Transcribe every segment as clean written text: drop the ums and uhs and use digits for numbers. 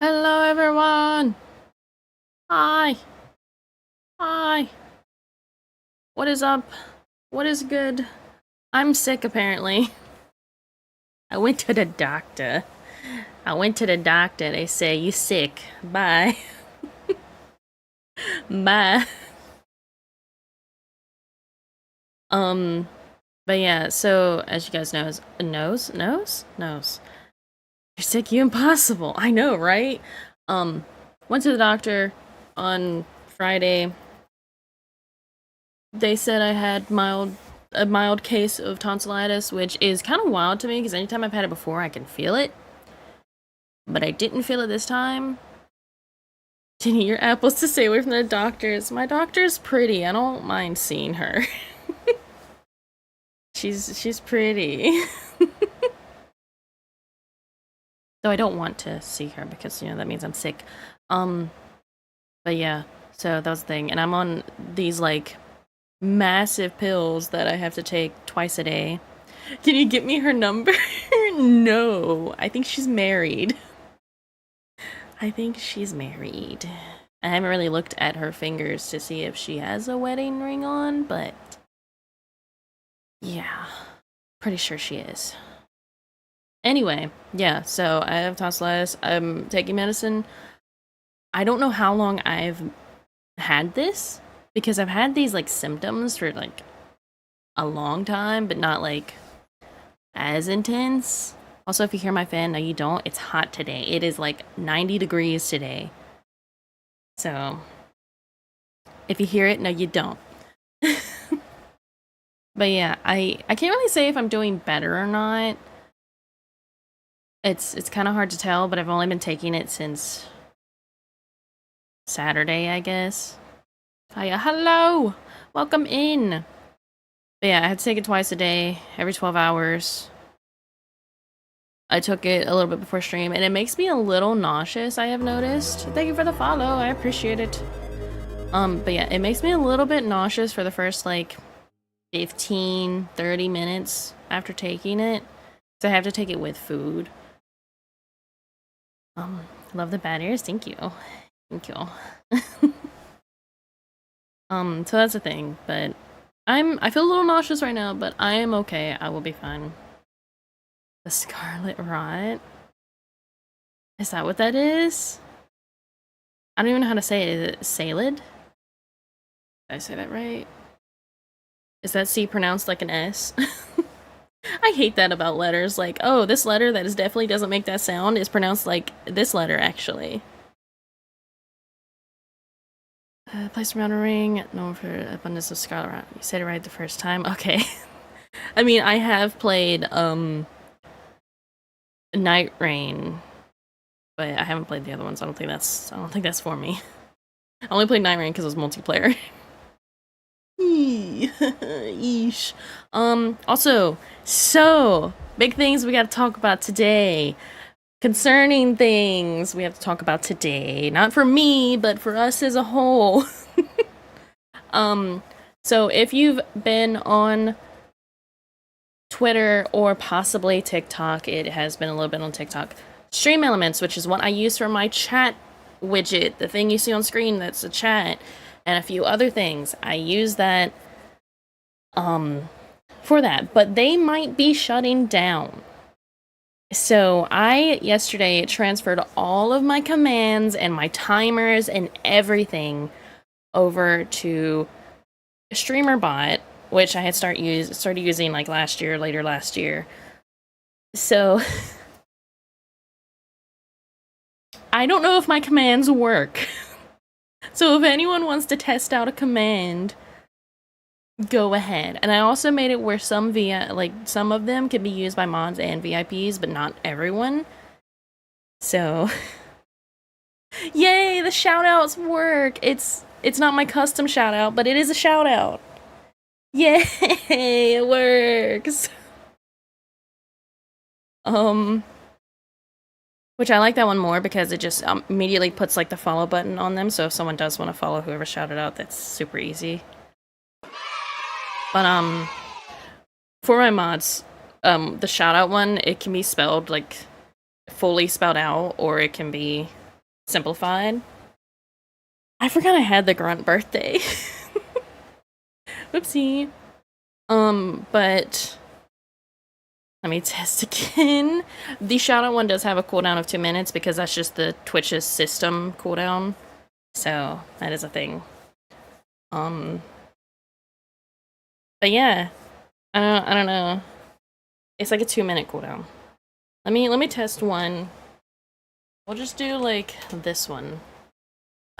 Hello, everyone. Hi. Hi. What is up? What is good? I'm sick, apparently. I went to the doctor. They say, you sick. Bye. Bye. Um, but yeah, so, as you guys knows? You're sick, you impossible. I know, right? Um, went to the doctor on Friday. They said I had a mild case of tonsillitis, which is kind of wild to me because anytime I've had it before, I can feel it. But I didn't feel it this time. Didn't eat your apples to stay away from the doctors. My doctor's pretty. I don't mind seeing her. she's pretty. Though I don't want to see her because, that means I'm sick. But yeah, so that was the thing. And I'm on these, like, massive pills that I have to take twice a day. Can you get me her number? No, I think she's married. I haven't really looked at her fingers to see if she has a wedding ring on, but yeah, pretty sure she is. Anyway, yeah, so I have tonsillitis. I'm taking medicine. I don't know how long I've had this because I've had these like symptoms for like a long time, but not like as intense. Also, if you hear my fan, no, you don't. It's hot today. It is like 90 degrees today. So, if you hear it, no, you don't. But yeah, I can't really say if I'm doing better or not. It's kind of hard to tell, but I've only been taking it since Saturday, I guess. Hiya, hello! Welcome in! But yeah, I had to take it twice a day, every 12 hours. I took it a little bit before stream, and it makes me a little nauseous, I have noticed. Thank you for the follow, I appreciate it. But yeah, it makes me a little bit nauseous for the first, like, 15, 30 minutes after taking it. So I have to take it with food. Love the bad ears, thank you. Thank you. So that's the thing, but I feel a little nauseous right now, but I am okay. I will be fine. The Scarlet Rot? Is that what that is? I don't even know how to say it. Is it Salid? Did I say that right? Is that C pronounced like an S? I hate that about letters. Like, oh, this letter that definitely doesn't make that sound is pronounced like this letter, actually. Place around a ring. Known for abundance of Scarlet Rot. You said it right the first time. Okay. I mean, I have played, Night Rain, but I haven't played the other ones. I don't think that's for me. I only played Night Rain because it was multiplayer. Yeesh. Also, so big things we gotta talk about today. Concerning things we have to talk about today. Not for me, but for us as a whole. So if you've been on Twitter or possibly TikTok, it has been a little bit on TikTok. Stream Elements, which is what I use for my chat widget, the thing you see on screen that's a chat, and a few other things. I use that for that, but they might be shutting down. So I yesterday transferred all of my commands and my timers and everything over to StreamerBot, which I had started using like later last year. So I don't know if my commands work. So if anyone wants to test out a command, go ahead. And I also made it where some of them can be used by mods and VIPs, but not everyone. So yay, the shoutouts work. It's not my custom shoutout, but it is a shoutout. Yay, it works. Which I like that one more because it just immediately puts like the follow button on them. So if someone does want to follow whoever shouted out, that's super easy. But for my mods, the shout out one, it can be spelled like fully spelled out, or it can be simplified. I forgot I had the grunt birthday. Whoopsie. But let me test again. The shoutout one does have a cooldown of 2 minutes because that's just the Twitch's system cooldown. So that is a thing. But yeah, I don't know. It's like a 2-minute cooldown. Let me test one. We'll just do like this one.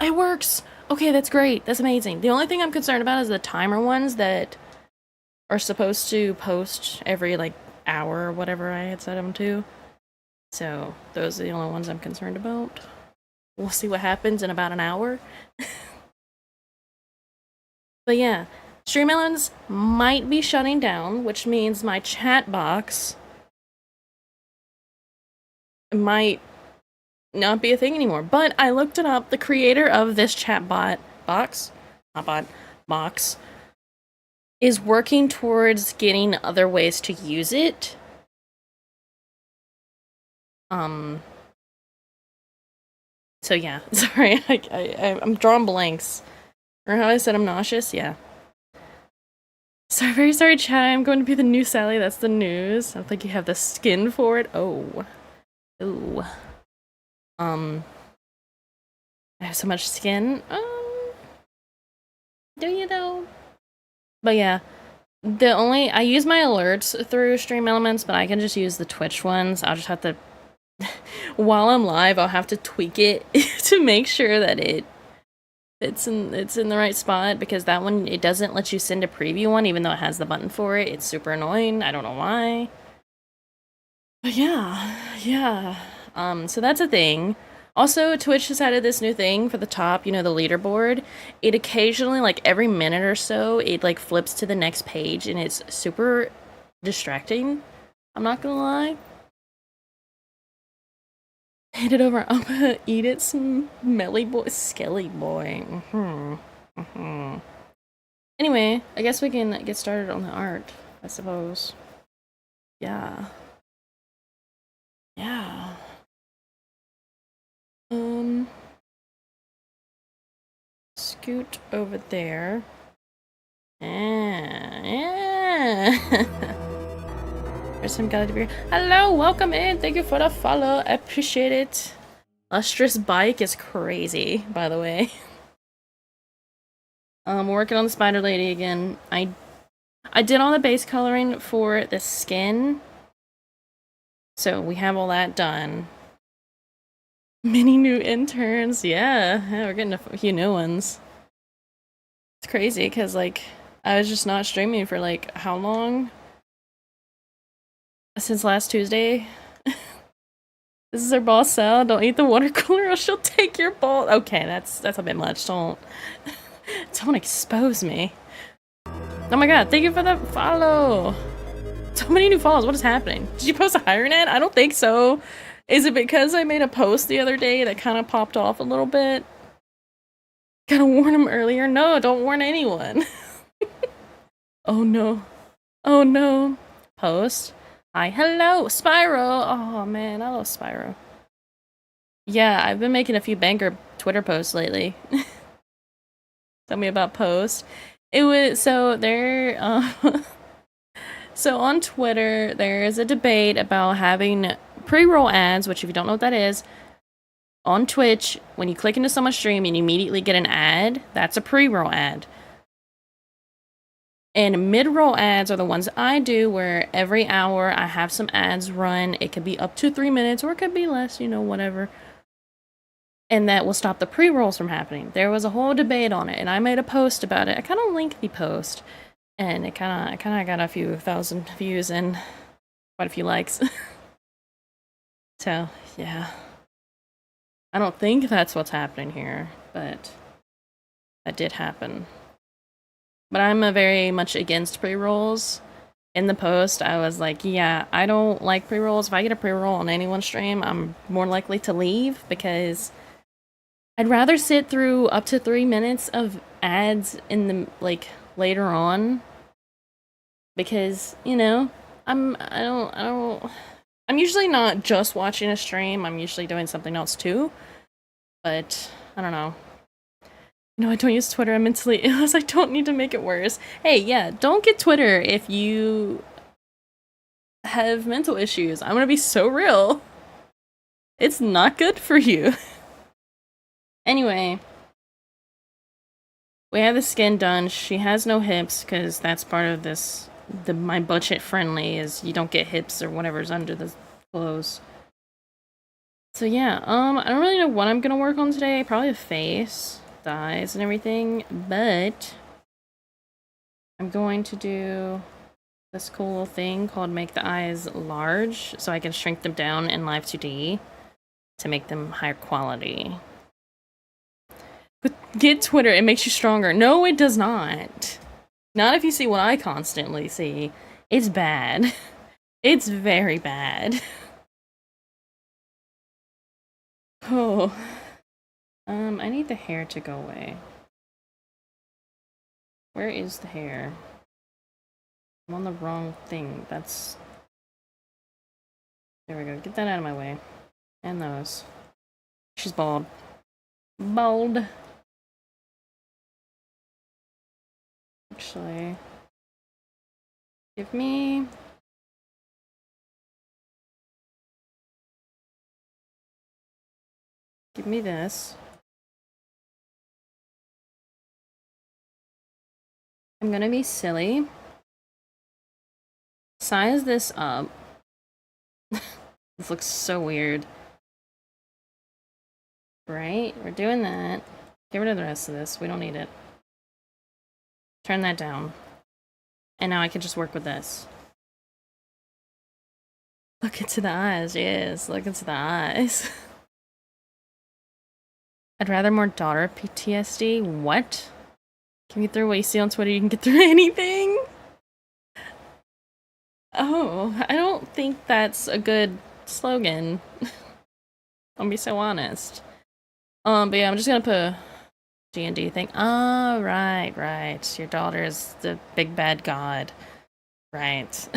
It works. Okay, that's great. That's amazing. The only thing I'm concerned about is the timer ones that are supposed to post every like hour or whatever I had set them to. So those are the only ones I'm concerned about. We'll see what happens in about an hour. But yeah, Streamlabs might be shutting down, which means my chat box might not be a thing anymore. But I looked it up. The creator of this chatbot box is working towards getting other ways to use it. So yeah, sorry, I'm drawing blanks. Or how I said I'm nauseous? Yeah. So very sorry, chat. I'm going to be the new Sally. That's the news. I don't think you have the skin for it. Oh. Ooh. I have so much skin. Do you though? But yeah. I use my alerts through Stream Elements, but I can just use the Twitch ones. I'll just have to while I'm live, I'll have to tweak it to make sure that it's in the right spot, because that one, it doesn't let you send a preview one even though it has the button for it. It's super annoying. I don't know why. But yeah. So that's a thing. Also, Twitch has added this new thing for the top, you know, the leaderboard. It occasionally, like every minute or so, it like flips to the next page, and it's super distracting. I'm not gonna lie. Hand it over. I'm gonna eat it, smelly boy, skelly boy. Anyway, I guess we can get started on the art, I suppose. Yeah. Scoot over there. There's some guy to be here. Hello, welcome in. Thank you for the follow. I appreciate it. Lustrous bike is crazy, by the way. Working on the spider lady again. I did all the base coloring for the skin. So we have all that done. Many new interns. Yeah, we're getting a few new ones. It's crazy because, like, I was just not streaming for, like, how long? Since last Tuesday. This is our boss, Sal. Don't eat the water cooler or she'll take your ball. Okay, that's a bit much. Don't expose me. Oh my god, thank you for the follow. So many new follows. What is happening? Did you post a hiring ad? I don't think so. Is it because I made a post the other day that kind of popped off a little bit? Gotta warn him earlier. No, don't warn anyone. Oh no. Oh no. Post. Hi, hello, Spyro. Oh man, I love Spyro. Yeah, I've been making a few banger Twitter posts lately. Tell me about posts. It was so there. So on Twitter, there is a debate about having pre-roll ads, which if you don't know what that is, on Twitch, when you click into someone's stream and you immediately get an ad, that's a pre-roll ad. And mid-roll ads are the ones I do, where every hour I have some ads run. It could be up to 3 minutes, or it could be less, you know, whatever. And that will stop the pre-rolls from happening. There was a whole debate on it, and I made a post about it. I kind of linked the post, and it kind of got a few thousand views and quite a few likes. So, yeah. I don't think that's what's happening here, but that did happen. But I'm very much against pre-rolls. In the post, I was like, yeah, I don't like pre-rolls. If I get a pre-roll on anyone's stream, I'm more likely to leave, because I'd rather sit through up to 3 minutes of ads in the, like, later on. Because, you know, I'm usually not just watching a stream. I'm usually doing something else too. But I don't know. No, I don't use Twitter. I'm mentally ill. I don't need to make it worse. Hey, yeah, don't get Twitter if you have mental issues. I'm gonna be so real. It's not good for you. Anyway, we have the skin done. She has no hips because that's part of this. My budget friendly is you don't get hips or whatever's under the clothes. So yeah, I don't really know what I'm gonna work on today. Probably the face, the eyes, and everything. But I'm going to do this cool little thing called make the eyes large, so I can shrink them down in Live 2D to make them higher quality. But get Twitter, it makes you stronger. No, it does not. Not if you see what I constantly see. It's bad. It's very bad. Oh. I need the hair to go away. Where is the hair? I'm on the wrong thing. That's... There we go. Get that out of my way. And those. She's bald. Bald. Actually... Give me... Give me this. I'm gonna be silly. Size this up. This looks so weird. Right? We're doing that. Get rid of the rest of this. We don't need it. Turn that down. And now I can just work with this. Look into the eyes. Yes, look into the eyes. I'd rather more daughter PTSD. What? Can you get through what you see on Twitter? You can get through anything? Oh, I don't think that's a good slogan. I'll be so honest. But yeah, I'm just gonna put a D&D thing. Oh, right. Your daughter is the big bad god. Right.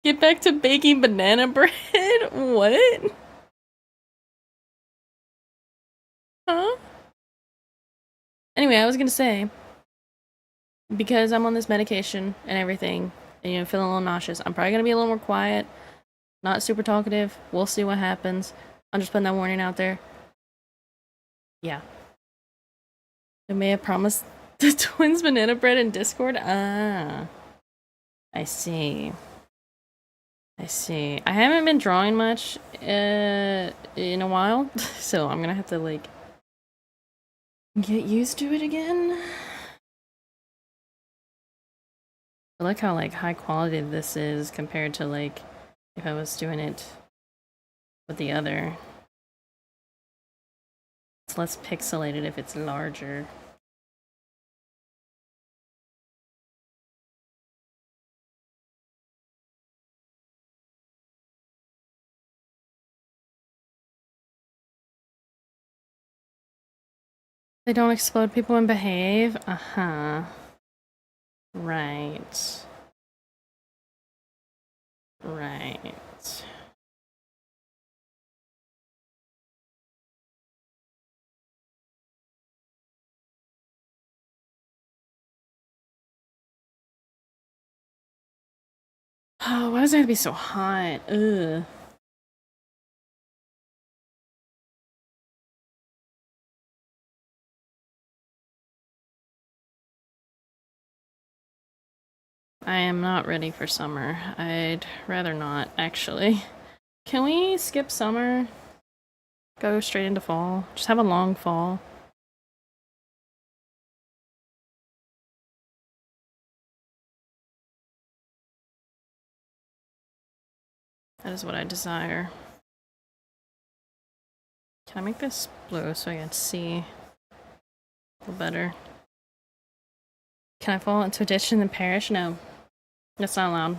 Get back to baking banana bread? What? Huh? Anyway, I was gonna say, because I'm on this medication and everything, and you know, feeling a little nauseous, I'm probably gonna be a little more quiet, not super talkative. We'll see what happens. I'm just putting that warning out there. Yeah. I may have promised the twins banana bread in Discord. Ah. I see. I see. I haven't been drawing much in a while, so I'm gonna have to, like, get used to it again. I like how, like, high quality this is compared to, like, if I was doing it with the other. It's less pixelated if it's larger. They don't explode people and behave? Uh-huh. Right. Right. Oh, why does it have to be so hot? Ugh. I am not ready for summer. I'd rather not, actually. Can we skip summer? Go straight into fall? Just have a long fall? That is what I desire. Can I make this blue so I can see a little better? Can I fall into a ditch and then perish? No. That's not allowed.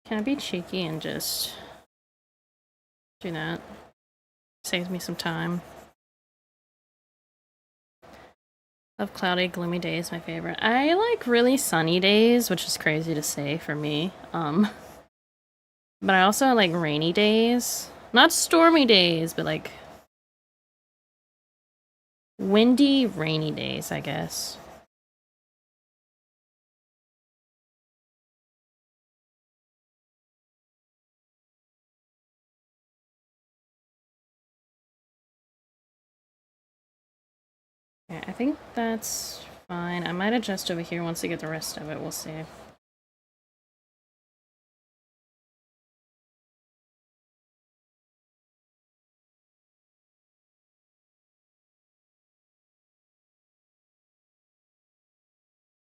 Can I be cheeky and just do that? Saves me some time. Love cloudy, gloomy days, my favorite. I like really sunny days, which is crazy to say for me. But I also like rainy days. Not stormy days, but like windy, rainy days, I guess. Yeah, I think that's fine. I might adjust over here once I get the rest of it. We'll see.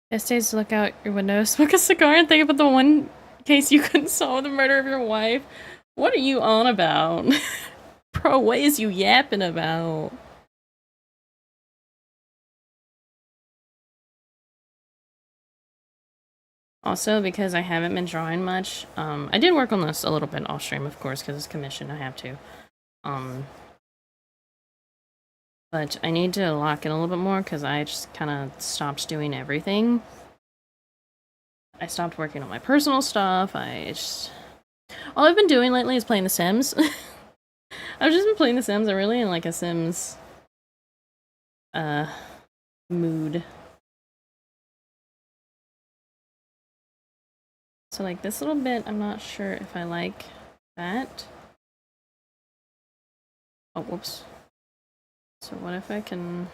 Best days to look out your window, smoke a cigar, and think about the one case you couldn't solve, the murder of your wife. What are you on about? Bro, what is you yapping about? Also, because I haven't been drawing much, I did work on this a little bit off stream, of course, because it's commission, I have to. But I need to lock in a little bit more, because I just kind of stopped doing everything. I stopped working on my personal stuff, all I've been doing lately is playing The Sims. I've just been playing The Sims, I'm really in like a Sims, mood. So like this little bit, I'm not sure if I like that. Oh, whoops. So what if I can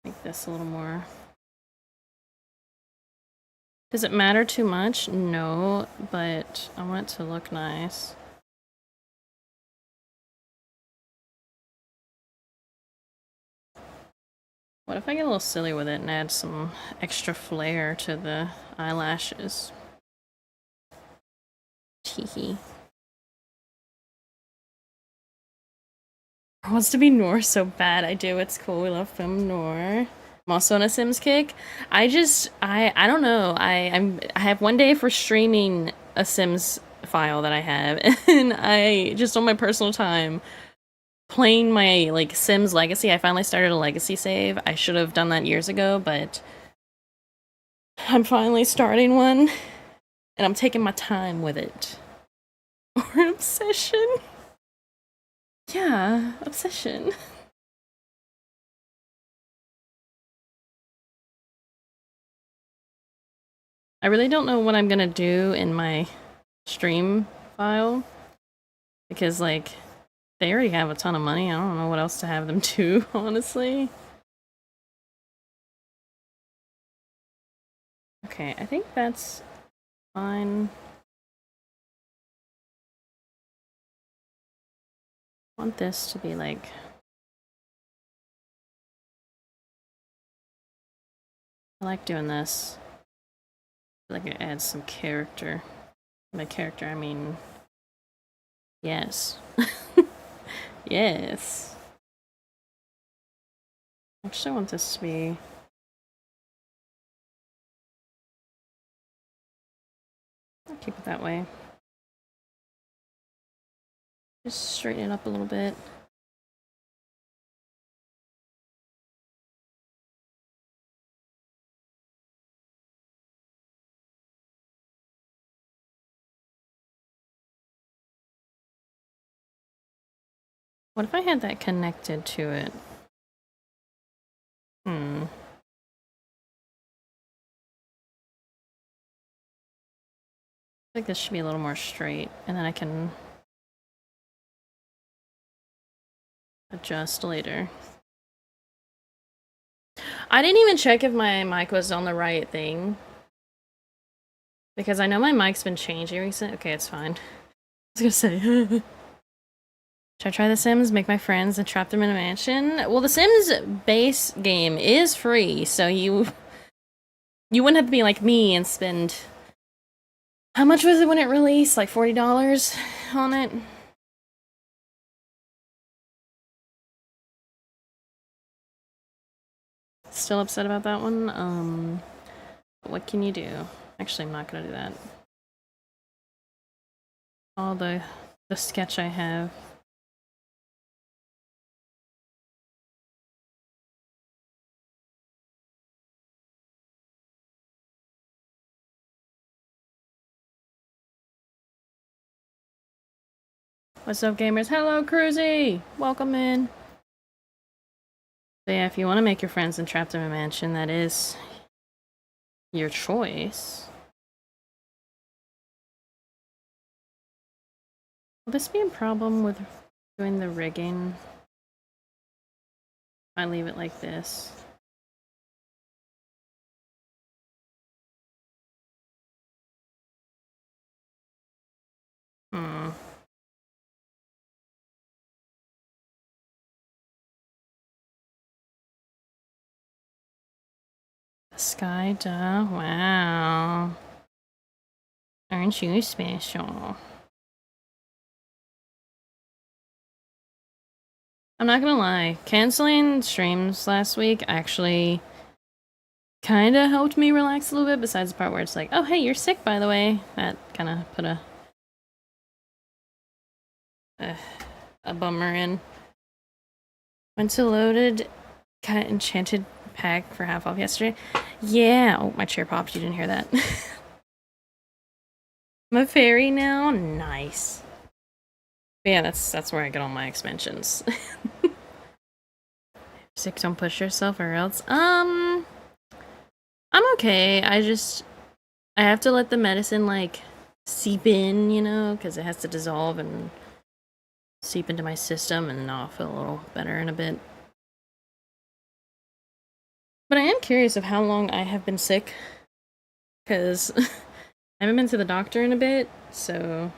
make this a little more... Does it matter too much? No, but I want it to look nice. What if I get a little silly with it and add some extra flair to the eyelashes? Teehee. Wants to be Noor so bad. I do. It's cool. We love film Noor. I'm also on a Sims kick. I don't know. I have one day for streaming a Sims file that I have, and I just on my personal time playing my like Sims Legacy. I finally started a Legacy save. I should have done that years ago, but I'm finally starting one, and I'm taking my time with it. Or obsession. Yeah, obsession. I really don't know what I'm gonna do in my stream file, because like they already have a ton of money. I don't know what else to have them do, honestly. Okay, I think that's fine. I want this to be like... I like doing this. I feel like it adds some character. By character, I mean... Yes. Yes. Actually, I want this to be... I'll keep it that way. Just straighten it up a little bit. What if I had that connected to it? I think this should be a little more straight, and then I can adjust later. I didn't even check if my mic was on the right thing, because I know my mic's been changing recently. Okay, it's fine. I was gonna say. Should I try The Sims, make my friends, and trap them in a mansion? Well, The Sims base game is free, so you wouldn't have to be like me and spend... How much was it when it released? Like $40 on it? Still upset about that one? What can you do? Actually, I'm not gonna do that. All the sketch I have. What's up, gamers? Hello, Cruzy! Welcome in. So yeah, if you want to make your friends and trap them in a mansion, that is your choice. Will this be a problem with doing the rigging? I leave it like this. Hmm. Sky duh. Wow. Aren't you special? I'm not gonna lie, canceling streams last week actually kind of helped me relax a little bit, besides the part where it's like, oh hey, you're sick by the way. That kind of put a bummer in. Went to loaded, got enchanted pack for half off yesterday. Yeah, oh my chair popped, you didn't hear that. I'm a fairy now, nice. But yeah, that's where I get all my expansions. Sick, don't push yourself or else. I'm okay. I have to let the medicine like seep in, you know, because it has to dissolve and seep into my system, and I'll feel a little better in a bit. But I am curious of how long I have been sick, because I haven't been to the doctor in a bit, so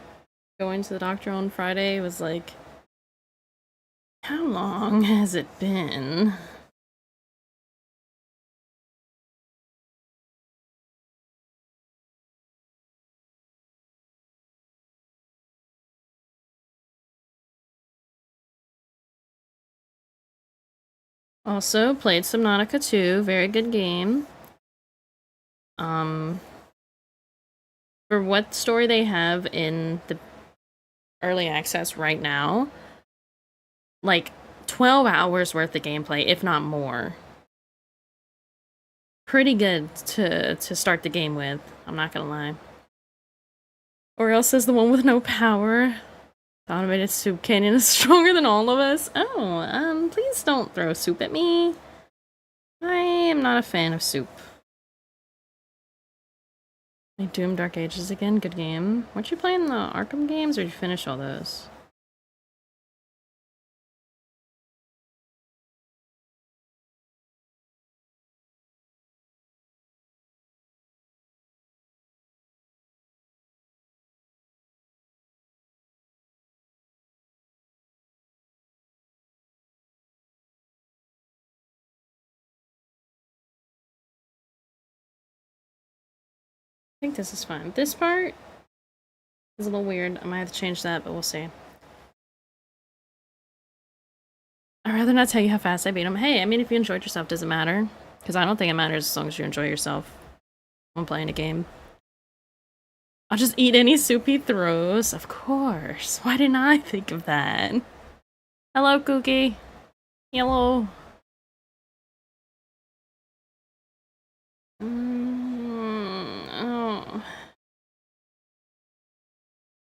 going to the doctor on Friday was like, how long has it been? Also, played Subnautica 2, very good game. For what story they have in the early access right now, like 12 hours worth of gameplay, if not more. Pretty good to start the game with, I'm not gonna lie. Or else says the one with no power. The automated soup canyon is stronger than all of us. Oh, please don't throw soup at me. I am not a fan of soup. Doom Dark Ages again, good game. Weren't you playing the Arkham games, or did you finish all those? I think this is fine. This part is a little weird. I might have to change that, but we'll see. I'd rather not tell you how fast I beat him. Hey, I mean, if you enjoyed yourself, does it matter? Because I don't think it matters as long as you enjoy yourself when playing a game. I'll just eat any soup he throws. Of course. Why didn't I think of that? Hello, Cookie. Hello. Oh.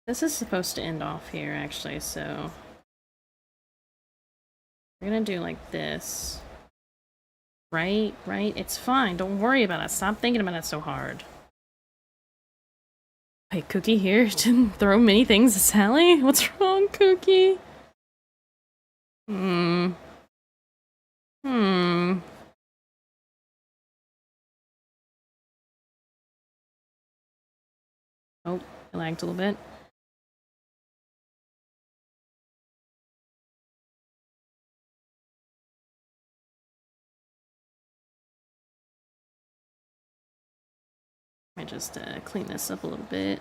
This is supposed to end off here, actually, so... we're gonna do like this. Right? Right? It's fine. Don't worry about it. Stop thinking about it so hard. Wait, Cookie here to throw many things at Sally? What's wrong, Cookie? Hmm. Hmm. Oh, I lagged a little bit. I just clean this up a little bit.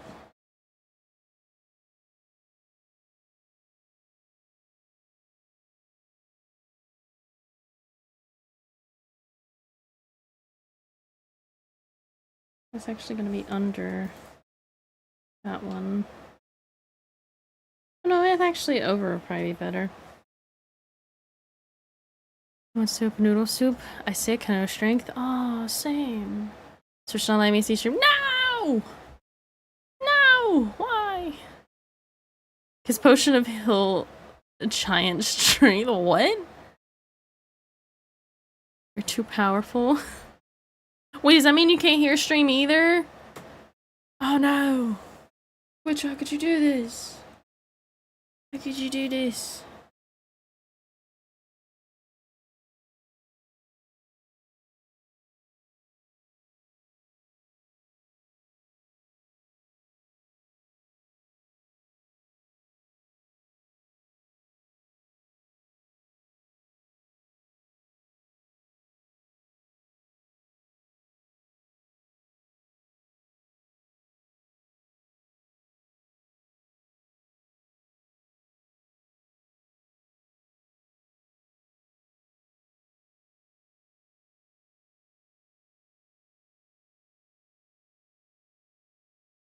It's actually going to be under that one. Oh, no, it's actually over would probably be better. Want soup, noodle soup? I sick, no strength. Oh, same. Switch on, let me see stream. No! No! Why? His potion of heal giant strength. What? You're too powerful. Wait, does that mean you can't hear stream either? Oh no. Which how could you do this? How could you do this?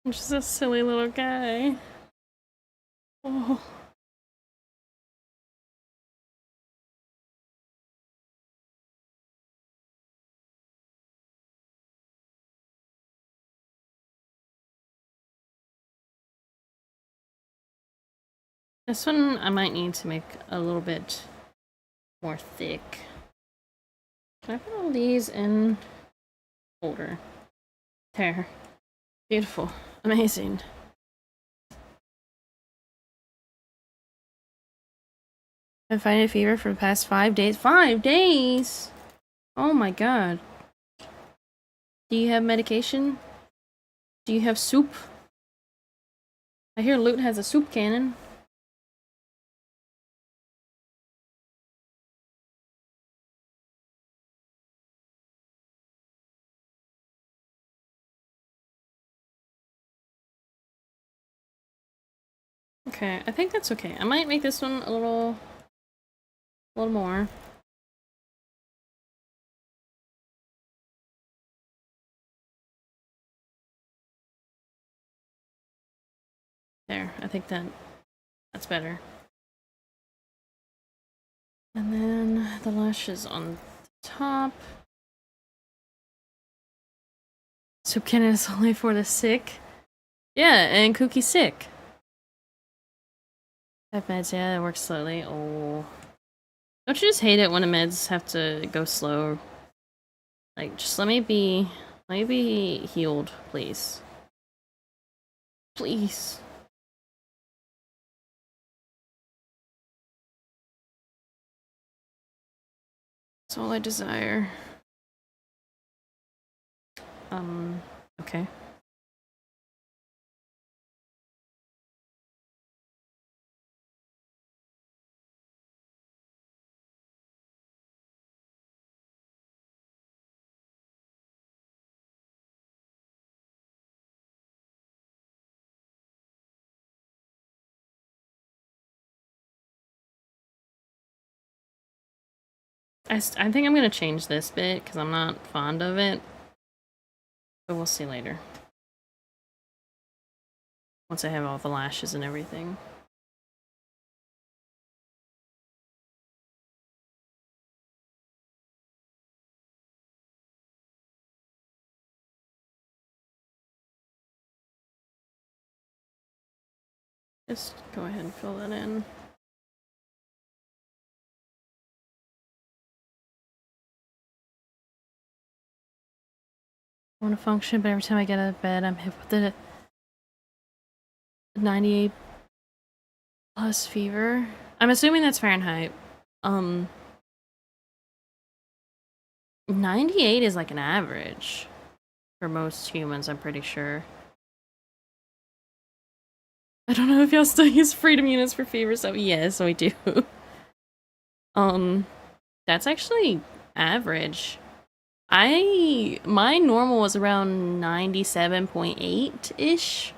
I'm just a silly little guy. Oh. This one I might need to make a little bit more thick. Can I put all these in holder? There. Beautiful. Amazing. I've been fighting a fever for the past 5 days. 5 days? Oh my god. Do you have medication? Do you have soup? I hear Loot has a soup cannon. Okay, I think that's okay. I might make this one a little more. There, I think that's better. And then the lashes on the top. Soup cannon is only for the sick. Yeah, and Cookie's sick. Have meds, yeah, it works slowly. Oh. Don't you just hate it when the meds have to go slow? Like, just let me be healed, please. Please. That's all I desire. Okay. I think I'm gonna change this bit because I'm not fond of it. But we'll see later. Once I have all the lashes and everything. Just go ahead and fill that in. I want to function, but every time I get out of bed, I'm hit with the 98 plus fever. I'm assuming that's Fahrenheit. 98 is like an average for most humans, I'm pretty sure. I don't know if y'all still use freedom units for fever, so yes, we do. That's actually average. My normal was around 97.8-ish.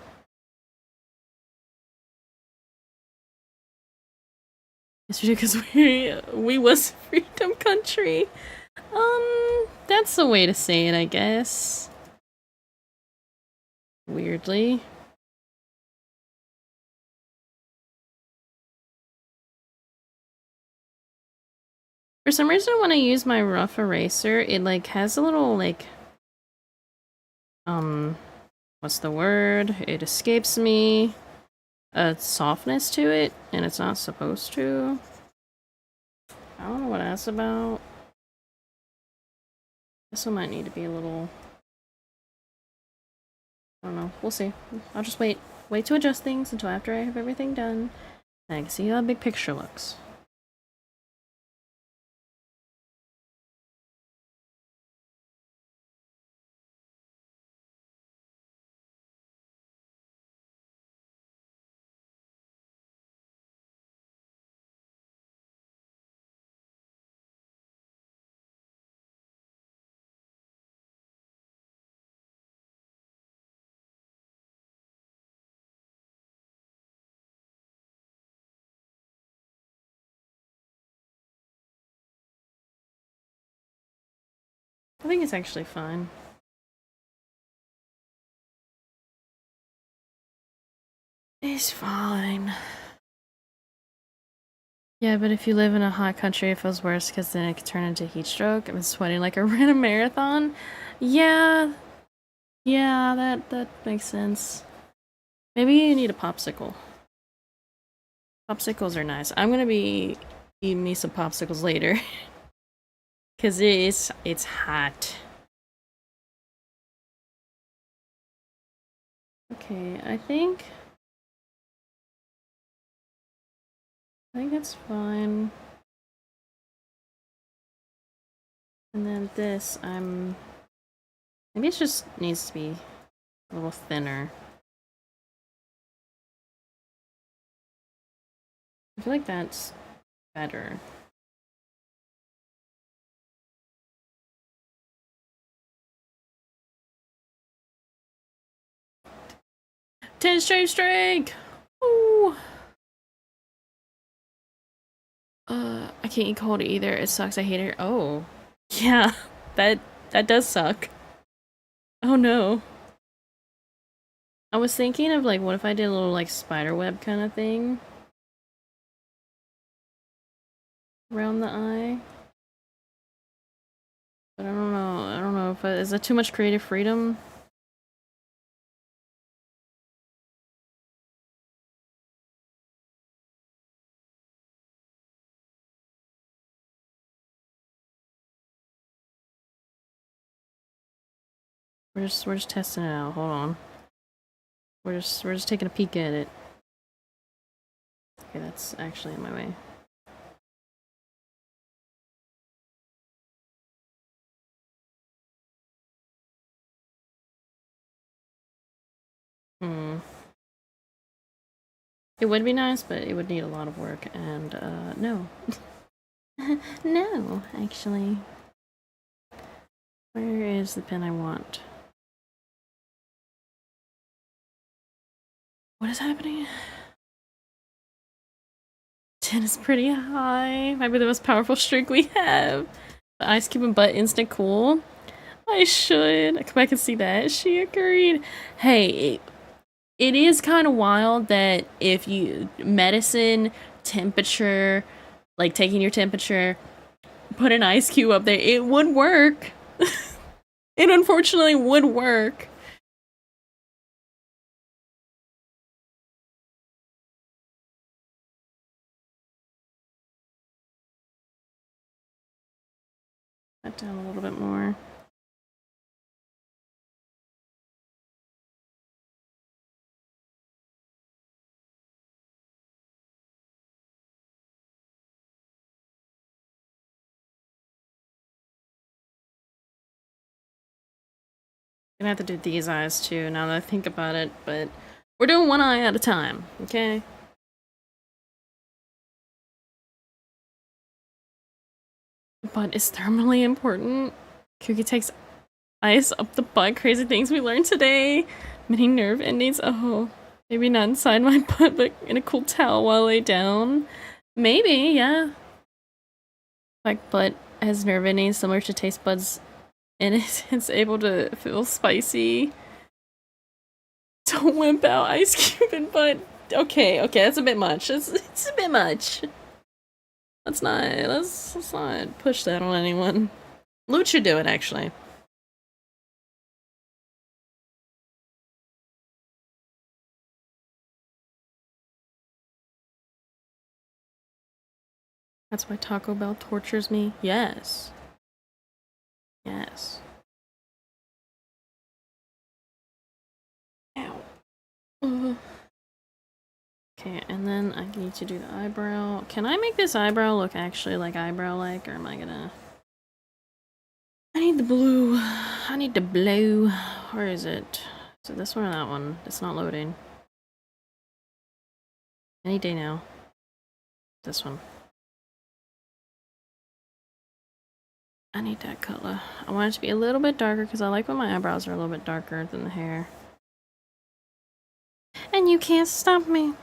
It's because we was freedom country. That's the way to say it, I guess. Weirdly. For some reason, when I use my rough eraser, it like has a little like, what's the word? It escapes me. a softness to it, and it's not supposed to. I don't know what that's about. This one might need to be a little... I don't know. We'll see. I'll just wait to adjust things until after I have everything done. And I can see how the big picture looks. I think it's actually fine. It's fine. Yeah, but if you live in a hot country, it feels worse because then it could turn into heat stroke. I've been sweating like I ran a marathon. Yeah, that makes sense. Maybe you need a popsicle. Popsicles are nice. I'm gonna be eating me some popsicles later. Cause it's hot. Okay, I think that's fine. And then this, maybe it just needs to be a little thinner. I feel like that's better. Ten straight streak! Ooh! I can't eat cold either. It sucks. I hate it. Oh. Yeah, that does suck. Oh no. I was thinking of like, what if I did a little like spider web kind of thing around the eye? But I don't know. I don't know if is that too much creative freedom? We're just testing it out. Hold on. We're just taking a peek at it. Okay, that's actually in my way. It would be nice, but it would need a lot of work, and no. No, actually. Where is the pen I want? What is happening? 10 is pretty high. Might be the most powerful streak we have. The ice cube and butt instant cool. I should. I come back and see that. She agreed. Hey, it is kind of wild that if you medicine, temperature, like taking your temperature, put an ice cube up there, it would work. It unfortunately would work. That down a little bit more. Gonna have to do these eyes too now that I think about it, but we're doing one eye at a time, okay? But is thermally important? Cookie takes ice up the butt. Crazy things we learned today. Many nerve endings. Oh, maybe not inside my butt, but in a cool towel while I lay down. Maybe, yeah. Like butt has nerve endings similar to taste buds, and it's able to feel spicy. Don't wimp out, ice cube and butt. Okay, that's a bit much. It's a bit much. Let's not push that on anyone. Loot should do it, actually. That's why Taco Bell tortures me? Yes. Yes. Ow. Okay, and then I need to do the eyebrow. Can I make this eyebrow look actually like eyebrow-like, or am I gonna... I need the blue. I need the blue. Where is it? Is it this one or that one? It's not loading. Any day now. This one. I need that color. I want it to be a little bit darker because I like when my eyebrows are a little bit darker than the hair. And you can't stop me.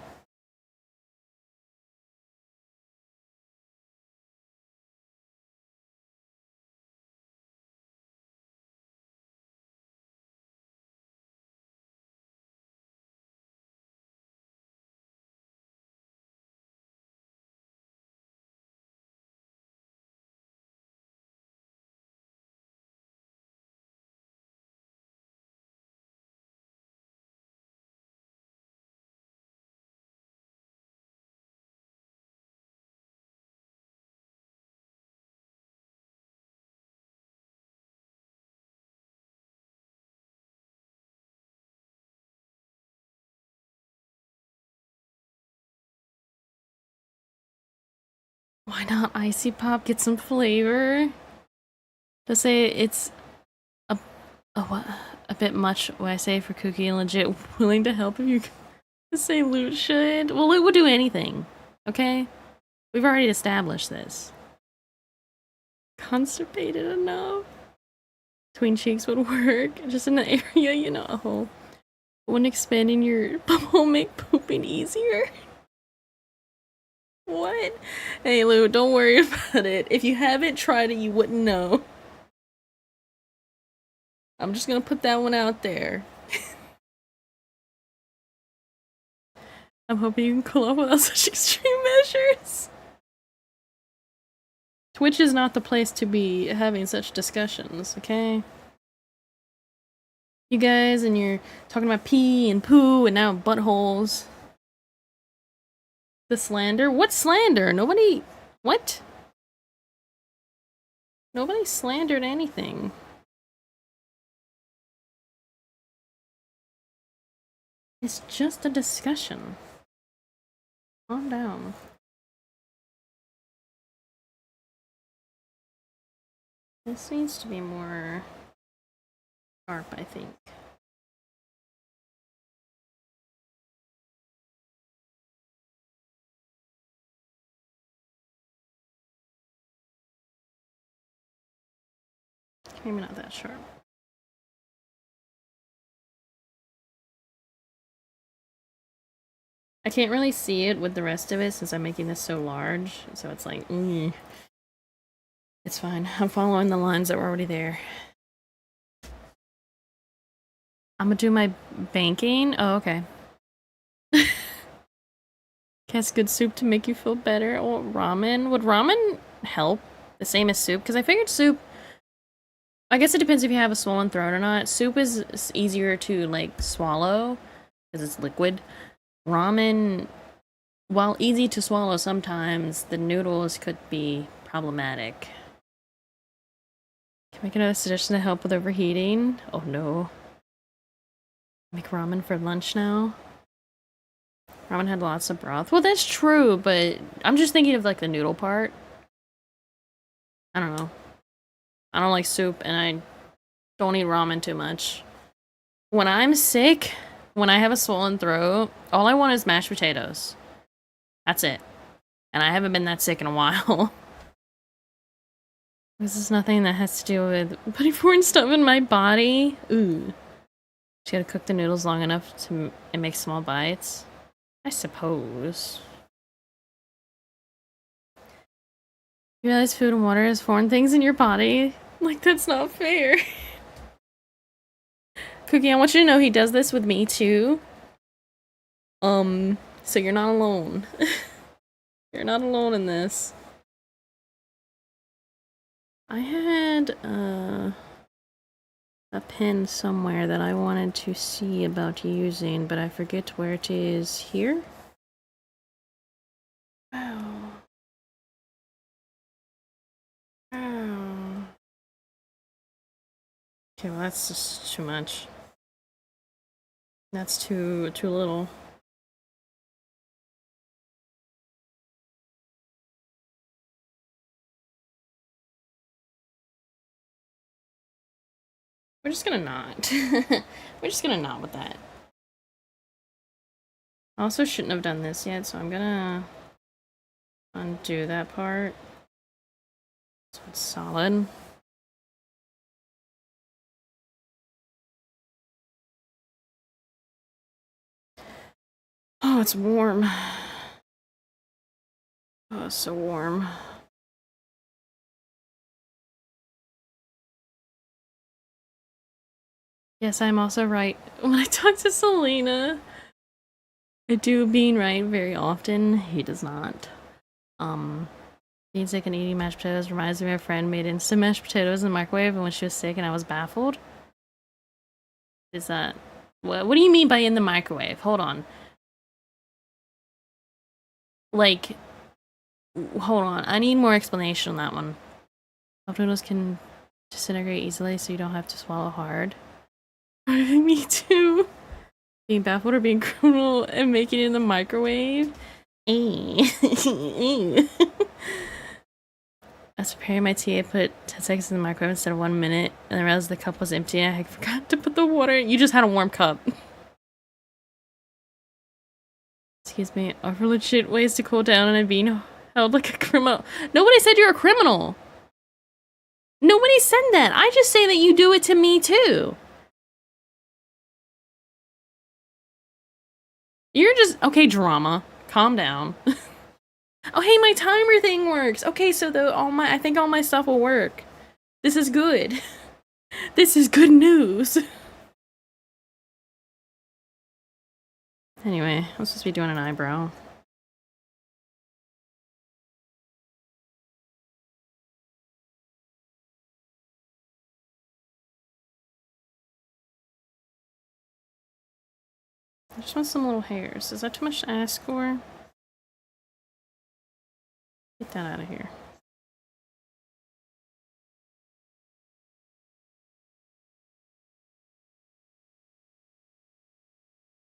Why not Icy Pop? Get some flavor. To say it's what? A bit much what I say for Cookie and legit willing to help if you say Loot should. Well, Loot would do anything. Okay? We've already established this. Constipated enough. Tween cheeks would work. Just in the area, you know, a hole. Wouldn't expanding your bubble make pooping easier? What? Hey Lou, don't worry about it. If you haven't tried it, you wouldn't know. I'm just gonna put that one out there. I'm hoping you can cool off without such extreme measures. Twitch is not the place to be having such discussions, okay? You guys and you're talking about pee and poo and now buttholes. The slander? What slander? Nobody... What? Nobody slandered anything. It's just a discussion. Calm down. This needs to be more sharp, I think. Maybe not that sharp. I can't really see it with the rest of it since I'm making this so large, so it's like, It's fine. I'm following the lines that were already there. I'm gonna do my banking. Oh, okay. Guess good soup to make you feel better. Oh, ramen. Would ramen help the same as soup? Because I figured soup... I guess it depends if you have a swollen throat or not. Soup is easier to, like, swallow because it's liquid. Ramen, while easy to swallow sometimes, the noodles could be problematic. Can I make another suggestion to help with overheating? Oh no. Make ramen for lunch now? Ramen had lots of broth. Well, that's true, but I'm just thinking of, like, the noodle part. I don't know. I don't like soup, and I don't eat ramen too much. When I'm sick, when I have a swollen throat, all I want is mashed potatoes. That's it. And I haven't been that sick in a while. This is nothing that has to do with putting foreign stuff in my body. Ooh. Just gotta cook the noodles long enough to make small bites. I suppose. You realize food and water is foreign things in your body? Like, that's not fair. Cookie, I want you to know he does this with me too. So you're not alone. You're not alone in this. I had a pen somewhere that I wanted to see about using, but I forget where it is. Here? Wow. Okay, well that's just too much. That's too little. We're just gonna not. We're just gonna not with that. I also shouldn't have done this yet, so I'm gonna undo that part. So it's solid. Oh, it's warm. Oh, it's so warm. Yes, I'm also right. When I talk to Selena, I do being right very often. He does not. Being sick and eating mashed potatoes reminds me of a friend made instant mashed potatoes in the microwave and when she was sick and I was baffled. Is that... What do you mean by in the microwave? Hold on. Like... Hold on. I need more explanation on that one. Potatoes can disintegrate easily so you don't have to swallow hard. Me too. Being baffled or being criminal and making it in the microwave? I was preparing my tea, I put 10 seconds in the microwave instead of 1 minute, and I realized the cup was empty and I forgot to put the water in. You just had a warm cup. Excuse me, are legit ways to cool down and I'm being held like a criminal. Nobody said you're a criminal! Nobody said that! I just say that you do it to me too! You're just- okay, drama. Calm down. Oh, hey, my timer thing works! Okay, so I think all my stuff will work. This is good. This is good news! Anyway, I'm supposed to be doing an eyebrow. I just want some little hairs. Is that too much to ask for? Get that out of here.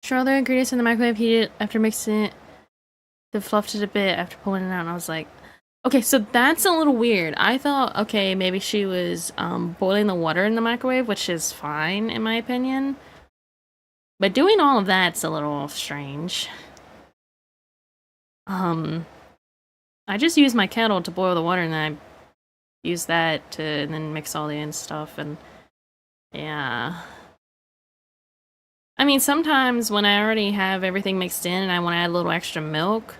Sure, other ingredients in the microwave, heat it after mixing it. Then fluffed it a bit after pulling it out, and I was like, okay, so that's a little weird. I thought, okay, maybe she was boiling the water in the microwave, which is fine in my opinion. But doing all of that's a little strange. I just use my kettle to boil the water, and then I use that to and then mix all the in stuff, and yeah. I mean, sometimes when I already have everything mixed in and I want to add a little extra milk,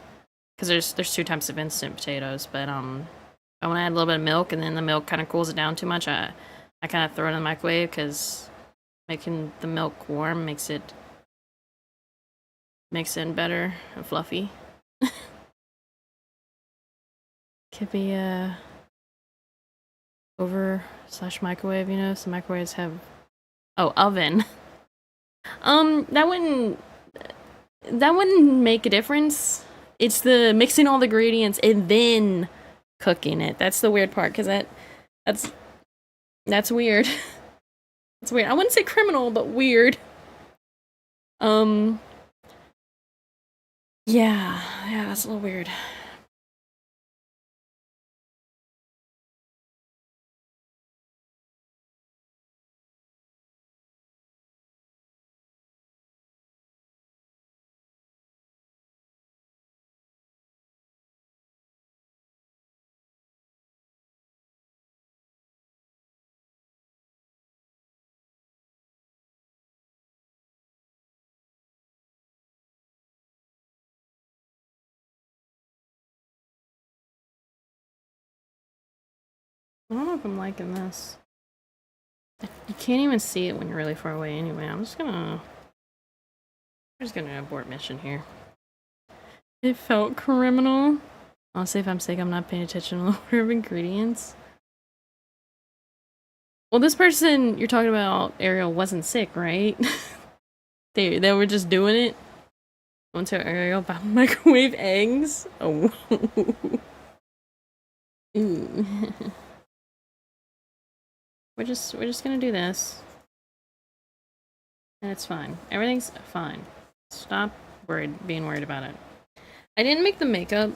because there's two types of instant potatoes, but I want to add a little bit of milk, and then the milk kind of cools it down too much. I kind of throw it in the microwave because making the milk warm makes it better and fluffy. Could be over/microwave, you know. Some microwaves have oven. That wouldn't make a difference. It's the mixing all the ingredients and then cooking it. That's the weird part, because that's weird. It's weird. I wouldn't say criminal, but weird. Yeah, that's a little weird. I don't know if I'm liking this. You can't even see it when you're really far away anyway. I'm just gonna abort mission here. It felt criminal. Honestly, if I'm sick, I'm not paying attention to the order of ingredients. Well, this person you're talking about, Ariel, wasn't sick, right? they were just doing it. Went to Ariel about microwave eggs. Oh. Ooh. We're just gonna do this. And it's fine. Everything's fine. Stop being worried about it. I didn't make the makeup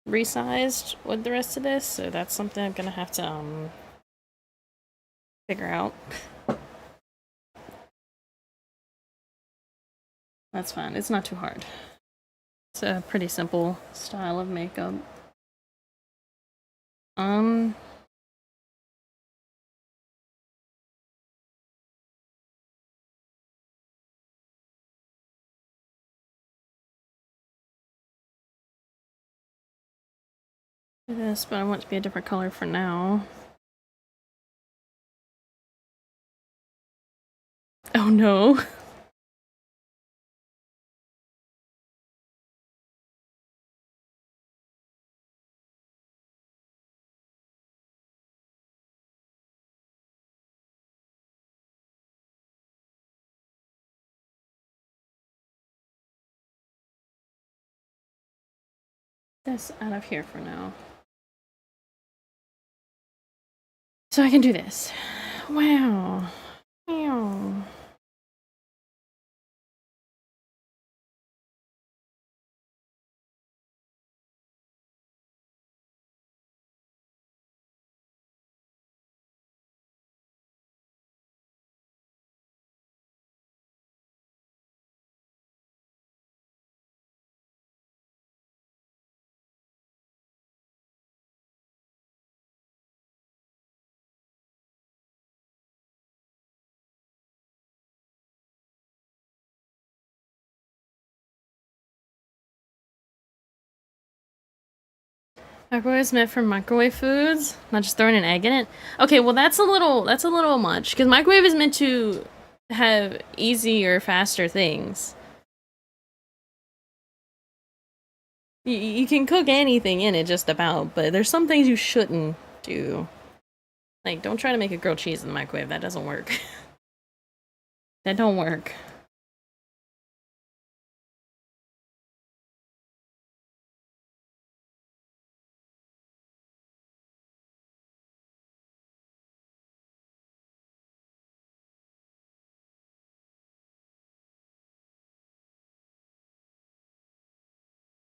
resized with the rest of this, so that's something I'm gonna have to figure out. That's fine. It's not too hard. It's a pretty simple style of makeup. This, but I want it to be a different color for now. Oh no. This out of here for now. So I can do this. Wow. Wow. Microwave is meant for microwave foods, not just throwing an egg in it. Okay, well that's a little much because microwave is meant to have easier, faster things. You can cook anything in it just about, but there's some things you shouldn't do. Like, don't try to make a grilled cheese in the microwave. That doesn't work. That don't work.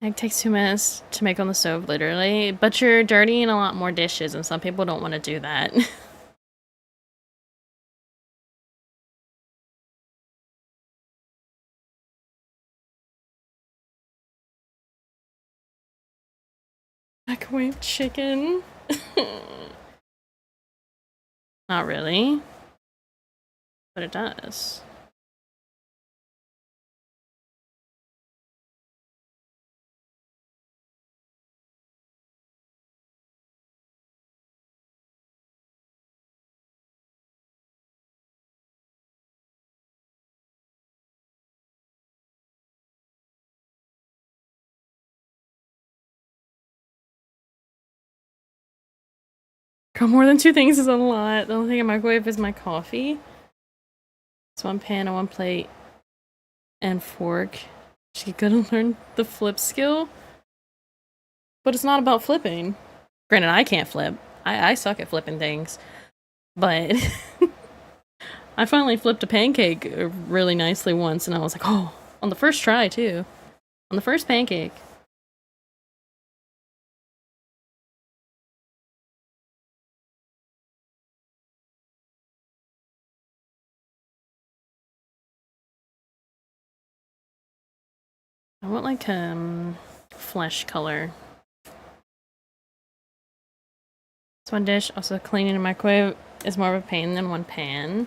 It takes 2 minutes to make on the stove, literally, but you're dirtying a lot more dishes, and some people don't want to do that. Microwave chicken? Not really, but it does. Got more than 2 things is a lot. The only thing in my microwave is my coffee. It's 1 pan and 1 plate and fork. She's gonna learn the flip skill. But it's not about flipping. Granted, I can't flip. I suck at flipping things. But I finally flipped a pancake really nicely once, and I was like, oh, on the first try, too. On the first pancake. I want, like, flesh color. This 1 dish, also cleaning a microwave, is more of a pain than 1 pan.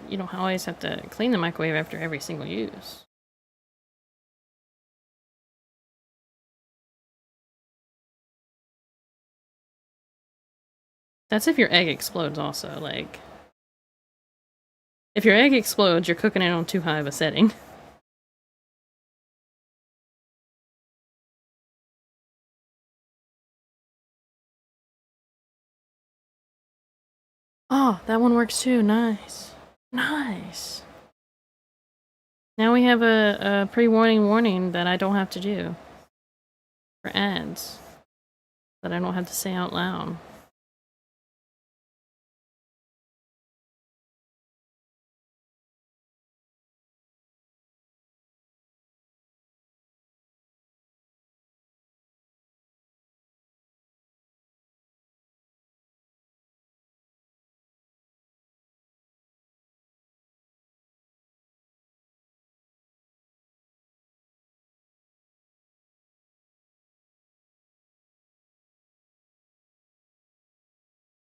You don't always have to clean the microwave after every single use. That's if your egg explodes also, like... If your egg explodes, you're cooking it on too high of a setting. Oh, that one works too. Nice. Nice. Now we have a pre-warning that I don't have to do. For ads. That I don't have to say out loud.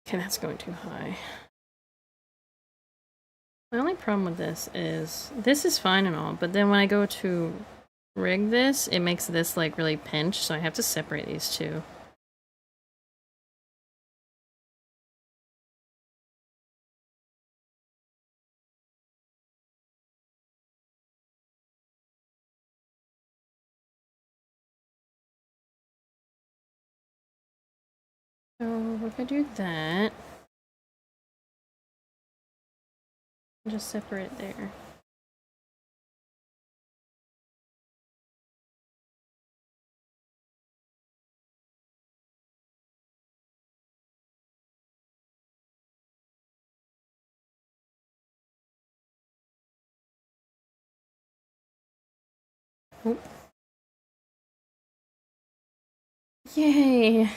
Okay, that's going too high. My only problem with this is fine and all, but then when I go to rig this, it makes this like really pinched, so I have to separate these two. So if I do that, just separate there. Oh. Yay!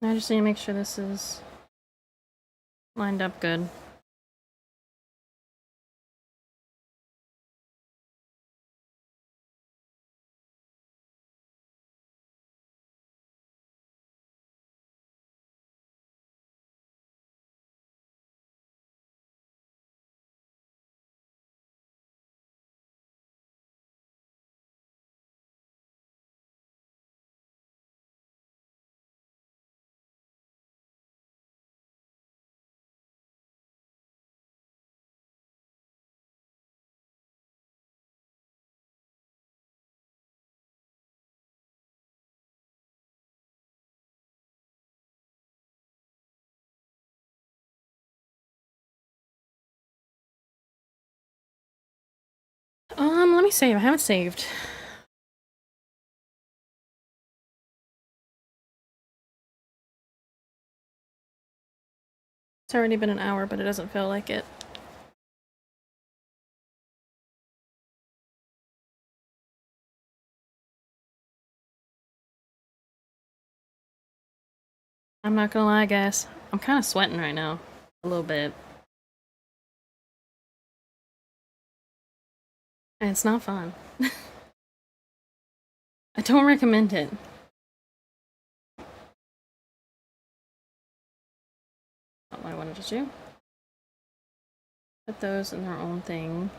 I just need to make sure this is lined up good. Let me save. I haven't saved. It's already been an hour, but it doesn't feel like it. I'm not gonna lie, guys. I'm kind of sweating right now. A little bit. And it's not fun. I don't recommend it. Not what I wanted to do. Put those in their own thing.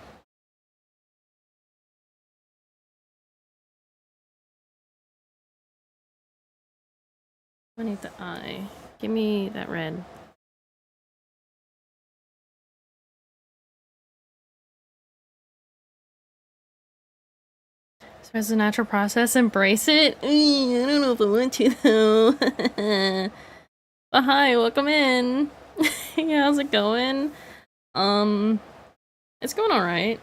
I need the eye. Give me that red. So as a natural process, embrace it. I don't know if I want to though. But hi, welcome in. Hey, how's it going? It's going alright.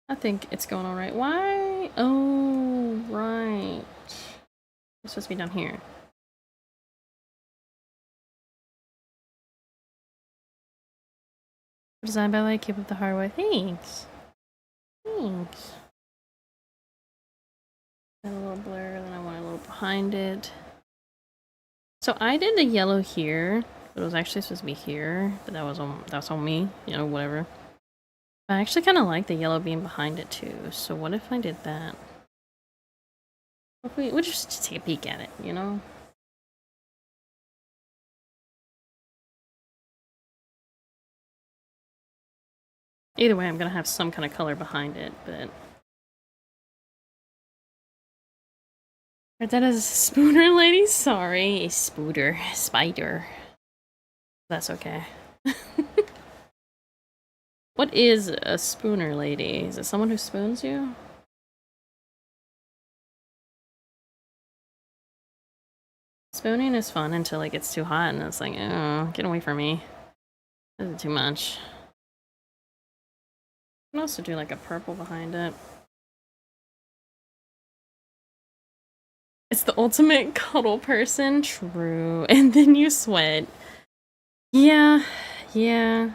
I think it's going alright. Why? Oh, right. It's supposed to be down here. Designed by like keep up the hard way. Thanks. Thanks. A little blur, then I want a little behind it. So I did the yellow here, but it was actually supposed to be here, but that's on me, you know, whatever. I actually kind of like the yellow being behind it too. So what if I did that? We'll just take a peek at it, you know? Either way, I'm gonna have some kind of color behind it, but... That is a spooner lady? Sorry, a spooder. Spider. That's okay. What is a spooner lady? Is it someone who spoons you? Spooning is fun until it gets too hot and it's like, oh, get away from me. This is too much. I can also do like a purple behind it. It's the ultimate cuddle person. True. And then you sweat. Yeah. Yeah.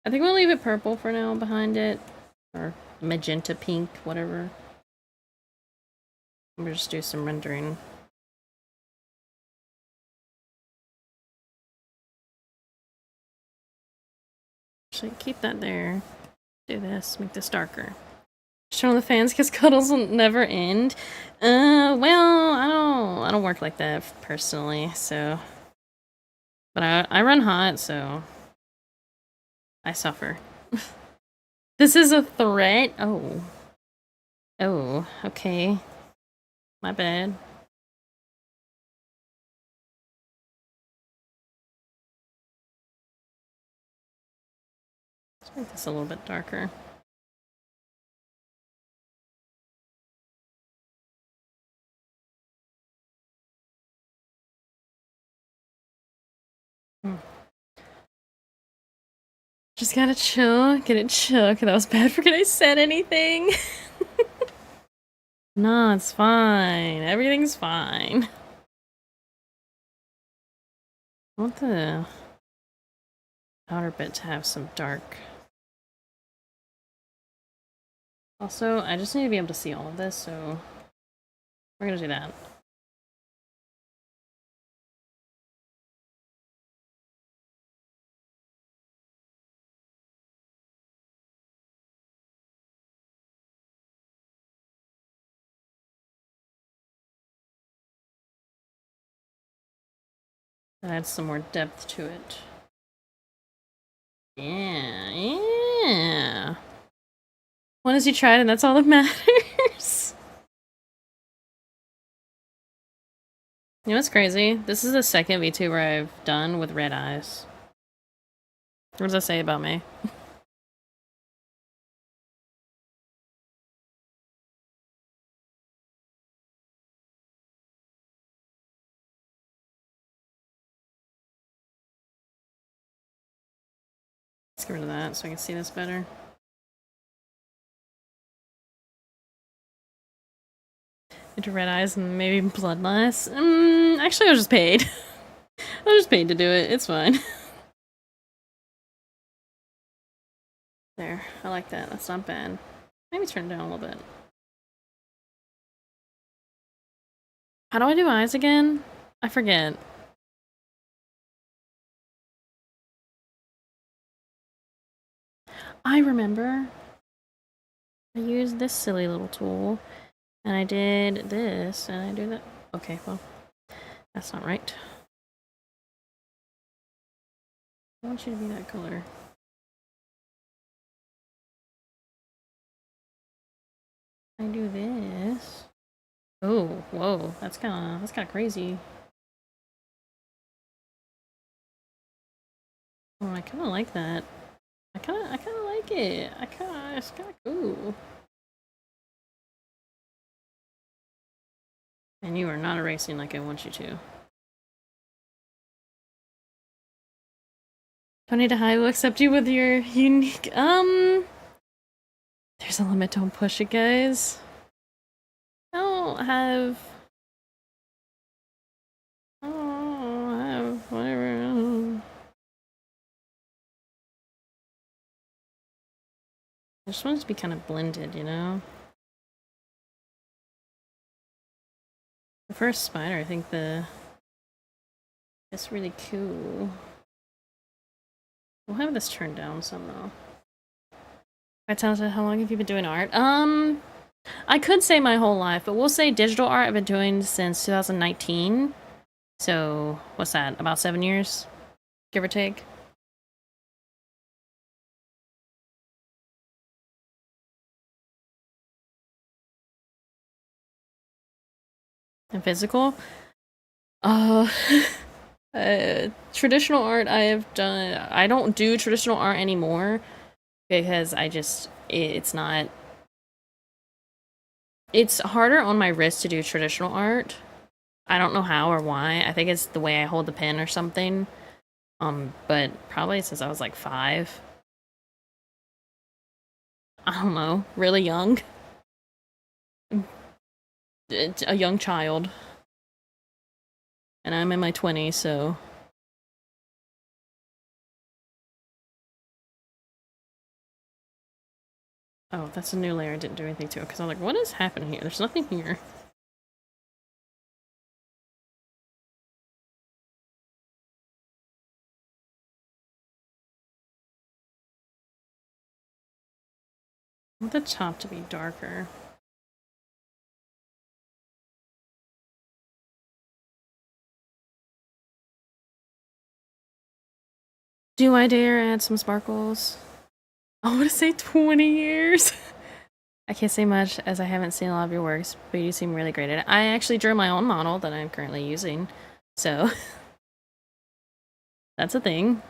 I think we'll leave it purple for now behind it. Or magenta pink, whatever. We'll just do some rendering. Actually, keep that there. Do this, make this darker. Turn on the fans because cuddles will never end. Well, I don't work like that personally, so. But I run hot, so I suffer. This is a threat? Oh. Oh, okay. My bad. Let's make this a little bit darker. Just gotta chill, get it chill, cause that was bad for I said anything. No, it's fine. Everything's fine. I want the outer bit to have some dark. Also, I just need to be able to see all of this, so we're gonna do that. Add some more depth to it. Yeah, yeah. One is you tried, and that's all that matters. You know what's crazy? This is the second VTuber I've done with red eyes. What does that say about me? Let's get rid of that so I can see this better. Into red eyes and maybe bloodlust. Actually, I was just paid. I was just paid to do it. It's fine. There. I like that. That's not bad. Maybe turn it down a little bit. How do I do eyes again? I forget. I remember. I used this silly little tool. And I did this, and I do that. Okay, well, that's not right. I want you to be that color. I do this. Oh, whoa, that's kind of crazy. Oh, I kind of like that. I kind of like it. It's kind of cool. And you are not erasing like I want you to. Don't need to hide. We'll accept you with your unique. There's a limit. Don't push it, guys. I don't have. Whatever. I just want it to be kind of blended, you know? The first spider, I think it's really cool. We'll have this turned down somehow. I talented, how long have you been doing art? I could say my whole life, but we'll say digital art I've been doing since 2019. So, what's that? About 7 years? Give or take? And physical? Uh, traditional art I have done. I don't do traditional art anymore because it's not. It's harder on my wrist to do traditional art. I don't know how or why. I think it's the way I hold the pen or something. But probably since I was like 5. I don't know, really young. A young child. And I'm in my 20s, so. Oh, that's a new layer I didn't do anything to it, because I'm like, what is happening here? There's nothing here. want the top to be darker. Do I dare add some sparkles? I want to say 20 years. I can't say much as I haven't seen a lot of your works, but you seem really great at it. I actually drew my own model that I'm currently using, so that's a thing.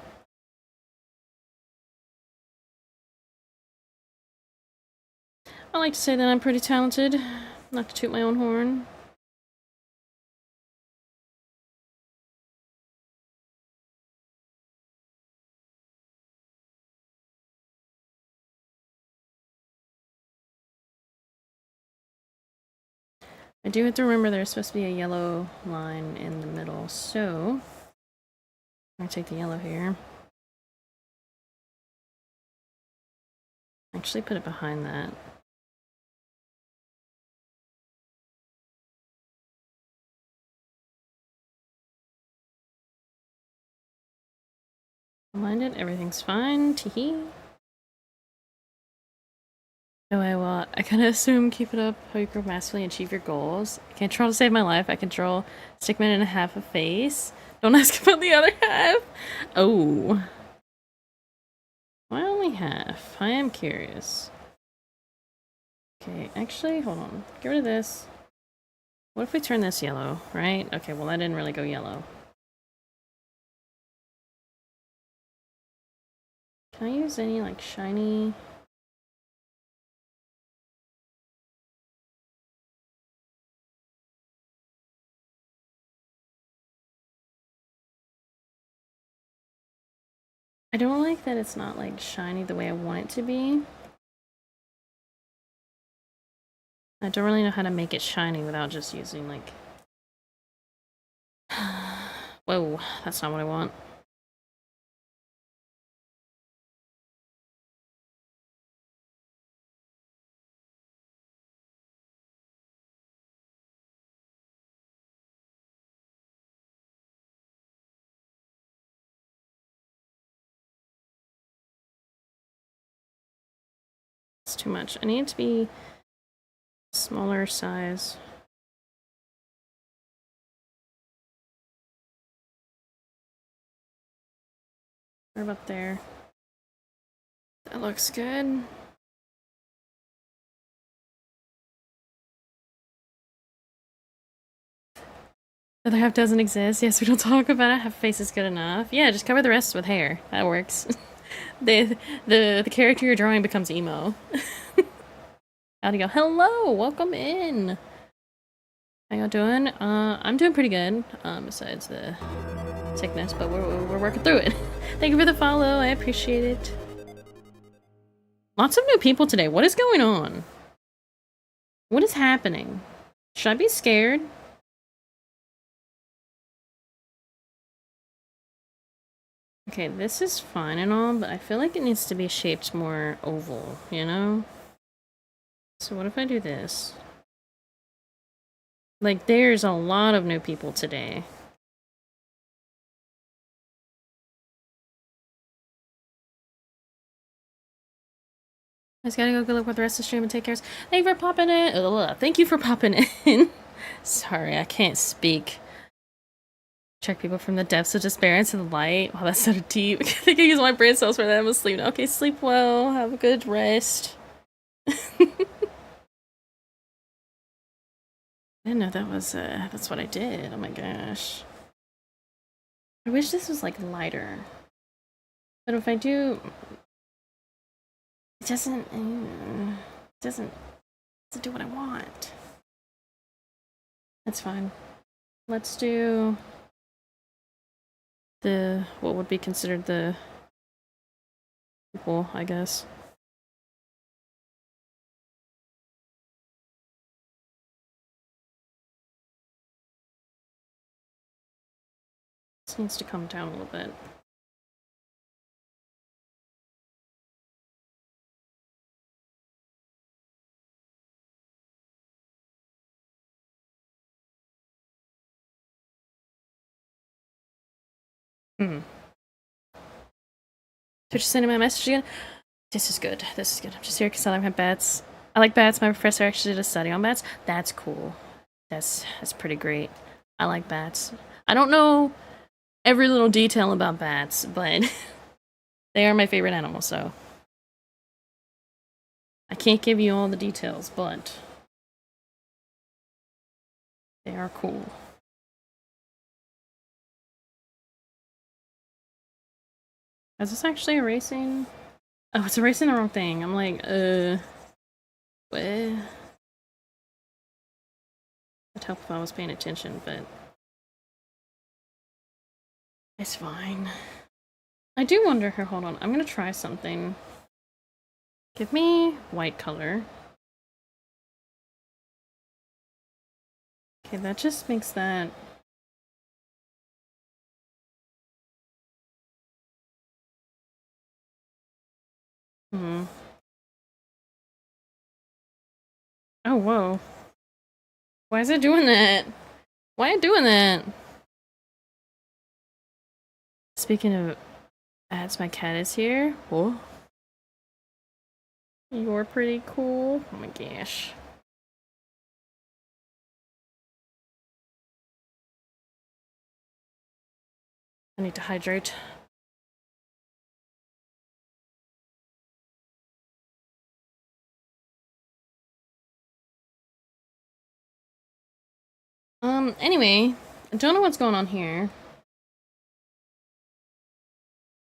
I like to say that I'm pretty talented, not to toot my own horn. I do have to remember there's supposed to be a yellow line in the middle, so I'm gonna take the yellow here. Actually put it behind that. Aligned it, everything's fine, teehee. No, I will. I kind of assume keep it up how you grow massively and achieve your goals. I can't control to save my life. I control stickman and a half a face. Don't ask about the other half. Oh. Why only half? I am curious. Okay, actually, hold on. Get rid of this. What if we turn this yellow, right? Okay, well that didn't really go yellow. Can I use any, like, shiny... I don't like that it's not, like, shiny the way I want it to be. I don't really know how to make it shiny without just using, like... Whoa, that's not what I want. It's too much. I need it to be smaller size. Right about there. That looks good. The other half doesn't exist. Yes, we don't talk about it. Half face is good enough. Yeah, just cover the rest with hair. That works. the character you're drawing becomes emo. How'd you go? Hello, welcome in. How y'all doing? I'm doing pretty good. Besides the sickness, but we're working through it. Thank you for the follow. I appreciate it. Lots of new people today. What is going on? What is happening? Should I be scared? Okay, this is fine and all, but I feel like it needs to be shaped more oval, you know? So what if I do this? Like, there's a lot of new people today. I just gotta go good luck with the rest of the stream and take care. Thank you for popping in. Ugh, thank you for popping in. Sorry, I can't speak. Check people from the depths of despair into the light. Wow, that's so deep. I think I use my brain cells for that. I'm asleep now. Okay, sleep well. Have a good rest. I didn't know that was, that's what I did. Oh my gosh. I wish this was, like, lighter. But if I do... It doesn't do what I want. That's fine. Let's do... what would be considered the... people, I guess. This needs to come down a little bit. Twitch sending my message again. This is good. This is good. I'm just here because I like my bats. I like bats. My professor actually did a study on bats. That's cool. That's pretty great. I like bats. I don't know every little detail about bats, but they are my favorite animal, so I can't give you all the details, but they are cool. Is this actually erasing? Oh, it's erasing the wrong thing. I'm like, what? It'd help if I was paying attention, but it's fine. I do wonder here, hold on, I'm gonna try something. Give me white color. Okay, that just makes that... Hmm. Oh, whoa. Why is it doing that? Why are you doing that? Speaking of ads, my cat is here. Oh. You're pretty cool. Oh my gosh. I need to hydrate. Anyway, I don't know what's going on here.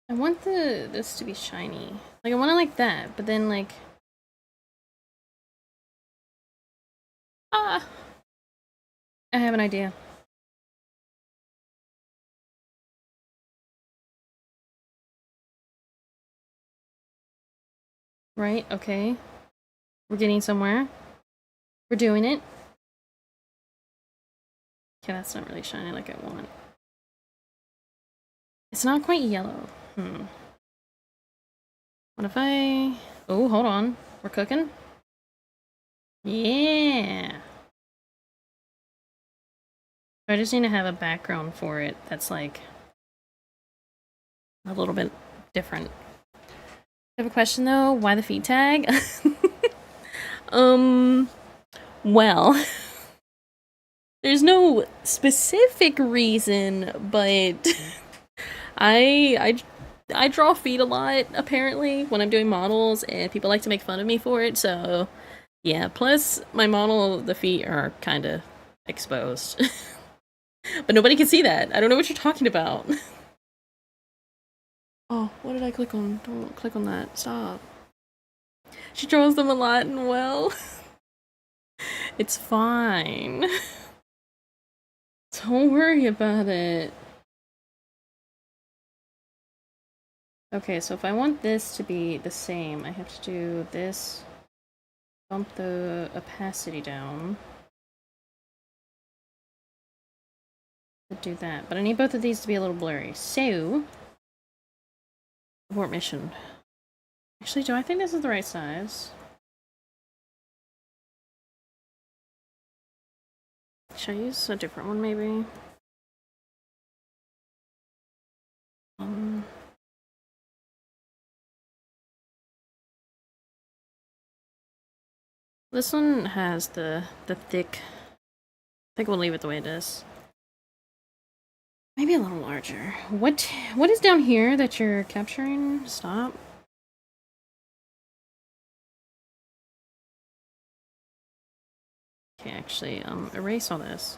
I want this to be shiny. Like, I want it like that, but then, like... Ah! I have an idea. Right? Okay. We're getting somewhere. We're doing it. Okay, that's not really shiny like I want. It's not quite yellow. What if I... Oh, hold on. We're cooking? Yeah! I just need to have a background for it that's, like, a little bit different. I have a question, though. Why the feet tag? Well... There's no specific reason, but... I draw feet a lot, apparently, when I'm doing models, and people like to make fun of me for it, so... Yeah, plus, my model, the feet are kinda exposed. But nobody can see that. I don't know what you're talking about. Oh, what did I click on? Don't click on that. Stop. She draws them a lot and well. It's fine. Don't worry about it. Okay, so if I want this to be the same, I have to do this. Bump the opacity down. Do that, but I need both of these to be a little blurry. So, abort mission. Actually, do I think this is the right size? Should I use a different one, maybe? This one has the thick... I think we'll leave it the way it is. Maybe a little larger. What is down here that you're capturing? Stop. Okay, actually, erase all this.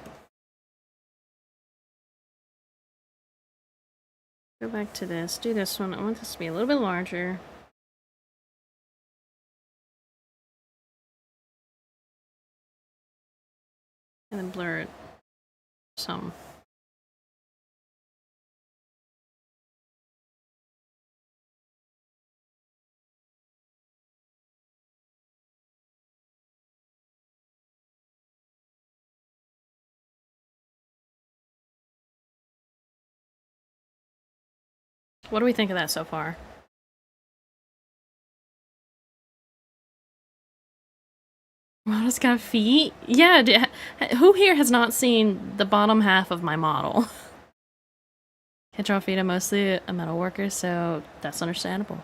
Go back to this. Do this one. I want this to be a little bit larger. And then blur it some. What do we think of that so far? Model's got feet? Yeah, who here has not seen the bottom half of my model? Can't draw feet, I'm mostly a metal worker, so that's understandable.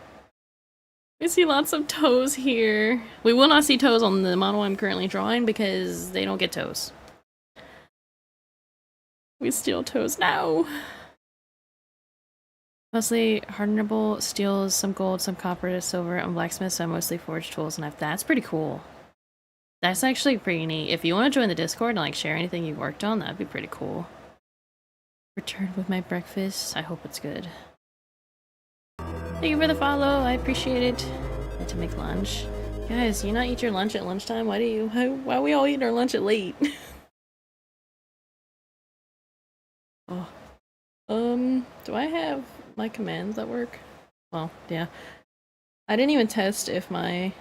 We see lots of toes here. We will not see toes on the model I'm currently drawing because they don't get toes. We steal toes now. Mostly hardenable steels, some gold, some copper, silver, and blacksmith, so mostly forged tools and knife. That's pretty cool. That's actually pretty neat. If you want to join the Discord and like share anything you worked on, that'd be pretty cool. Returned with my breakfast. I hope it's good. Thank you for the follow. I appreciate it. I had to make lunch. Guys, you not eat your lunch at lunchtime? Why we all eat our lunch at late? Oh. Do I have my commands that work? Well, yeah. I didn't even test if my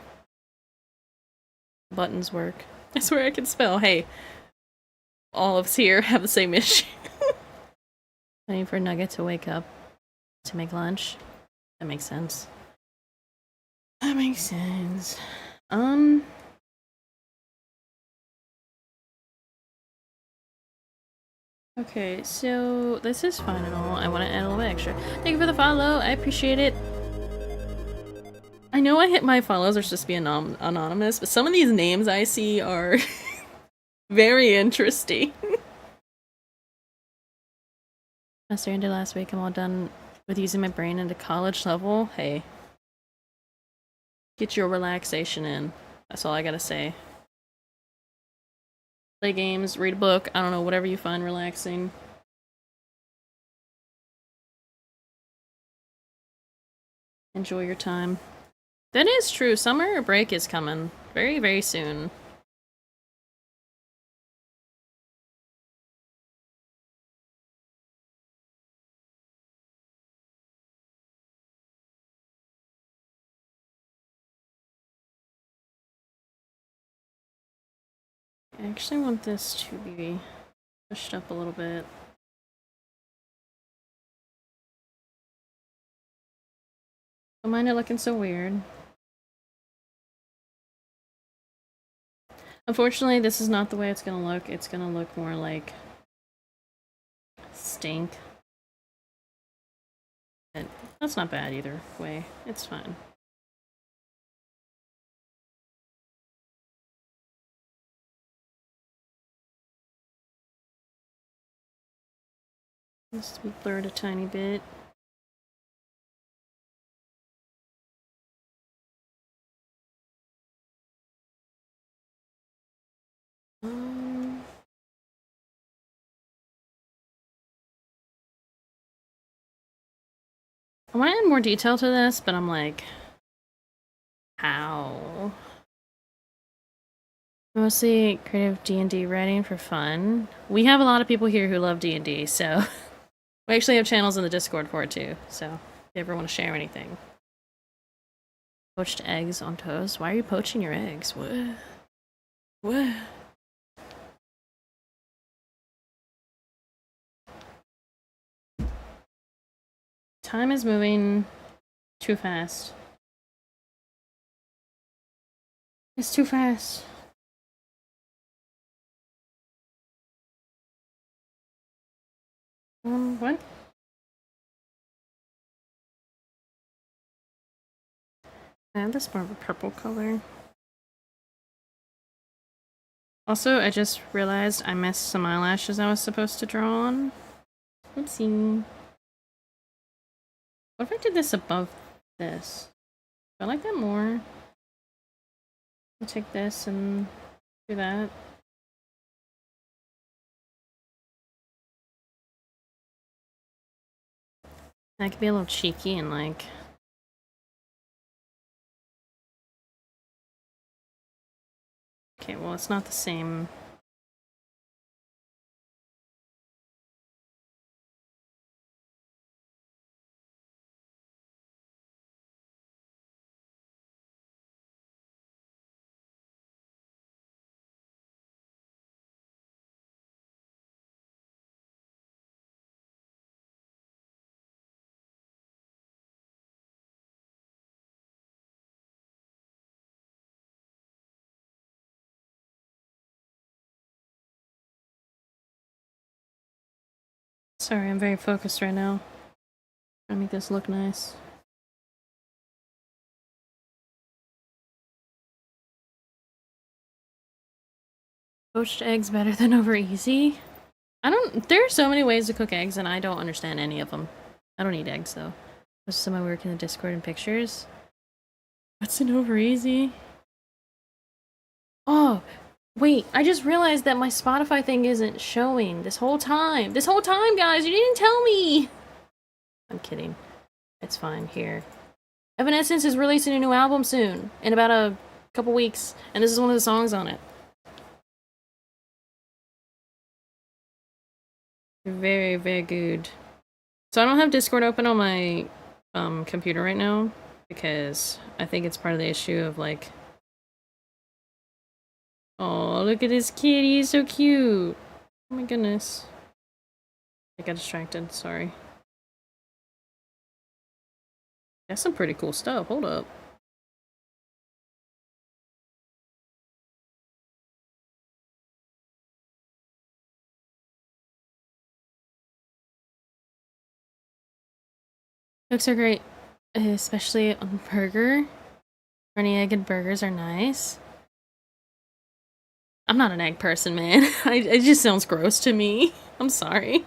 buttons work. I swear I can spell. Hey, all of us here have the same issue. Waiting for Nugget to wake up to make lunch. That makes sense. That makes sense. Okay, so this is fine and all. I want to add a little bit extra. Thank you for the follow. I appreciate it. I know I hit my follows are supposed to be anonymous, but some of these names I see are very interesting. Semester ended last week. I'm all done with using my brain into college level. Hey. Get your relaxation in. That's all I gotta say. Play games, read a book, I don't know, whatever you find relaxing. Enjoy your time. That is true. Summer break is coming very, very soon. I actually want this to be pushed up a little bit. Don't mind it looking so weird. Unfortunately, this is not the way it's gonna look. It's gonna look more like stink. But that's not bad either way. It's fine. This to be blurred a tiny bit. I want to add more detail to this, but I'm like, how? Mostly creative D&D writing for fun. We have a lot of people here who love D&D, so we actually have channels in the Discord for it too, so if you ever want to share anything. Poached eggs on toast? Why are you poaching your eggs? What? What? Time is moving too fast. It's too fast. What? I have this more of a purple color. Also, I just realized I missed some eyelashes I was supposed to draw on. Oopsie. What if I did this above this? I like that more. I'll take this and do that. That could be a little cheeky and like... Okay, well it's not the same. Sorry, I'm very focused right now. Trying to make this look nice. Poached eggs better than over easy? There are so many ways to cook eggs and I don't understand any of them. I don't eat eggs though. This is someone working in the Discord and pictures. What's an over easy? Oh, wait, I just realized that my Spotify thing isn't showing this whole time. This whole time, guys, you didn't tell me! I'm kidding. It's fine, here. Evanescence is releasing a new album soon, in about a couple weeks, and this is one of the songs on it. Very, very good. So I don't have Discord open on my computer right now, because I think it's part of the issue of like... Oh, look at this kitty, he's so cute! Oh my goodness. I got distracted, sorry. That's some pretty cool stuff, hold up. Looks are great, especially on burger. Runny egg and burgers are nice. I'm not an egg person, man. It just sounds gross to me. I'm sorry.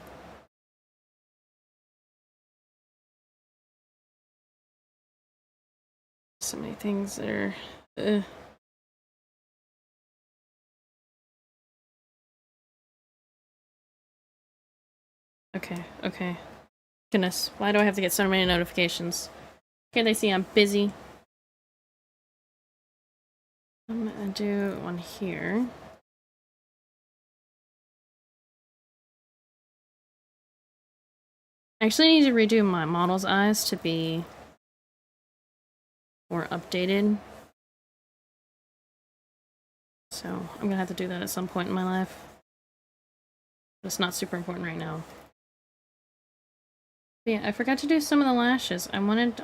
So many things that are... Okay, okay. Goodness, why do I have to get so many notifications? Can't they see I'm busy? I'm gonna do one here. I actually need to redo my model's eyes to be more updated. So I'm gonna have to do that at some point in my life. It's not super important right now. But yeah, I forgot to do some of the lashes. I wanted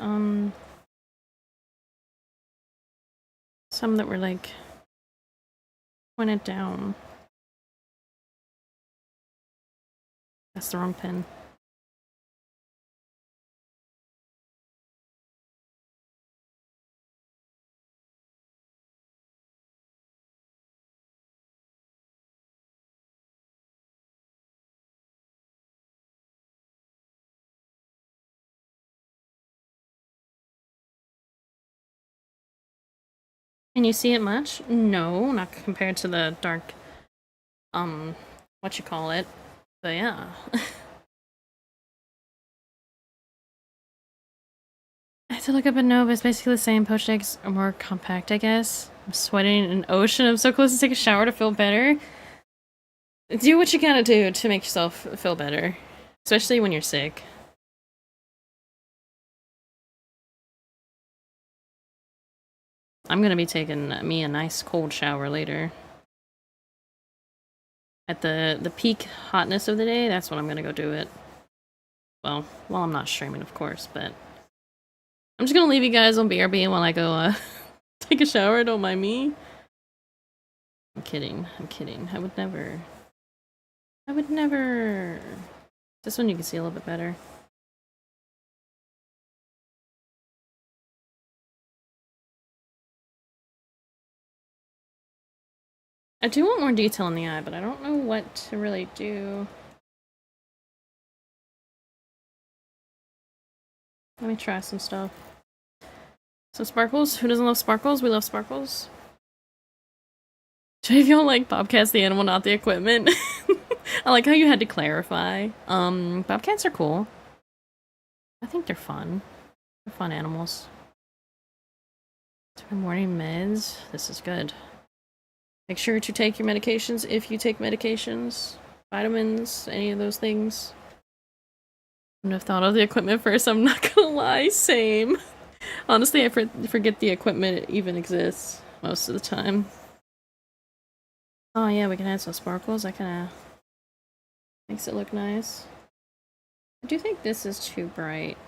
some that were like pointed down. That's the wrong pen. Can you see it much? No, not compared to the dark, what you call it. But yeah. I have to look up a no, but it's basically the same. Poached eggs are more compact, I guess. I'm sweating in an ocean. I'm so close to take a shower to feel better. Do what you gotta do to make yourself feel better. Especially when you're sick. I'm gonna be taking me a nice cold shower later. At the peak hotness of the day, that's when I'm gonna go do it. Well, I'm not streaming, of course, but... I'm just gonna leave you guys on BRB while I go, take a shower, don't mind me. I'm kidding, I'm kidding. I would never. I would never. This one you can see a little bit better. I do want more detail in the eye, but I don't know what to really do. Let me try some stuff. Some sparkles? Who doesn't love sparkles? We love sparkles. Do you feel like Bobcat's the animal, not the equipment? I like how you had to clarify. Bobcats are cool. I think they're fun. They're fun animals. Morning meds. This is good. Make sure to take your medications if you take medications. Vitamins, any of those things. I wouldn't have thought of the equipment first, I'm not gonna lie, same. Honestly, I forget the equipment even exists most of the time. Oh yeah, we can add some sparkles, that kinda makes it look nice. I do think this is too bright.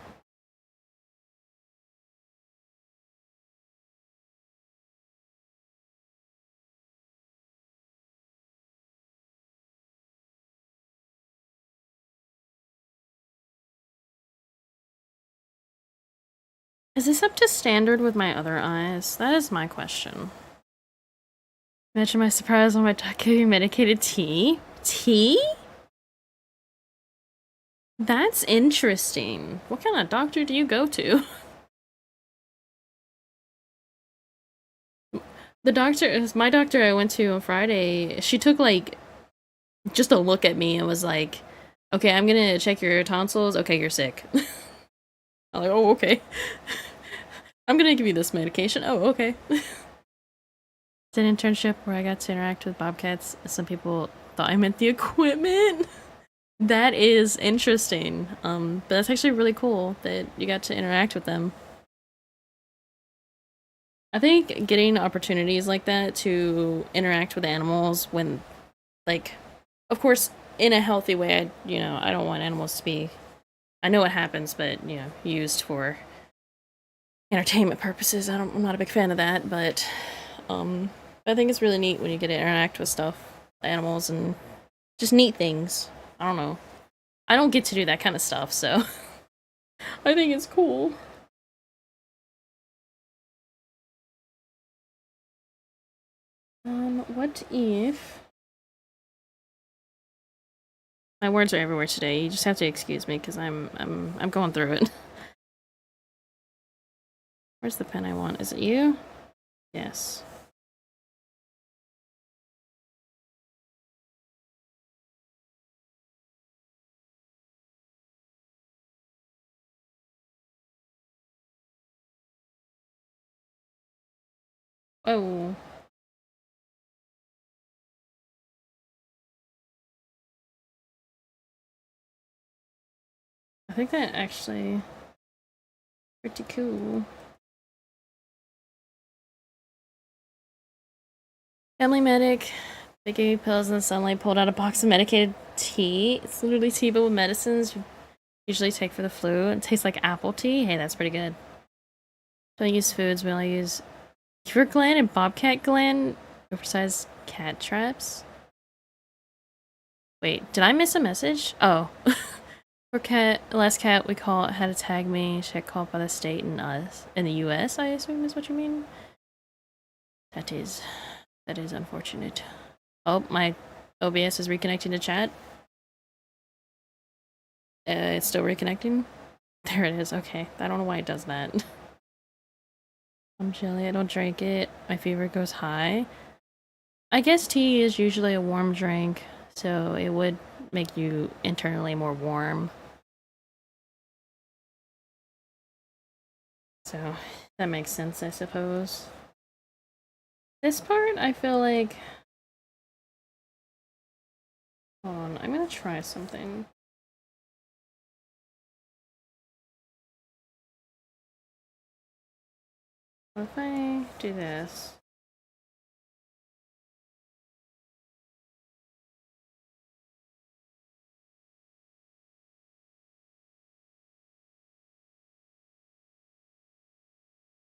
Is this up to standard with my other eyes? That is my question. Imagine my surprise when my dog gave me medicated tea. Tea? That's interesting. What kind of doctor do you go to? The doctor is my doctor I went to on Friday. She took like just a look at me and was like, "Okay, I'm gonna check your tonsils. Okay, you're sick." I'm like, "Oh, okay." I'm gonna give you this medication. Oh, okay. It's an internship where I got to interact with bobcats. Some people thought I meant the equipment. That is interesting. But that's actually really cool that you got to interact with them. I think getting opportunities like that to interact with animals when, like, of course, in a healthy way, I don't want animals to be, I know it happens, but, used for entertainment purposes. I'm not a big fan of that, but, I think it's really neat when you get to interact with stuff, animals, and just neat things. I don't know. I don't get to do that kind of stuff, so I think it's cool. What if my words are everywhere today? You just have to excuse me because I'm going through it. Where's the pen I want? Is it you? Yes. Oh, I think that actually pretty cool. Family medic. They gave me pills in the sunlight, pulled out a box of medicated tea. It's literally tea but with medicines you usually take for the flu. It tastes like apple tea. Hey, that's pretty good. Don't use foods. We only use Cure gland and bobcat gland. Oversized cat traps. Wait, did I miss a message? Oh. Poor cat, last cat we caught had to tag me. She got caught by the state and us. In the US, I assume is what you mean? That is unfortunate. Oh, my OBS is reconnecting to chat. It's still reconnecting? There it is, okay. I don't know why it does that. I'm jelly, I don't drink it. My fever goes high. I guess tea is usually a warm drink, so it would make you internally more warm. So that makes sense, I suppose. This part, I feel like... Hold on, I'm gonna try something. What if I do this?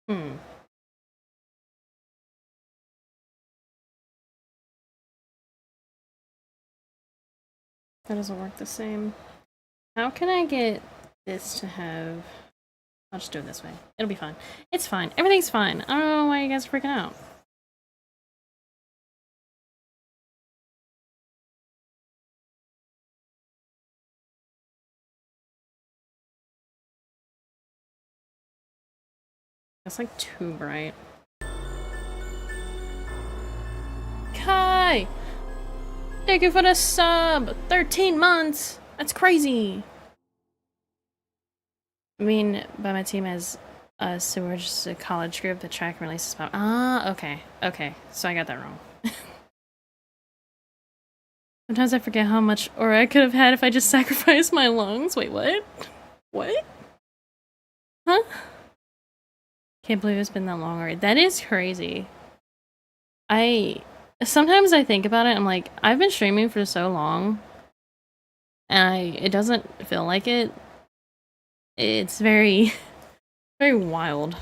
Hmm. That doesn't work the same. How can I get this to have... I'll just do it this way. It'll be fine. It's fine. Everything's fine. I don't know why you guys are freaking out. That's like too bright. Kai! Thank you for the sub! 13 months! That's crazy! I mean, by my team as so we're just a college group that track and releases about. Ah, okay. Okay. So I got that wrong. Sometimes I forget how much or I could have had if I just sacrificed my lungs. Wait, what? What? Huh? Can't believe it's been that long already. That is crazy. Sometimes I think about it, I'm like, I've been streaming for so long and it doesn't feel like it. It's very very wild.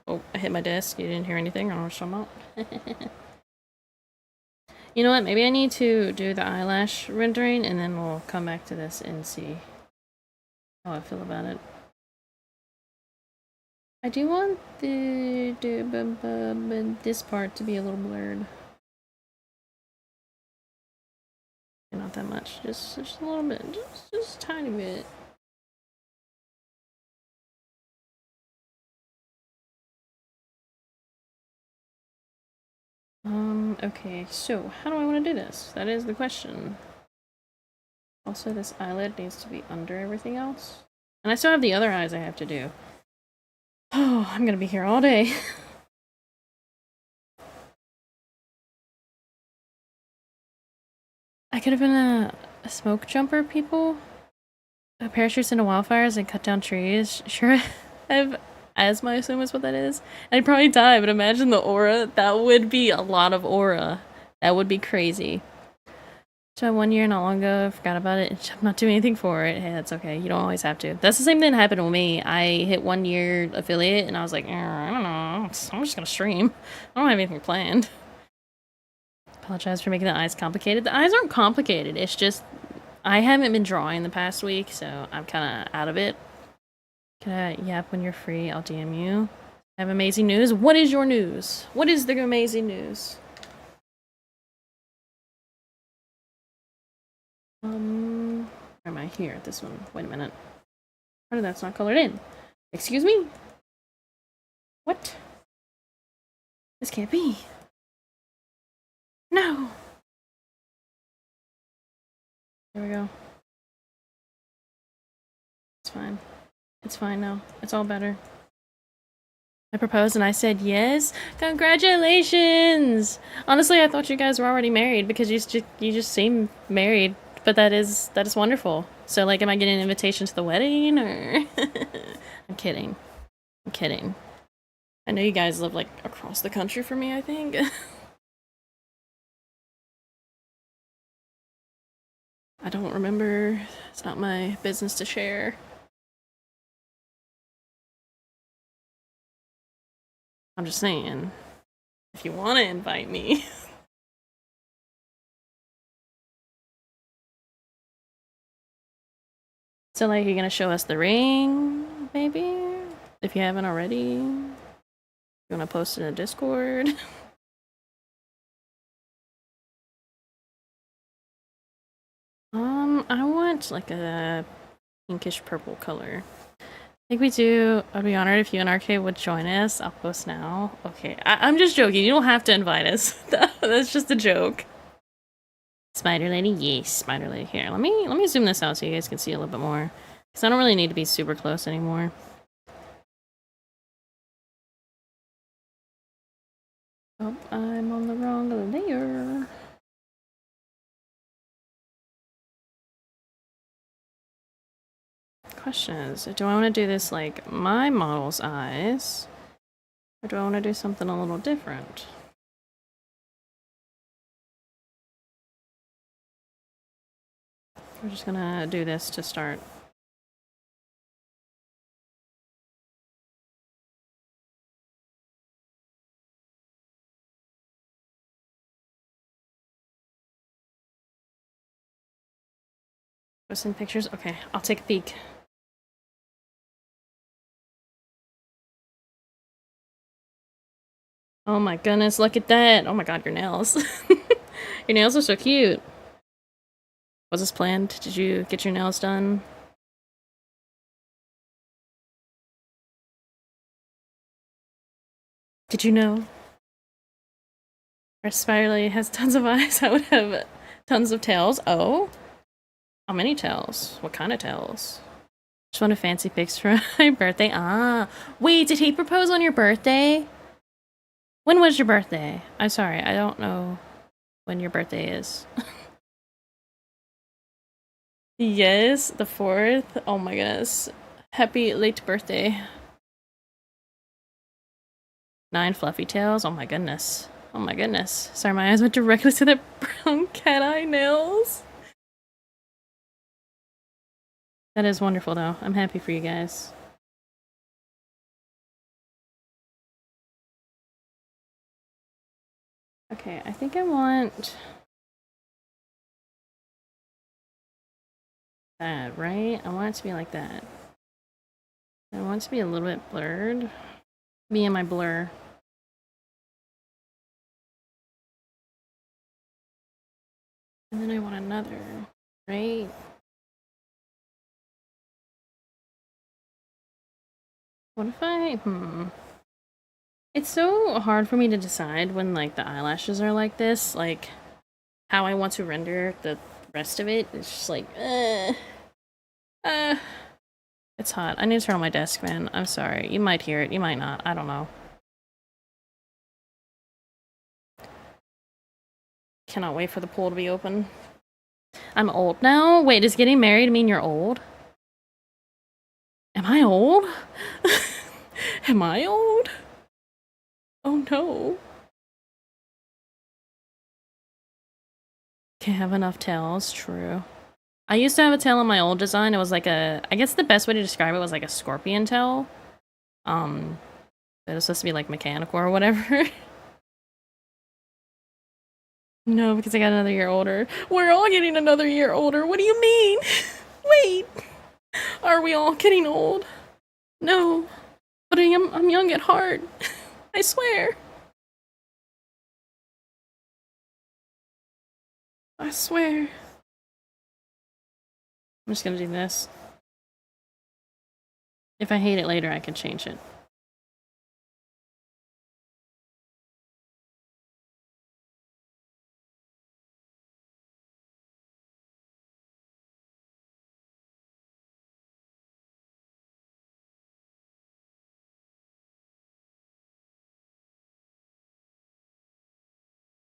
Oh, I hit my desk. You didn't hear anything? I don't know what I'm about. You know what? Maybe I need to do the eyelash rendering and then we'll come back to this and see how I feel about it. I do want this part to be a little blurred. much. Just a little bit. Just a tiny bit. Okay, so how do I want to do this? That is the question. Also, this eyelid needs to be under everything else. And I still have the other eyes I have to do. Oh, I'm gonna be here all day. I could have been a smoke jumper, people. Parachutes into wildfires and cut down trees. Sure, I have asthma, I assume is what that is. I'd probably die, but imagine the aura. That would be a lot of aura. That would be crazy. So 1 year not long ago, I forgot about it. I'm not doing anything for it. Hey, that's okay. You don't always have to. That's the same thing that happened with me. I hit 1 year affiliate, and I was like, I don't know. I'm just gonna stream. I don't have anything planned. Apologize for making the eyes complicated. The eyes aren't complicated. It's just I haven't been drawing the past week, so I'm kind of out of it. Can I yap when you're free? I'll DM you. I have amazing news. What is your news? What is the amazing news? Where am I? Here, this one. Wait a minute. How did that's not colored in? Excuse me? What? This can't be. No! There we go. It's fine. It's fine now. It's all better. I proposed and I said yes. Congratulations! Honestly, I thought you guys were already married because you just seem married. But that is wonderful. So, like, am I getting an invitation to the wedding, or...? I'm kidding. I'm kidding. I know you guys live, like, across the country from me, I think. I don't remember. It's not my business to share. I'm just saying, if you want to invite me... So, like, you're gonna show us the ring, maybe? If you haven't already? You wanna post it in a Discord? I want, like, a pinkish purple color. I think we do. I'd be honored if you and RK would join us. I'll post now. Okay, I'm just joking. You don't have to invite us. That's just a joke. Spider Lady? Yes, Spider Lady. Here, let me zoom this out so you guys can see a little bit more. Because I don't really need to be super close anymore. Oh, I'm on the wrong layer. Question is, do I want to do this like my model's eyes? Or do I want to do something a little different? We're just gonna do this to start. Posting pictures? Okay, I'll take a peek. Oh my goodness, look at that! Oh my god, your nails. Your nails are so cute. Was this planned? Did you get your nails done? Did you know? Our Spider Lady has tons of eyes. I would have tons of tails. Oh? How many tails? What kind of tails? Just want a fancy pics for my birthday. Ah. Wait, did he propose on your birthday? When was your birthday? I'm sorry, I don't know when your birthday is. Yes, the 4th. Oh my goodness. Happy late birthday. 9 fluffy tails. Oh my goodness. Oh my goodness. Sorry, my eyes went directly to the brown cat eye nails. That is wonderful though. I'm happy for you guys. Okay, I think I want that, right? I want it to be like that. I want it to be a little bit blurred. Me and my blur. And then I want another Right? What if It's so hard for me to decide when, like, the eyelashes are like this, like, how I want to render the rest of it. It's just like, uh. It's hot. I need to turn on my desk, man. I'm sorry. You might hear it. You might not. I don't know. Cannot wait for the pool to be open. I'm old now? Wait, does getting married mean you're old? Am I old? Am I old? Oh no. Can't have enough tails. True. I used to have a tail on my old design. It was like I guess the best way to describe it was like a scorpion tail. It was supposed to be like mechanical or whatever. No, because I got another year older. We're all getting another year older. What do you mean? Wait. Are we all getting old? No. But I'm young at heart. I swear. I swear. I'm just gonna do this. If I hate it later, I can change it.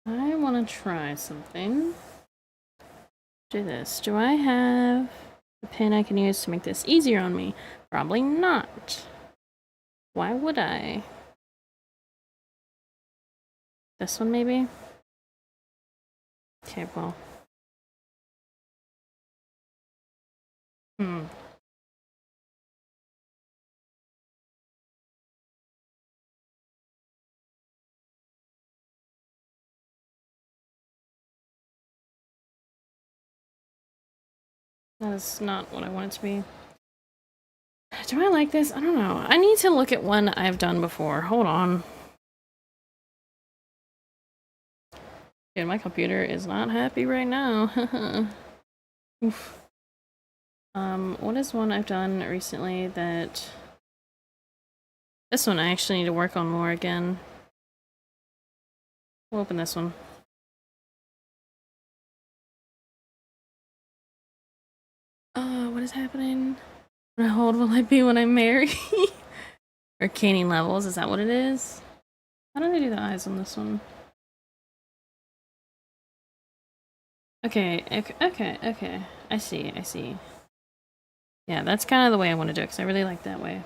I want to try something. Do this. Do I have a pin I can use to make this easier on me? Probably not. Why would I? This one, maybe? Okay, well. That is not what I want it to be. Do I like this? I don't know. I need to look at one I've done before. Hold on. Dude, my computer is not happy right now. Oof. What is one I've done recently that... This one I actually need to work on more again. We'll open this one. What is happening? How old will I be when I'm married? Or caning levels, is that what it is? How do I do the eyes on this one? Okay. I see. Yeah, that's kind of the way I want to do it, because I really like that way.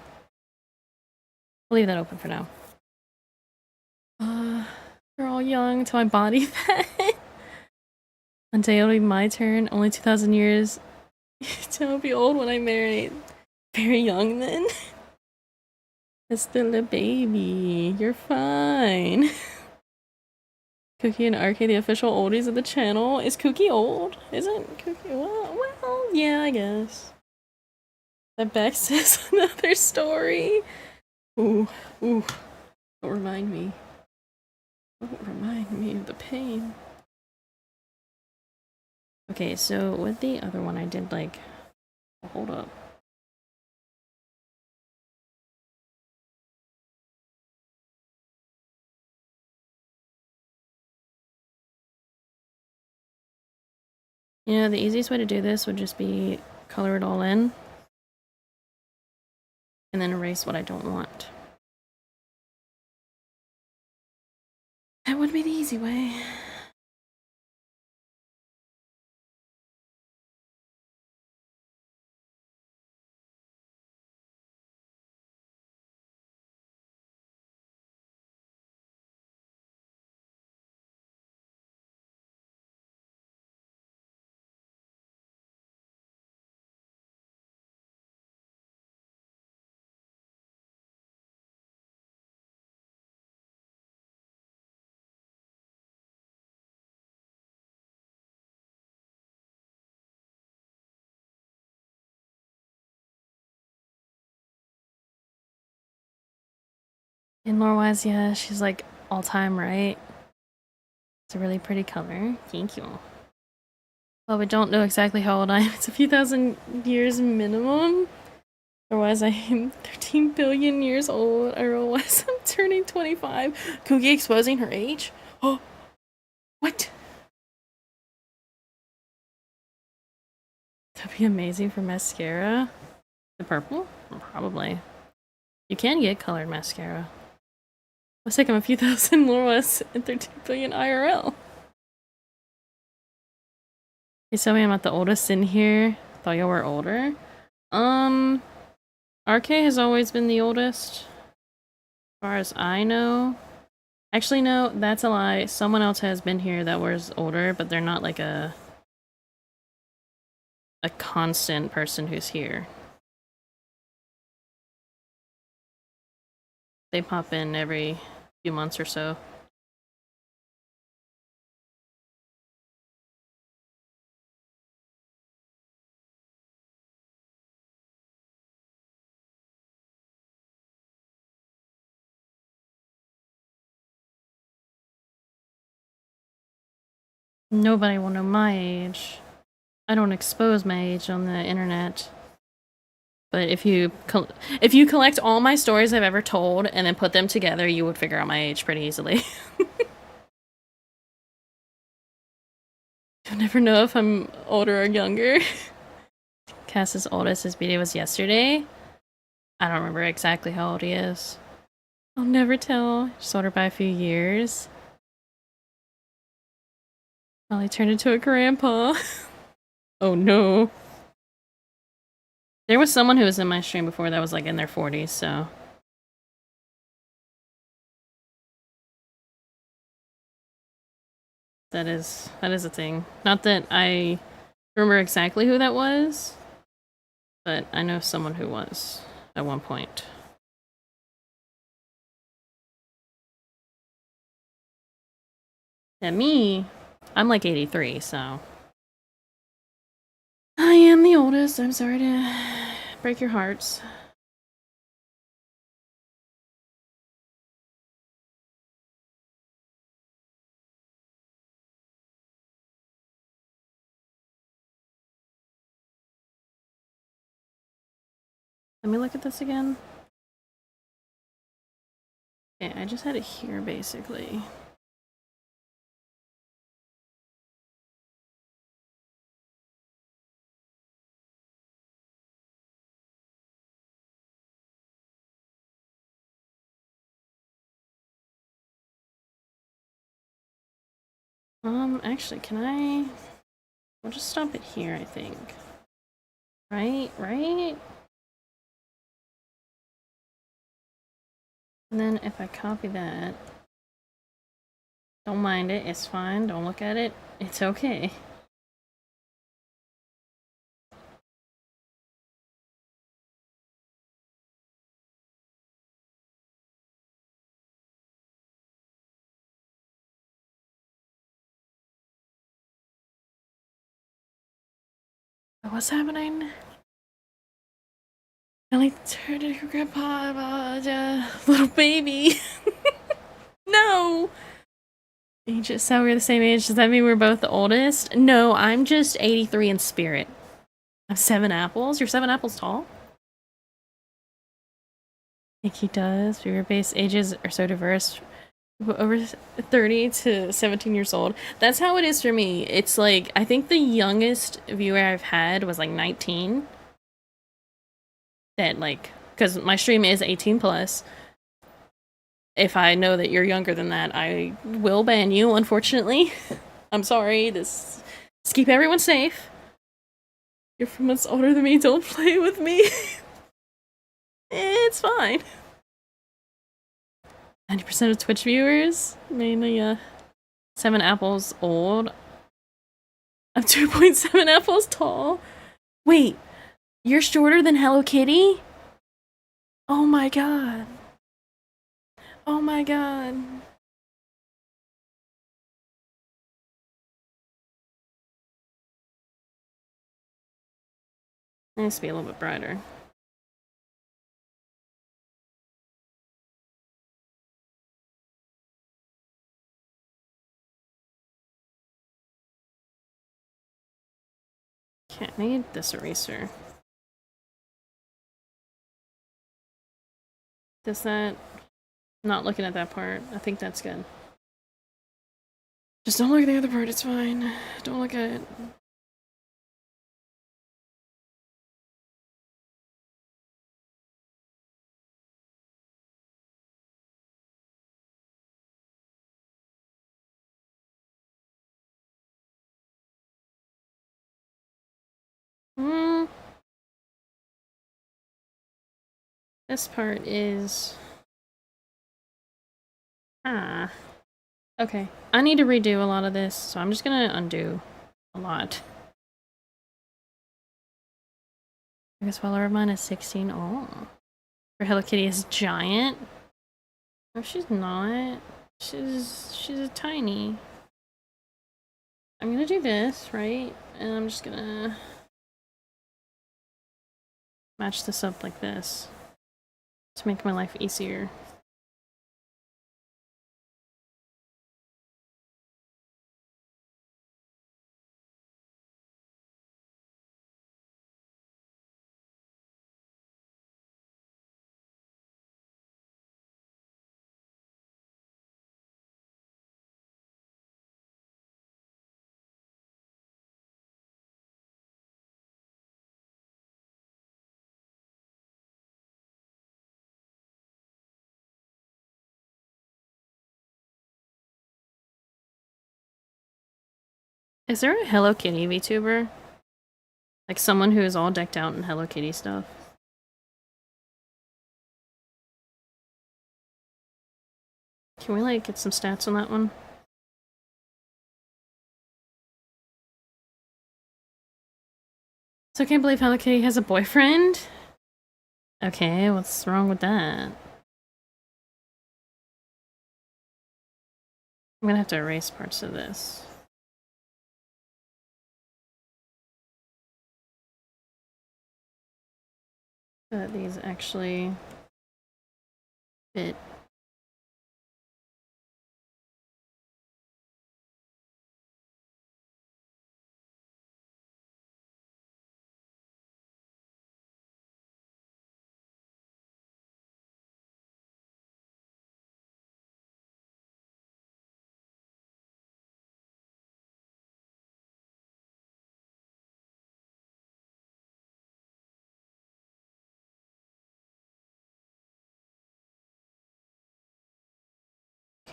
We'll leave that open for now. We're all young until my body fat. One day it'll be my turn, only 2,000 years. I'll be old when I'm married. Very young then. It's still a baby. You're fine. Cookie and Arcade, the official oldies of the channel. Is Cookie old? Isn't Cookie? Well, yeah, I guess. That back says another story. Ooh. Don't remind me. Don't remind me of the pain. Okay, so with the other one, I did like. Hold up. You know, the easiest way to do this would just be color it all in. And then erase what I don't want. That would be the easy way. In lore-wise, yeah, she's like all-time, right? It's a really pretty color. Thank you. Well, we don't know exactly how old I am. It's a few thousand years minimum. Otherwise, I am 13 billion years old. Otherwise, I'm turning 25. Cookie exposing her age? Oh, what? That'd be amazing for mascara. The purple? Probably. You can get colored mascara. Looks like I'm a few thousand more less and 13 billion IRL. You tell me I'm not the oldest in here. Thought y'all were older. RK has always been the oldest. As far as I know. Actually, no, that's a lie. Someone else has been here that was older, but they're not like a constant person who's here. They pop in every few months or so. Nobody will know my age. I don't expose my age on the internet. But if you collect all my stories I've ever told and then put them together, you would figure out my age pretty easily. You'll never know if I'm older or younger. Cass's oldest, his birthday was yesterday. I don't remember exactly how old he is. I'll never tell. Just older by a few years. Probably turned into a grandpa. Oh no. There was someone who was in my stream before that was like in their 40s, so. That is a thing. Not that I remember exactly who that was, but I know someone who was at one point. And me, I'm like 83, so. I am the oldest. I'm sorry to break your hearts. Let me look at this again. Okay, I just had it here basically. Actually, can I? We'll just stop it here, I think. Right? And then if I copy that, don't mind it, it's fine, don't look at it, it's okay. What's happening? I like turned into grandpa, little baby. No! You just said we're the same age. Does that mean we're both the oldest? No, I'm just 83 in spirit. I'm 7 apples. You're 7 apples tall? I think he does. Viewer base ages are so diverse. Over 30 to 17 years old. That's how it is for me. It's like, I think the youngest viewer I've had was like 19. That like, because my stream is 18 plus. If I know that you're younger than that, I will ban you, unfortunately. I'm sorry, this keep everyone safe. You're 4 months older than me, don't play with me. It's fine. 90% of Twitch viewers, mainly 7 apples old. I'm 2.7 apples tall. Wait, you're shorter than Hello Kitty? Oh my god. Oh my god. It needs to be a little bit brighter. Okay, I need this eraser. Does that... Not looking at that part. I think that's good. Just don't look at the other part, it's fine. Don't look at it. This part is... Okay. I need to redo a lot of this, so I'm just gonna undo a lot. I guess follower of mine is 16. Oh. Her Hello Kitty is giant? No, she's not. She's a tiny. I'm gonna do this, right? And I'm just gonna match this up like this to make my life easier. Is there a Hello Kitty VTuber? Like someone who is all decked out in Hello Kitty stuff? Can we like get some stats on that one? So I can't believe Hello Kitty has a boyfriend? Okay, what's wrong with that? I'm gonna have to erase parts of this. So that these actually fit.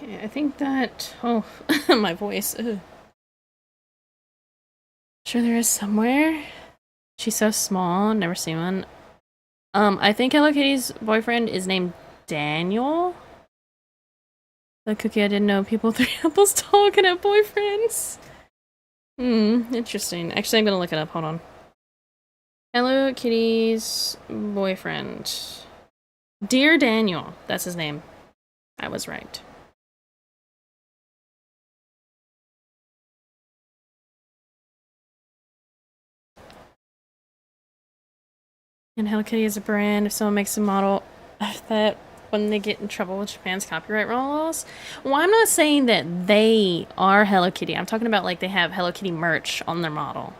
Okay, I think that... Oh, my voice. Ugh. Sure there is somewhere. She's so small, never seen one. I think Hello Kitty's boyfriend is named Daniel. The cookie I didn't know people 3 apples tall can have boyfriends. Interesting. Actually, I'm gonna look it up. Hold on. Hello Kitty's boyfriend. Dear Daniel. That's his name. I was right. And Hello Kitty is a brand. If someone makes a model that when they get in trouble with Japan's copyright laws. Well, I'm not saying that they are Hello Kitty. I'm talking about like they have Hello Kitty merch on their model.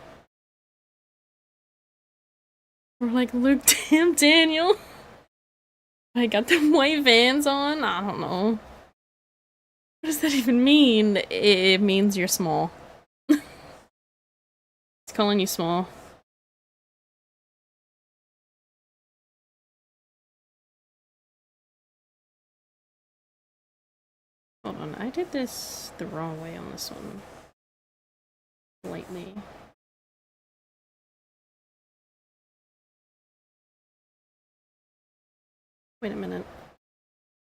We're like, Luke, damn Daniel. I got the white Vans on. I don't know. What does that even mean? It means you're small. It's calling you small. Hold on, I did this the wrong way on this one. Slightly. Wait a minute.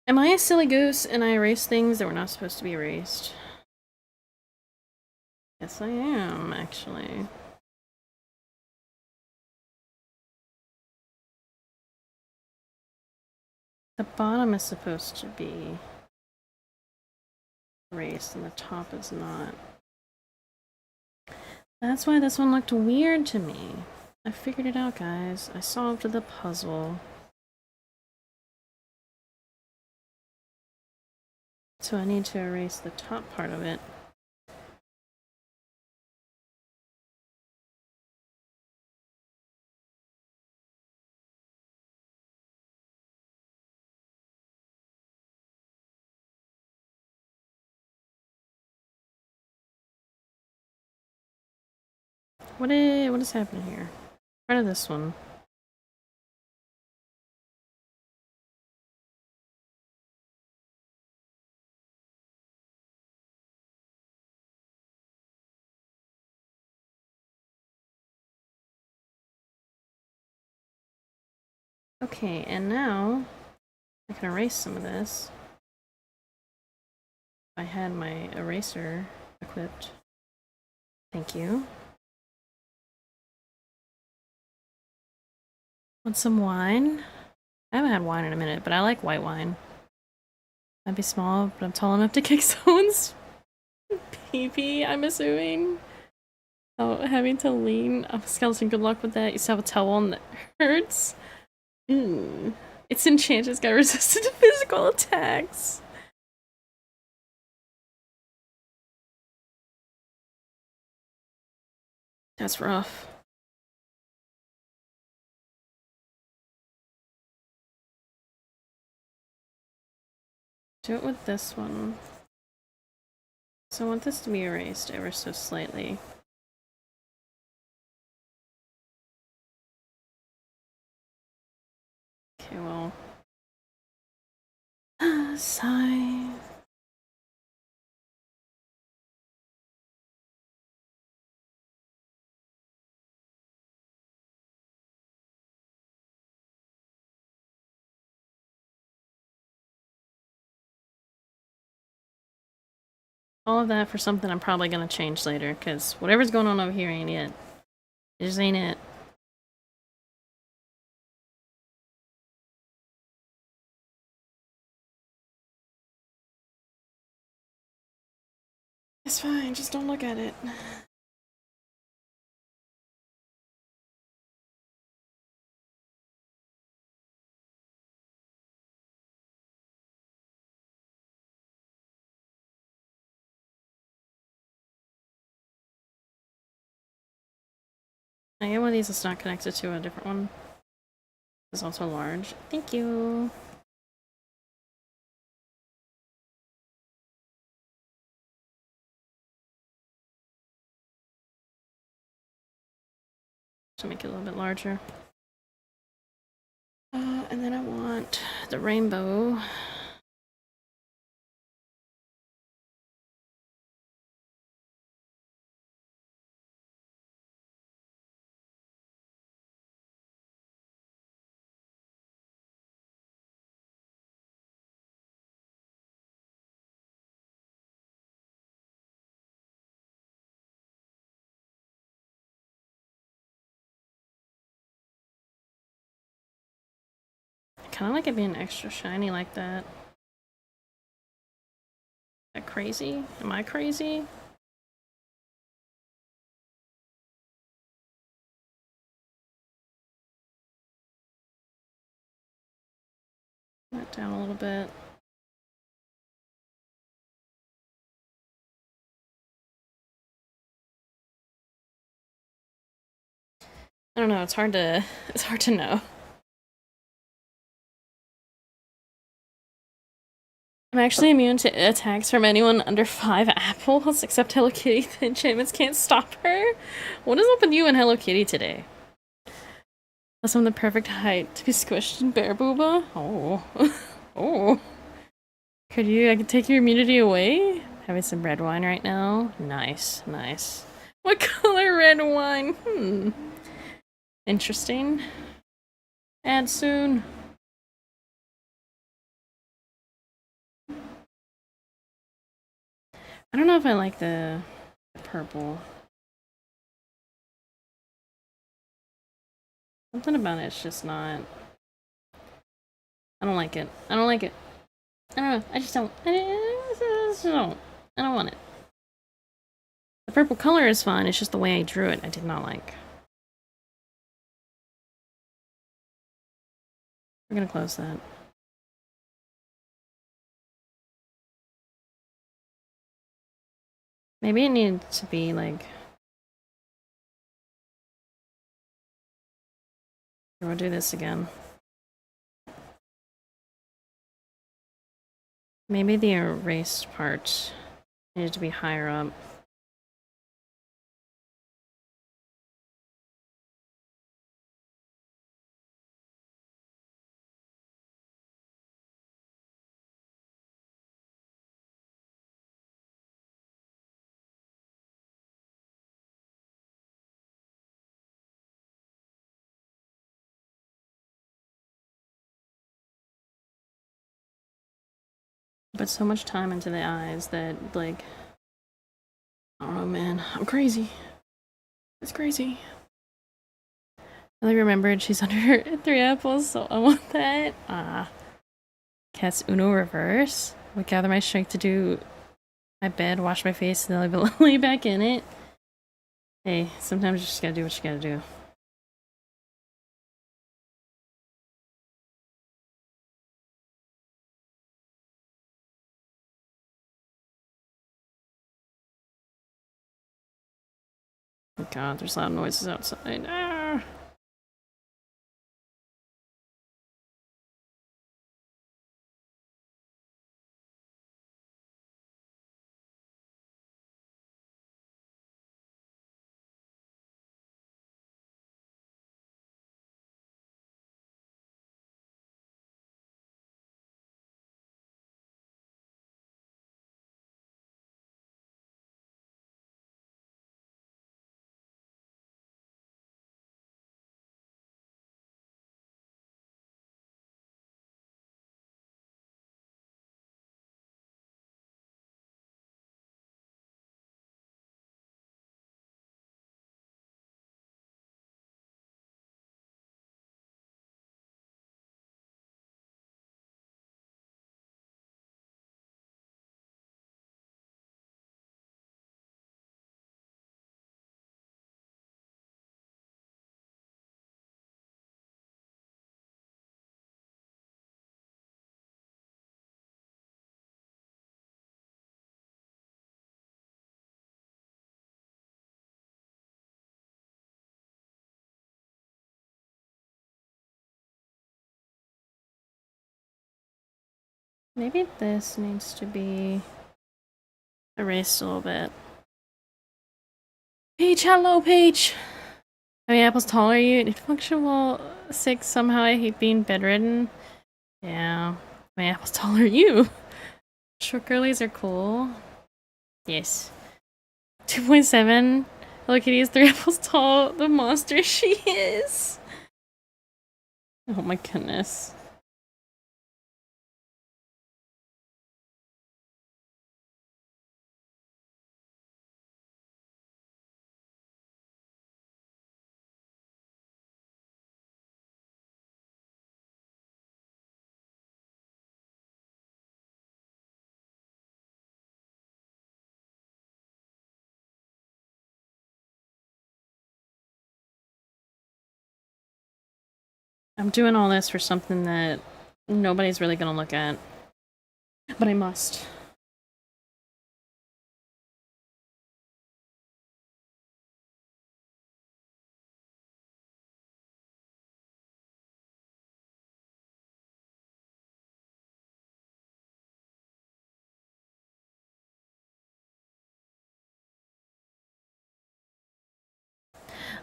Am I a silly goose and I erase things that were not supposed to be erased? Yes, I am, actually. The bottom is supposed to be erased and the top is not. That's why this one looked weird to me. I figured it out, guys. I solved the puzzle. So I need to erase the top part of it. What is happening here? Try this one. Okay, and now I can erase some of this. I had my eraser equipped. Thank you. Want some wine? I haven't had wine in a minute, but I like white wine. Might be small, but I'm tall enough to kick someone's pee-pee, I'm assuming. Oh, having to lean up a skeleton, good luck with that. You still have a towel and that hurts. It's enchanted, it's got resistant to physical attacks. That's rough. Do it with this one. So I want this to be erased ever so slightly. Okay, well. Sigh. All of that for something I'm probably gonna change later, because whatever's going on over here ain't it. It just ain't it. It's fine, just don't look at it. I get one of these that's not connected to a different one. It's also large. Thank you. To make it a little bit larger. And then I want the rainbow. I kind of like it being extra shiny like that. Is that crazy? Am I crazy? That down a little bit. I don't know, it's hard to know. I'm actually immune to attacks from anyone under 5 apples, except Hello Kitty. The enchantments can't stop her. What is up with you and Hello Kitty today? Plus, I'm the perfect height to be squished in Bear Booba. Oh. Oh. I could take your immunity away? Having some red wine right now. Nice, nice. What color red wine? Interesting. Add soon. I don't know if I like the purple. Something about it's just not. I don't like it. I don't like it. I don't know. I just don't. I don't want it. The purple color is fine. It's just the way I drew it I did not like. We're gonna close that. Maybe it needed to be like. We'll do this again. Maybe the erased part needed to be higher up. put so much time into the eyes that, like, I don't know, man. I'm crazy. It's crazy. I remembered she's under 3 apples, so I want that. Cast Uno reverse. Would gather my strength to do my bed, wash my face, and then I lay back in it. Hey, sometimes you just gotta do what you gotta do. Oh god, there's loud noises outside. Ah! Maybe this needs to be erased a little bit. Peach, hello, Peach! How many apples tall are you? Need function well 6. Somehow I hate being bedridden. Yeah. How many apples tall are you? Short girlies are cool. Yes. 2.7. Hello Kitty is 3 apples tall. The monster she is. Oh my goodness. I'm doing all this for something that nobody's really gonna look at. But I must.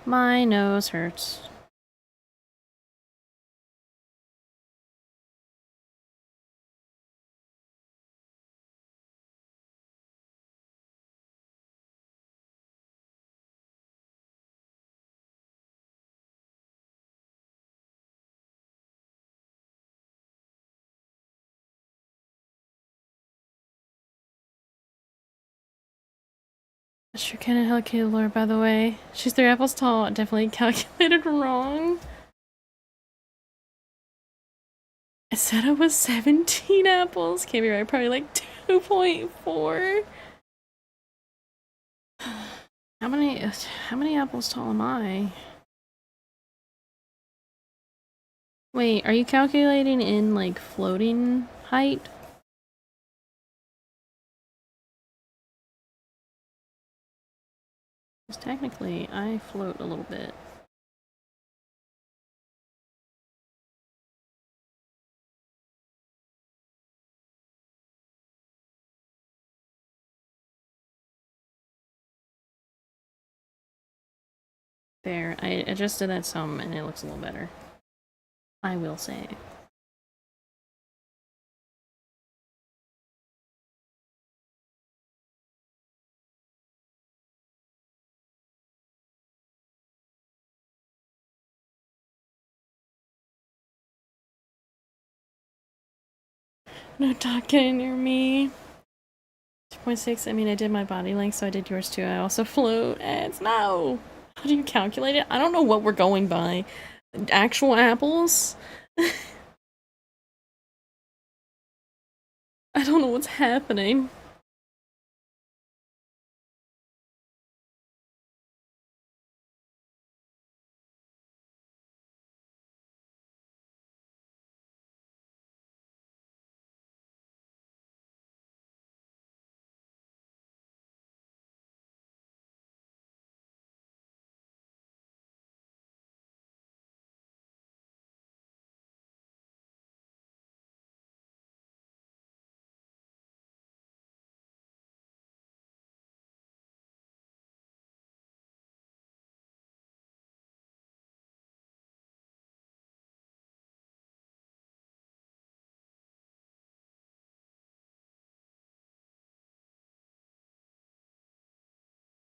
My nose hurts. That's your kind of Helicated lore, by the way. She's 3 apples tall. Definitely calculated wrong. I said it was 17 apples. Can't be right. Probably like 2.4. How many apples tall am I? Wait, are you calculating in like floating height? Because technically I float a little bit. There, I adjusted that some and it looks a little better. I will say. No dog getting near me. 2.6, I mean, I did my body length, so I did yours too. I also float. It's no. How do you calculate it? I don't know what we're going by. Actual apples? I don't know what's happening.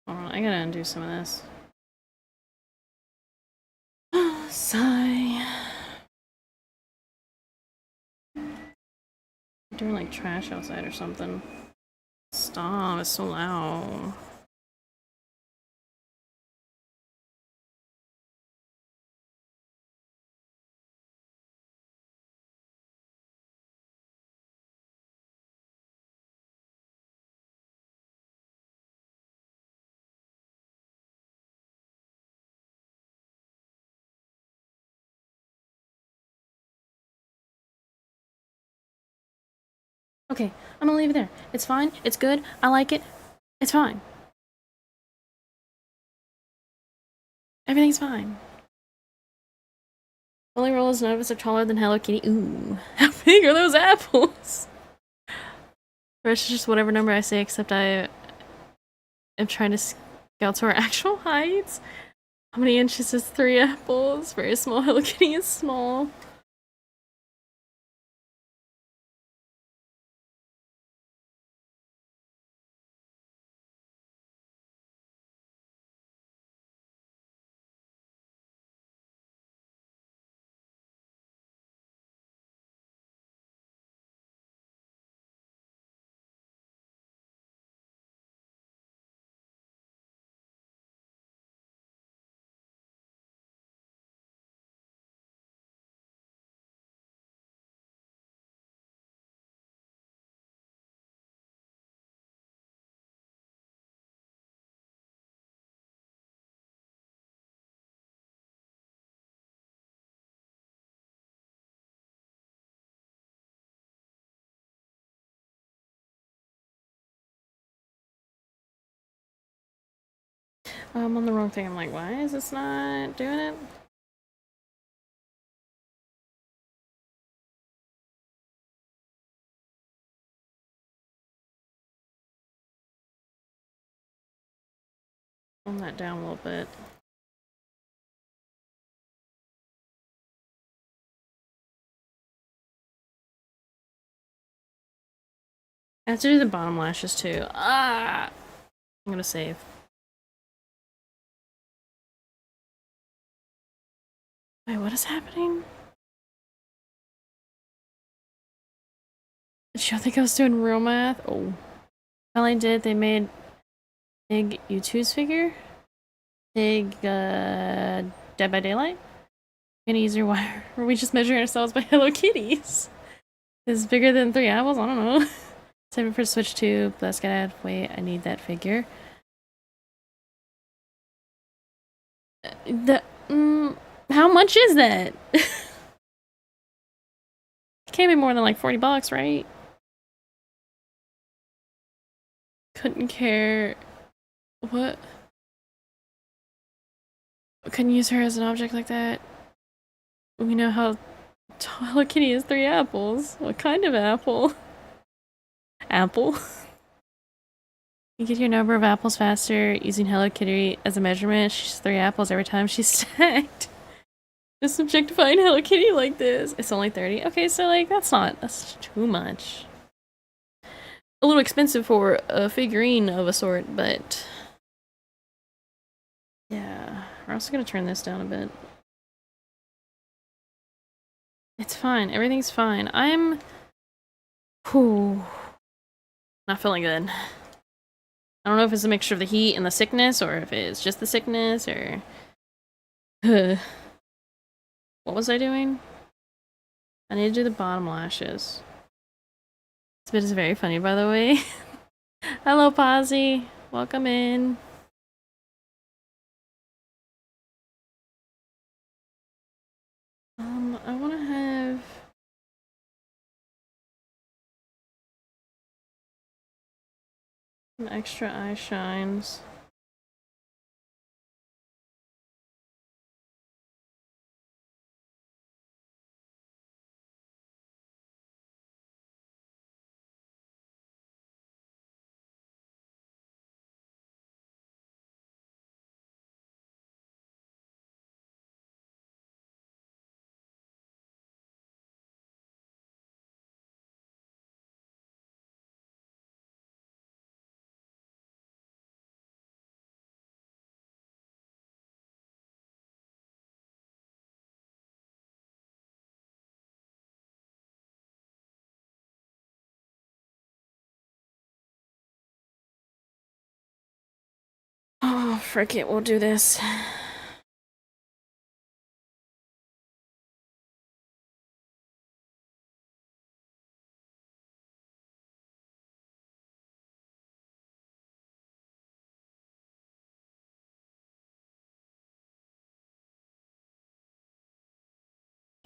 Hold on, I gotta undo some of this. Sigh. Doing like trash outside or something. Stop, it's so loud. Okay, I'm gonna leave it there. It's fine, it's good, I like it, it's fine. Everything's fine. Only roll is none of us are taller than Hello Kitty. Ooh, how big are those apples? The rest is just whatever number I say, except I am trying to scout to our actual heights. How many inches is 3 apples? Very small. Hello Kitty is small. I'm on the wrong thing. I'm like, why is this not doing it? Calm that down a little bit. I have to do the bottom lashes too. Ah! I'm gonna save. Wait, what is happening? Did you think I was doing real math? Oh. All I did, they made Big U2's figure. Big, Dead by Daylight. Any easier, why are we just measuring ourselves by Hello Kitties? Is bigger than 3 apples? I don't know. 7 for Switch 2, plus gotta add weight. I need that figure. How much is that? It can't be more than like 40 bucks, right? Couldn't care. What? Couldn't use her as an object like that. We know how Hello Kitty is 3 apples. What kind of apple? Apple? You get your number of apples faster using Hello Kitty as a measurement. She's 3 apples every time she's stacked. Just objectifying Hello Kitty like this. It's only 30. Okay, so like that's too much. A little expensive for a figurine of a sort, but yeah. We're also gonna turn this down a bit. It's fine. Everything's fine. I'm Whew. Not feeling good. I don't know if it's a mixture of the heat and the sickness, or if it's just the sickness, or... What was I doing? I need to do the bottom lashes. This bit is very funny, by the way. Hello, Posy. Welcome in. I want to have... some extra eye shines. Oh, frick it, we'll do this.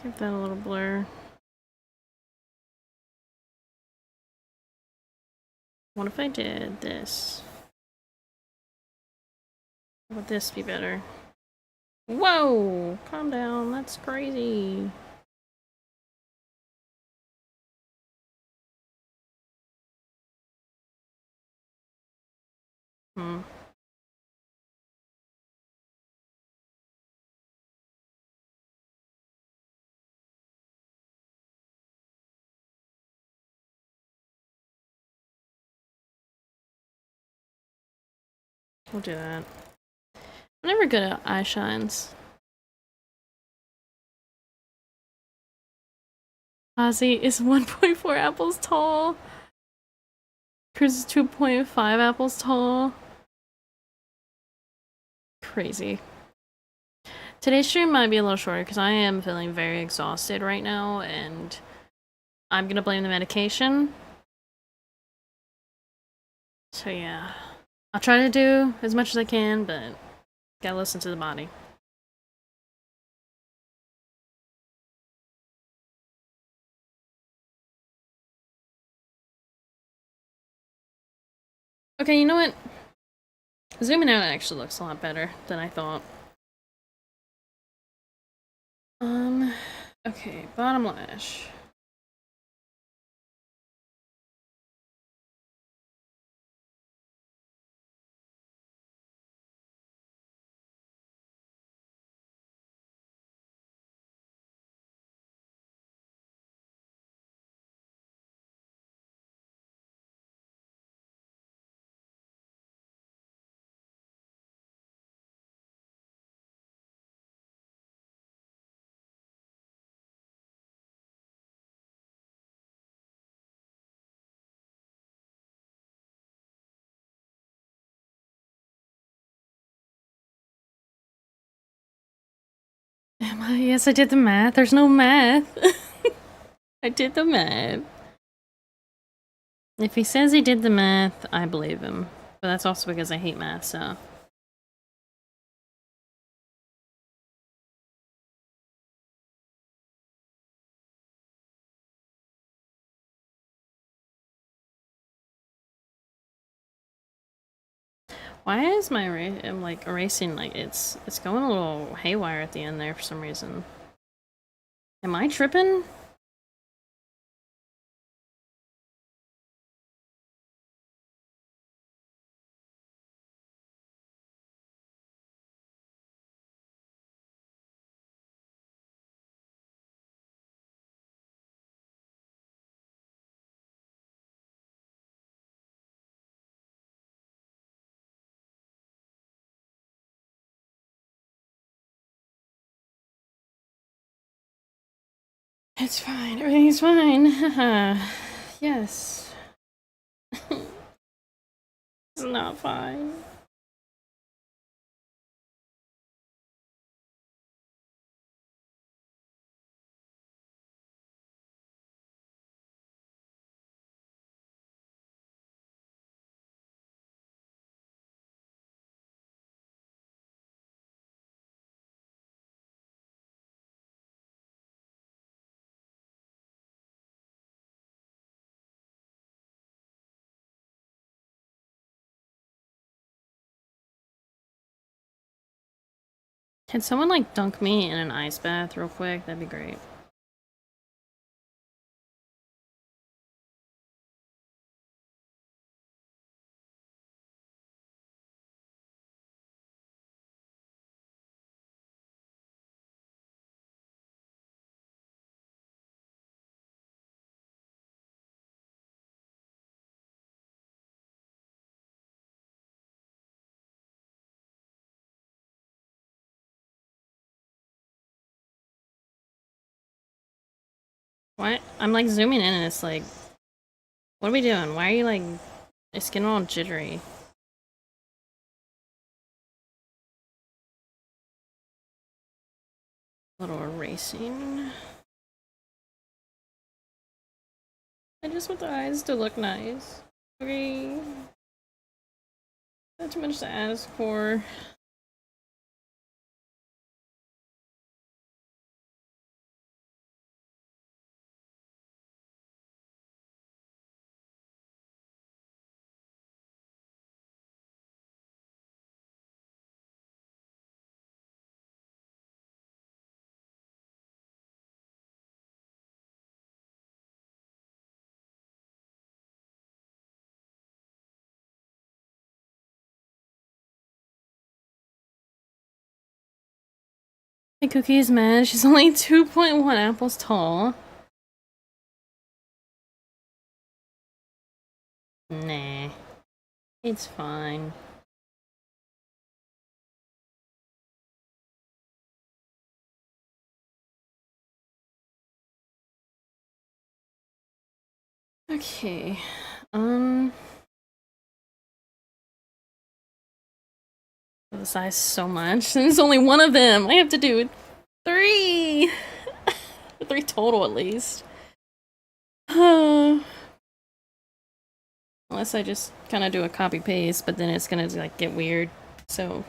Give that a little blur. What if I did this? Would this be better? Whoa! Calm down, that's crazy. Hmm. We'll do that. I'm never good at eye shines. Ozzy is 1.4 apples tall. Chris is 2.5 apples tall. Crazy. Today's stream might be a little shorter because I am feeling very exhausted right now, and I'm gonna blame the medication. So yeah. I'll try to do as much as I can, but gotta listen to the body. Okay, you know what? Zooming out actually looks a lot better than I thought. Okay, bottom lash. Am I? Yes, I did the math. There's no math. I did the math. If he says he did the math, I believe him. But that's also because I hate math, so... Why is my I'm like erasing, like it's going a little haywire at the end there for some reason. Am I tripping? It's fine. Everything's fine. Yes. It's not fine. Can someone like dunk me in an ice bath real quick? That'd be great. Why? I'm like zooming in and it's like, what are we doing? Why are you like, it's getting all jittery. A little erasing. I just want the eyes to look nice. Okay. Not too much to ask for. My Cookie is mad. She's only 2.1 apples tall. Nah. It's fine. Okay. The size so much. There's only one of them. I have to do 3. 3 total at least. Unless I just kind of do a copy paste, but then it's gonna like get weird. So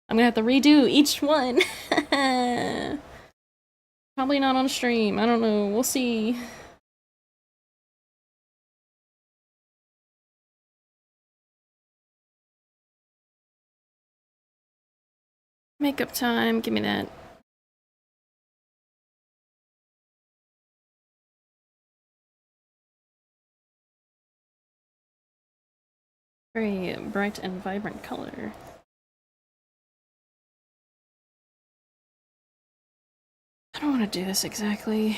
I'm gonna have to redo each one. Probably not on stream. I don't know. We'll see. Makeup time. Give me that. Very bright and vibrant color. I don't want to do this exactly.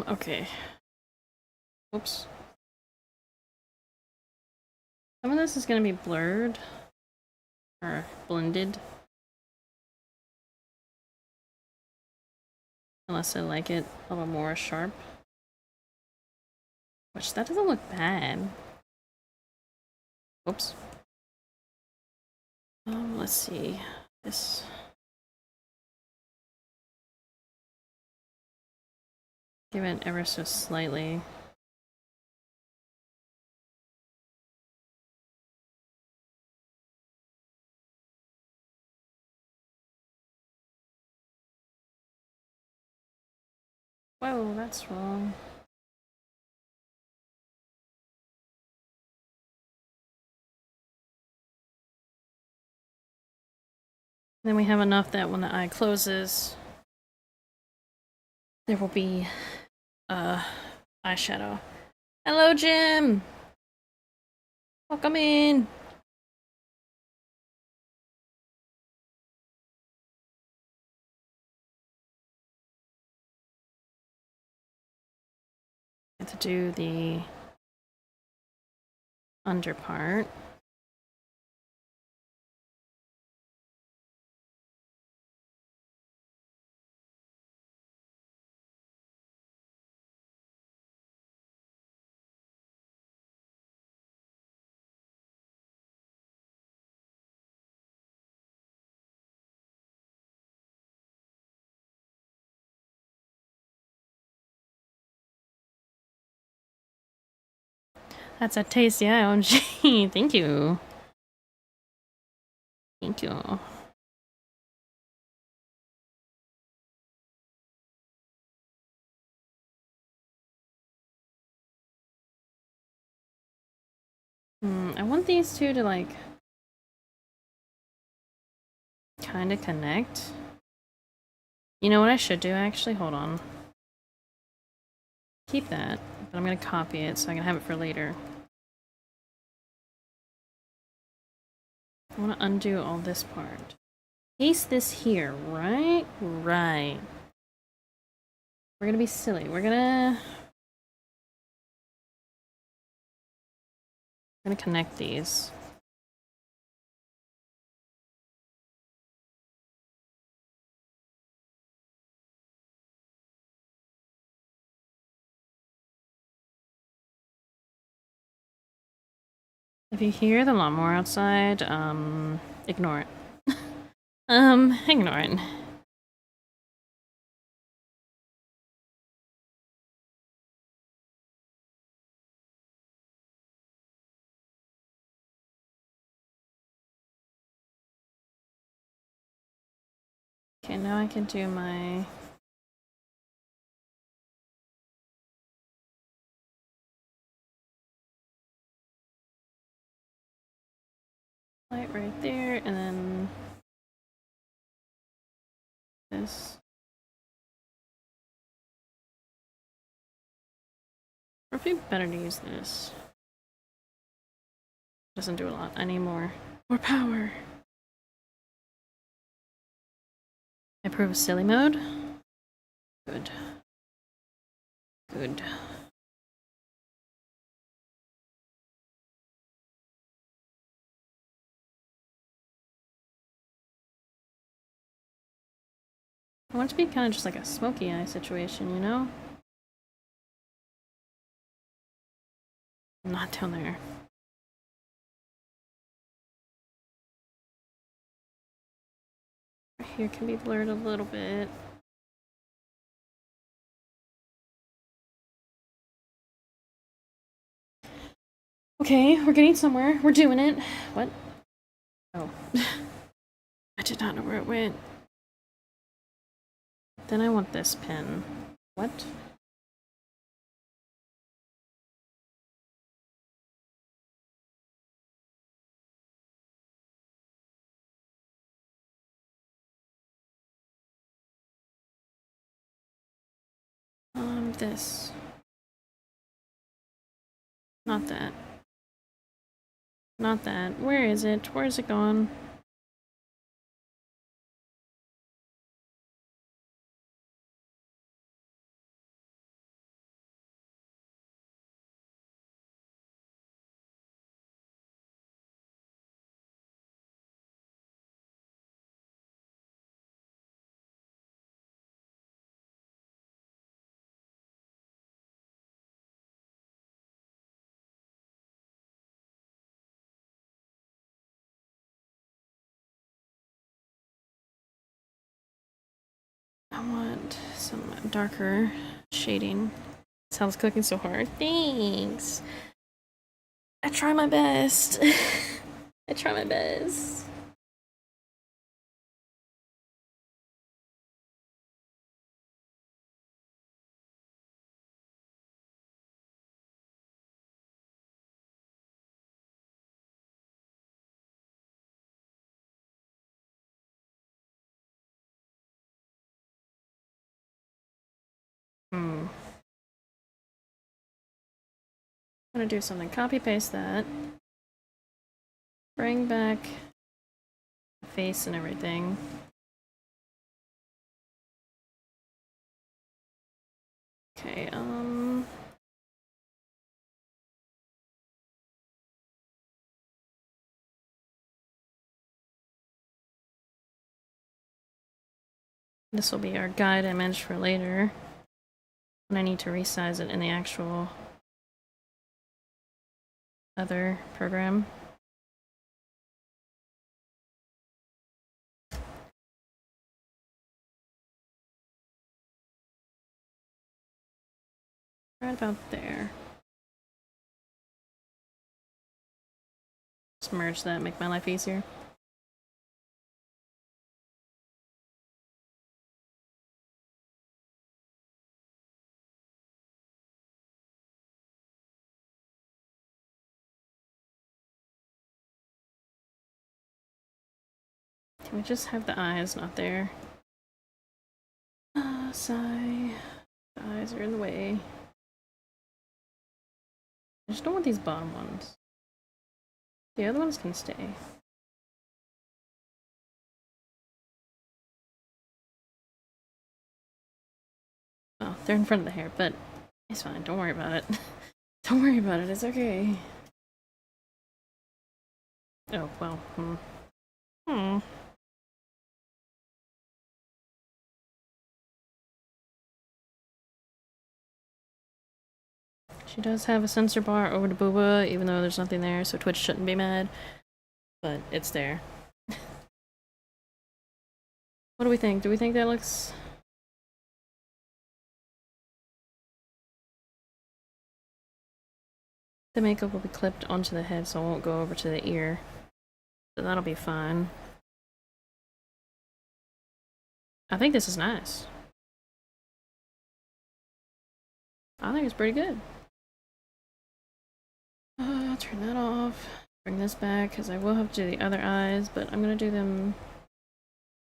Okay. Oops. Some of this is gonna be blurred. Or blended. Unless I like it a little more sharp. Which, that doesn't look bad. Oops. Let's see. This. Give it ever so slightly. Whoa, that's wrong. Then we have enough that when the eye closes, there will be eyeshadow. Hello, Jim! Welcome in! I have to do the under part. That's a tasty IOG. Thank you. Thank you. I want these two to, like, kind of connect. You know what I should do, actually? Hold on. Keep that, but I'm gonna copy it so I can have it for later. I want to undo all this part. Paste this here, right? Right. We're gonna be silly. We're gonna connect these. If you hear the lawnmower outside, ignore it. Ignore it. Okay, now I can do my... light right there, and then... this. Or it'd be better to use this. Doesn't do a lot. I need more power. I approve of silly mode. Good. Good. I want it to be kind of just like a smoky eye situation, you know? Not down there. Right here can be blurred a little bit. Okay, we're getting somewhere. We're doing it. What? Oh. I did not know where it went. Then I want this pin. What? This. Not that. Not that. Where is it? Where is it gone? I want some darker shading. Sounds cooking so hard. Thanks. I try my best. I try my best. I'm gonna do something. Copy paste that. Bring back the face and everything. Okay, this will be our guide image for later. And I need to resize it in the actual other program. Right about there. Just merge that, make my life easier. Can we just have the eyes not there? Sigh. The eyes are in the way. I just don't want these bottom ones. The other ones can stay. Oh, they're in front of the hair, but it's fine. Don't worry about it. Don't worry about it. It's okay. Oh, well. She does have a sensor bar over the booba, even though there's nothing there, so Twitch shouldn't be mad. But it's there. What do we think? Do we think that looks... The makeup will be clipped onto the head, so it won't go over to the ear. So that'll be fine. I think this is nice. I think it's pretty good. Turn that off. Bring this back, because I will have to do the other eyes, but I'm gonna do them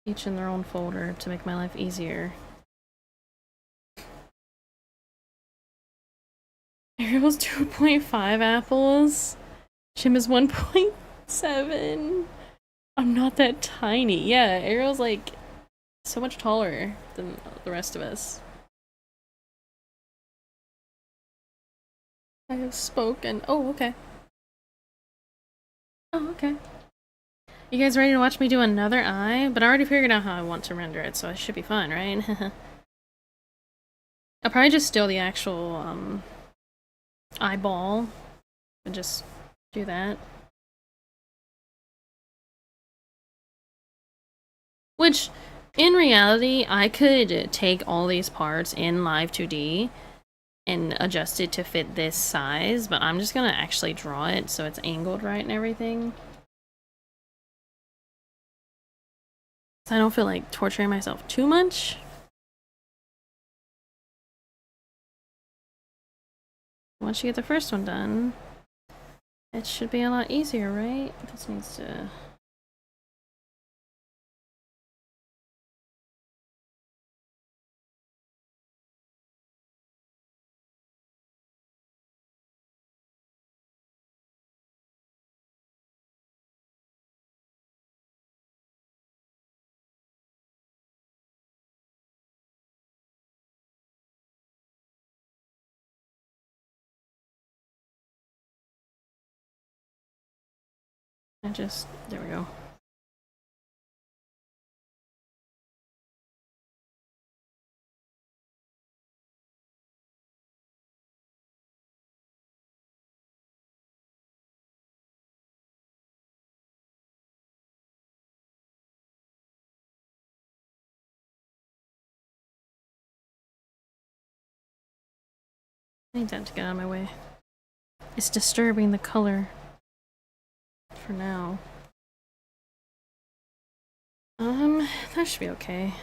each in their own folder to make my life easier. Ariel's 2.5 apples. Jim is 1.7. I'm not that tiny. Yeah, Ariel's like so much taller than the rest of us. I have spoken. Oh, okay. Oh, okay. You guys ready to watch me do another eye? But I already figured out how I want to render it, so I should be fine, right? I'll probably just steal the actual, eyeball and just do that. Which, in reality, I could take all these parts in Live 2D and adjust it to fit this size, but I'm just gonna actually draw it so it's angled right and everything. So I don't feel like torturing myself too much. Once you get the first one done, it should be a lot easier, right? This needs to... there we go. I need that to get out of my way. It's disturbing the color. For now. That should be okay.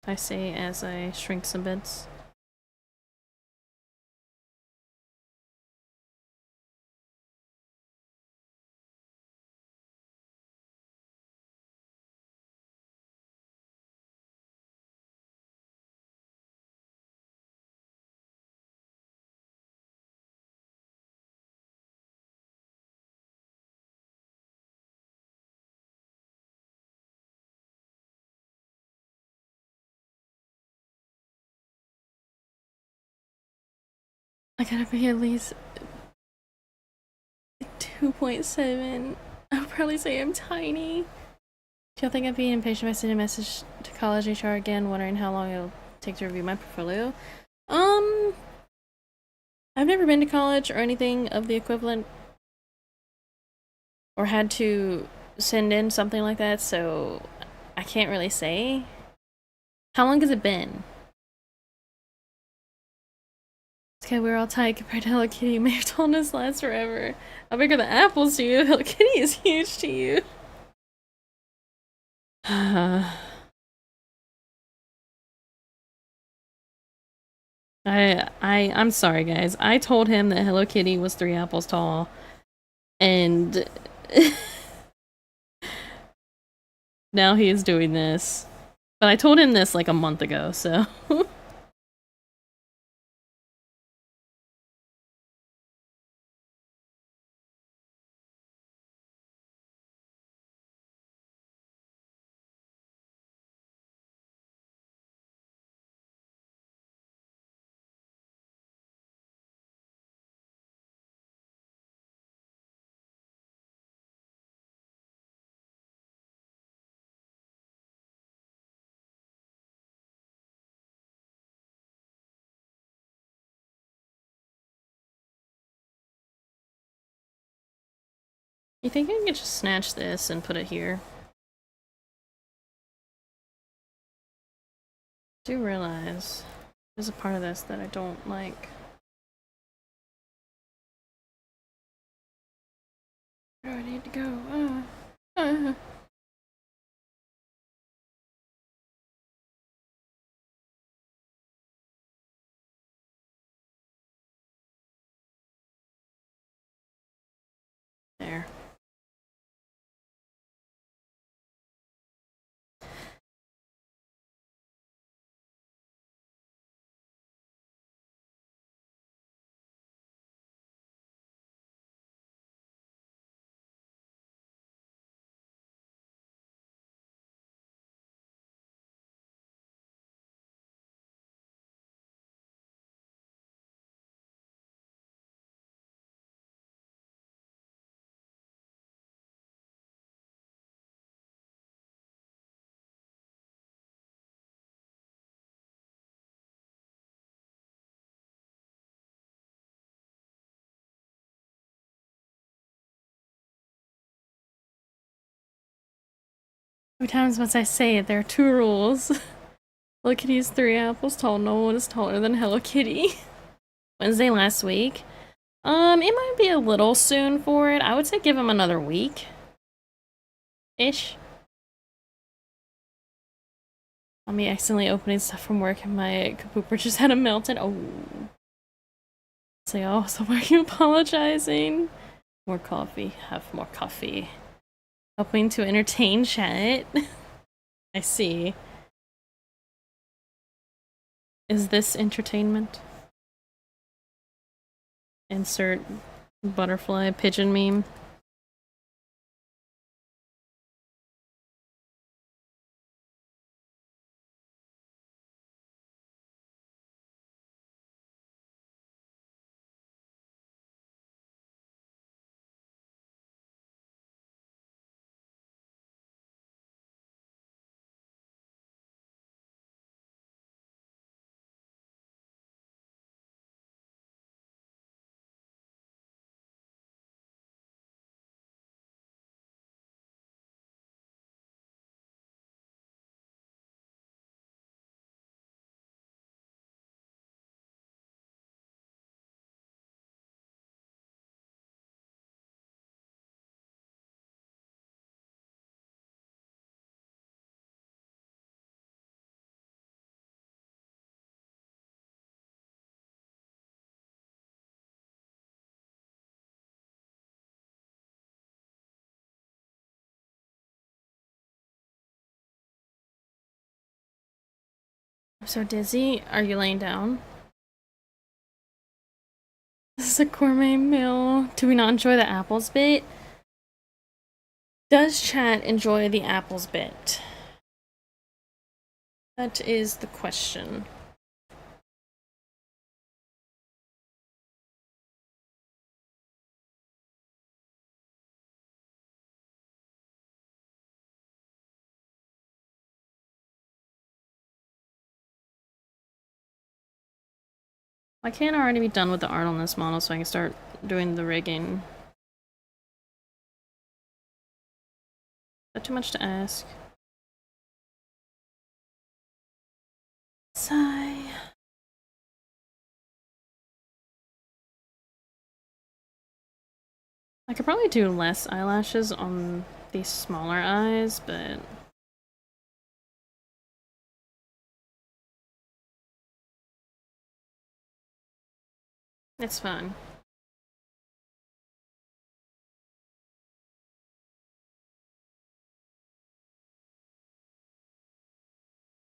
I say as I shrink some bits. I gotta be at least 2.7. I'll probably say I'm tiny. Do y'all think I'd be impatient if I send a message to college HR again, wondering how long it'll take to review my portfolio? I've never been to college or anything of the equivalent, or had to send in something like that, so I can't really say. How long has it been? Okay, we're all tight compared to Hello Kitty. May have told us lasts forever. How big are the apples to you? Hello Kitty is huge to you. I'm sorry, guys. I told him that Hello Kitty was 3 apples tall, and now he is doing this. But I told him this like a month ago, so. You think I could just snatch this and put it here? I do realize there's a part of this that I don't like. Where do I need to go? There. How many times must I say it? There are 2 rules. Hello Kitty is 3 apples tall. No one is taller than Hello Kitty. Wednesday last week. It might be a little soon for it. I would say give him another week. Ish. On me accidentally opening stuff from work and my kapooper just had a meltdown. Oh. Say, oh, so why are you apologizing? More coffee. Have more coffee. Helping to entertain chat. I see. Is this entertainment? Insert butterfly pigeon meme. I'm so dizzy. Are you laying down? This is a gourmet meal. Do we not enjoy the apples bit? Does chat enjoy the apples bit? That is the question. Why can't I already be done with the art on this model so I can start doing the rigging? Is that too much to ask? Sigh. I could probably do less eyelashes on these smaller eyes, but it's fine.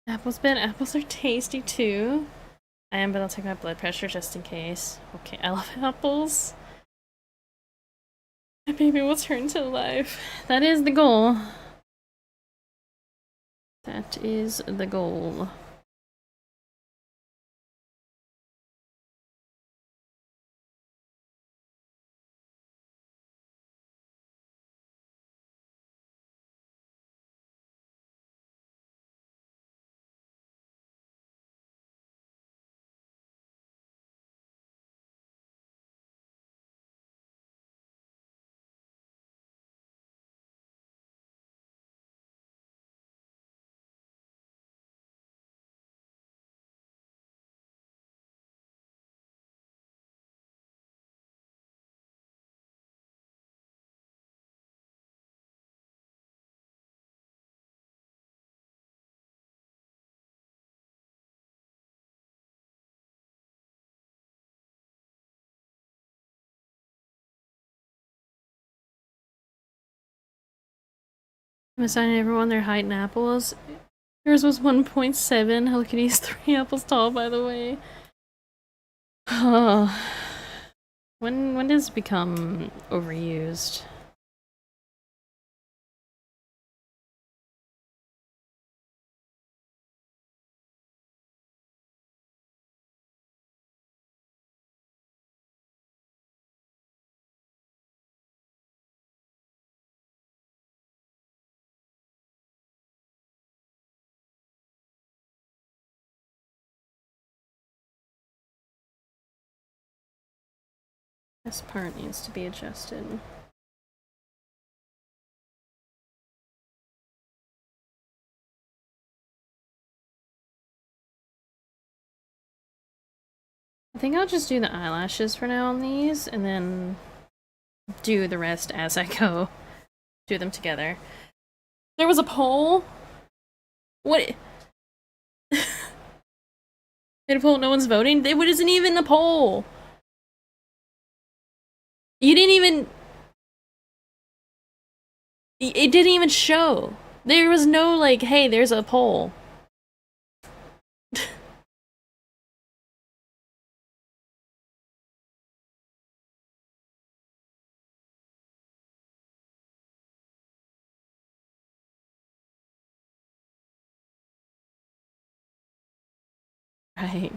Apples bit. Apples are tasty too. I am, but I'll take my blood pressure just in case. Okay, I love apples. My baby will turn to life. That is the goal. That is the goal. I'm assigning everyone their height in apples. Yours was 1.7. Hello Kitty's 3 apples tall, by the way. Oh. When does it become overused? This part needs to be adjusted. I think I'll just do the eyelashes for now on these, and then do the rest as I go. Do them together. There was a poll? What? Did a poll? No one's voting? It isn't even a poll! You didn't even... It didn't even show. There was no, like, hey, there's a poll. Right.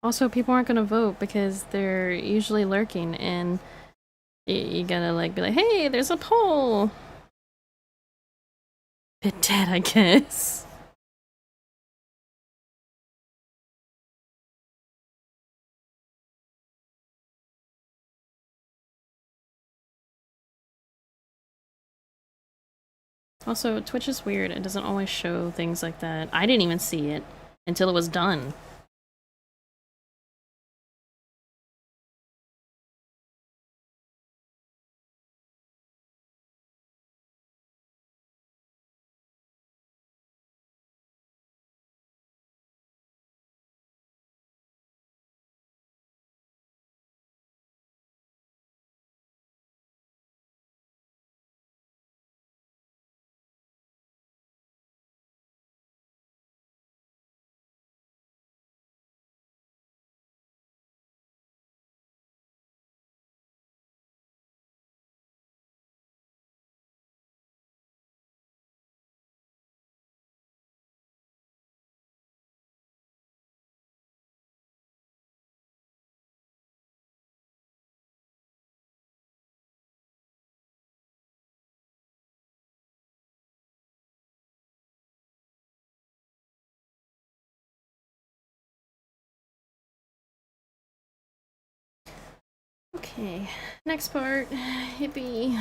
Also, people aren't gonna vote because they're usually lurking, and you gotta, like, be like, hey, there's a poll! Bit dead, I guess. Also, Twitch is weird. It doesn't always show things like that. I didn't even see it until it was done. Okay, next part. Hippie.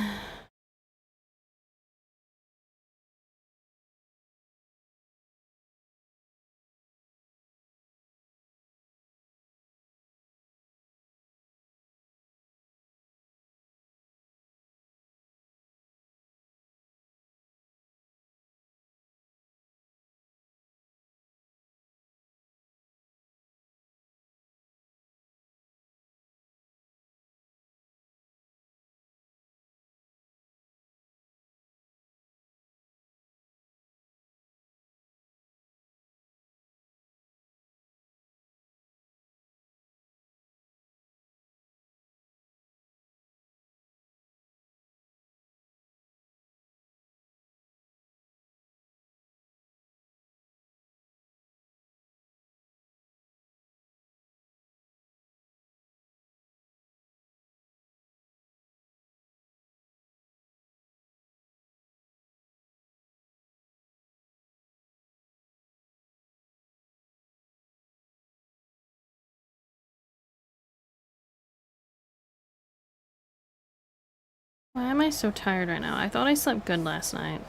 Why am I so tired right now? I thought I slept good last night.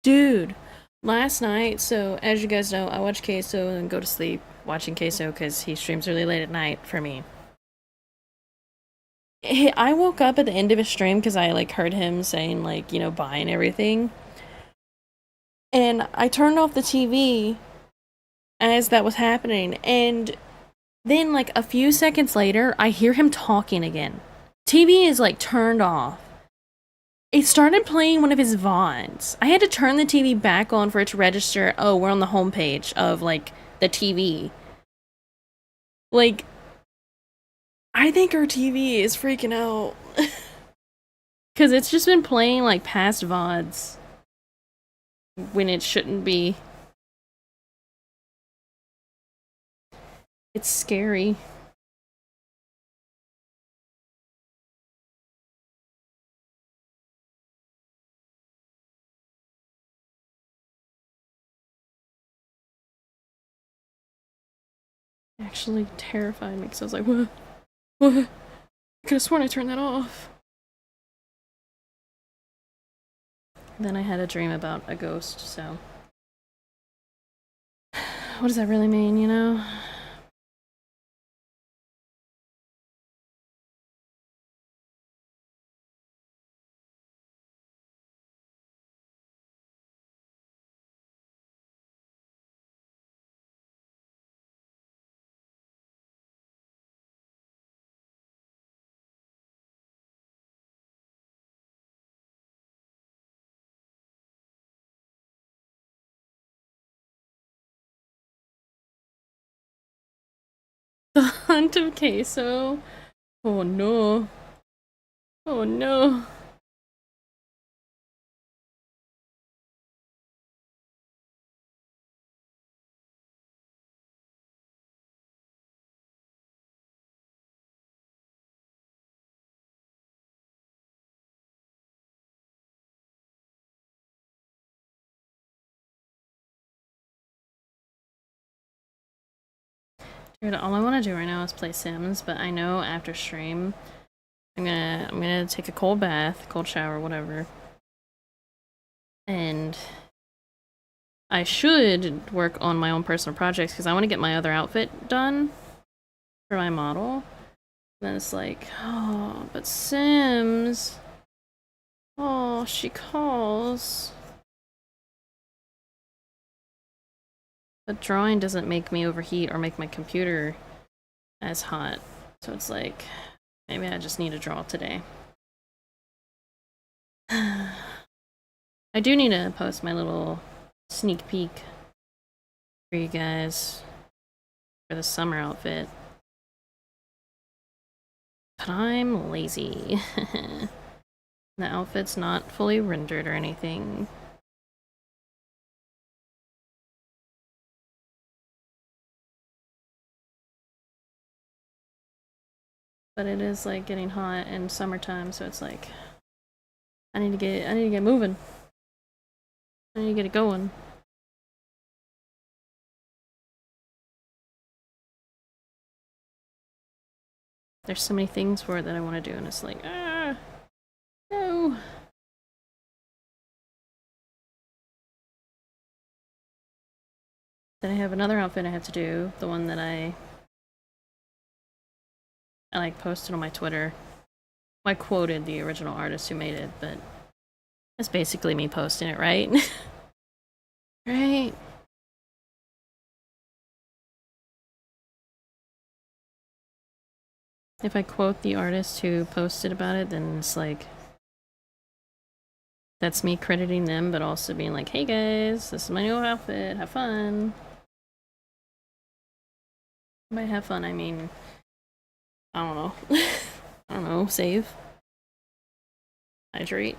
Dude, last night, so as you guys know, I watch Queso and go to sleep watching Queso because he streams really late at night for me. I woke up at the end of his stream because I like heard him saying like, you know, bye and everything. And I turned off the TV as that was happening, and then like a few seconds later, I hear him talking again. TV is like turned off. It started playing one of his VODs. I had to turn the TV back on for it to register, oh, we're on the homepage of like the TV. Like, I think our TV is freaking out. Because it's just been playing like past VODs when it shouldn't be. It's scary. It actually terrified me because I was like, what? What? I could have sworn I turned that off. Then I had a dream about a ghost, so. What does that really mean, you know? The Hunt of Queso. Oh no. Oh no. Dude, all I want to do right now is play Sims, but I know after stream, I'm gonna take a cold bath, cold shower, whatever. And I should work on my own personal projects because I want to get my other outfit done for my model. Then it's like, oh, but Sims. Oh, she calls. But drawing doesn't make me overheat or make my computer as hot. So it's like, maybe I just need to draw today. I do need to post my little sneak peek for you guys for the summer outfit. But I'm lazy. The outfit's not fully rendered or anything. But it is like getting hot in summertime, so it's like I need to get moving. I need to get it going. there's so many things for it that I want to do, and it's like, no. Then I have another outfit I have to do, the one that I like posted on my Twitter. I quoted the original artist who made it, but it's basically me posting it, right? Right? If I quote the artist who posted about it, then it's like, that's me crediting them, but also being like, hey guys, this is my new outfit, have fun. By have fun, I mean, I don't know. I don't know, save. Hydrate.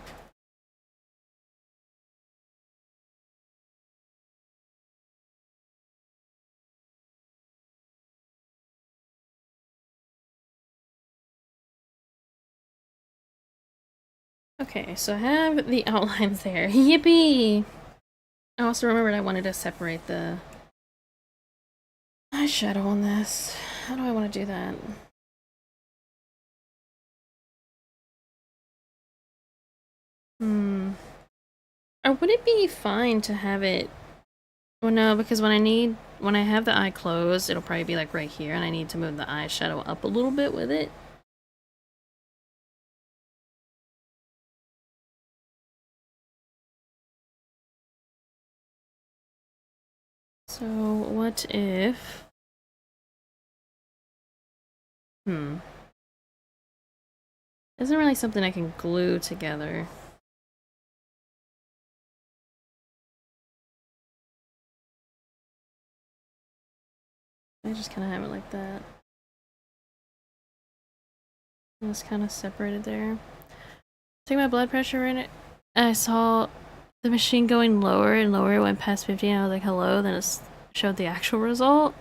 Okay, so I have the outlines there. Yippee! I also remembered I wanted to separate the eyeshadow on this. How do I want to do that? Or would it be fine to have it... Well, no, because when I have the eye closed, it'll probably be like right here, and I need to move the eyeshadow up a little bit with it. So, what if... Isn't really something I can glue together. I just kind of have it like that. And it's kind of separated there. Take my blood pressure in it. I saw the machine going lower and lower. It went past 50 and I was like, hello. Then it showed the actual result.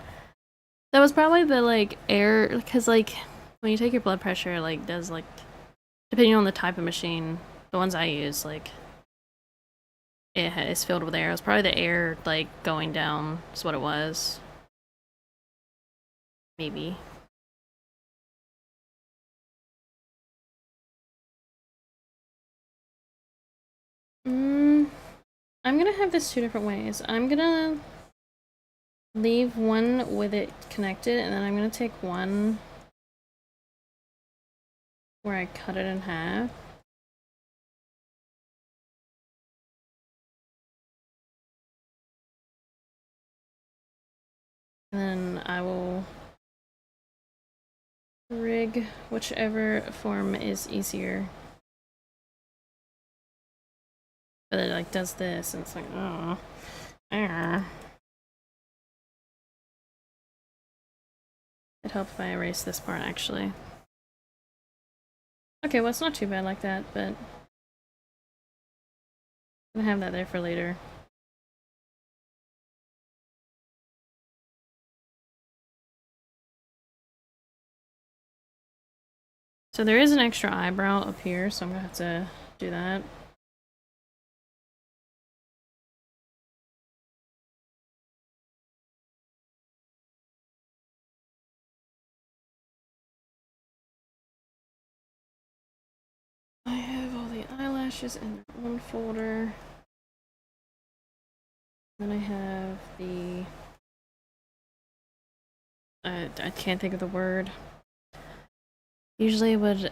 That was probably the, like, air, because, like, when you take your blood pressure, like, does, like, depending on the type of machine, the ones I use, like, it's filled with air. It was probably the air, like, going down is what it was. Maybe. I'm gonna have this two different ways. I'm gonna leave one with it connected, and then I'm gonna take one where I cut it in half. And then I will rig whichever form is easier. But it like does this, and it's like, oh. It'd help if I erase this part, actually. Okay, well, it's not too bad like that, but I'm gonna have that there for later. So there is an extra eyebrow up here, so I'm gonna have to do that. I have all the eyelashes in their own folder. Then I have the... I can't think of the word. Usually it would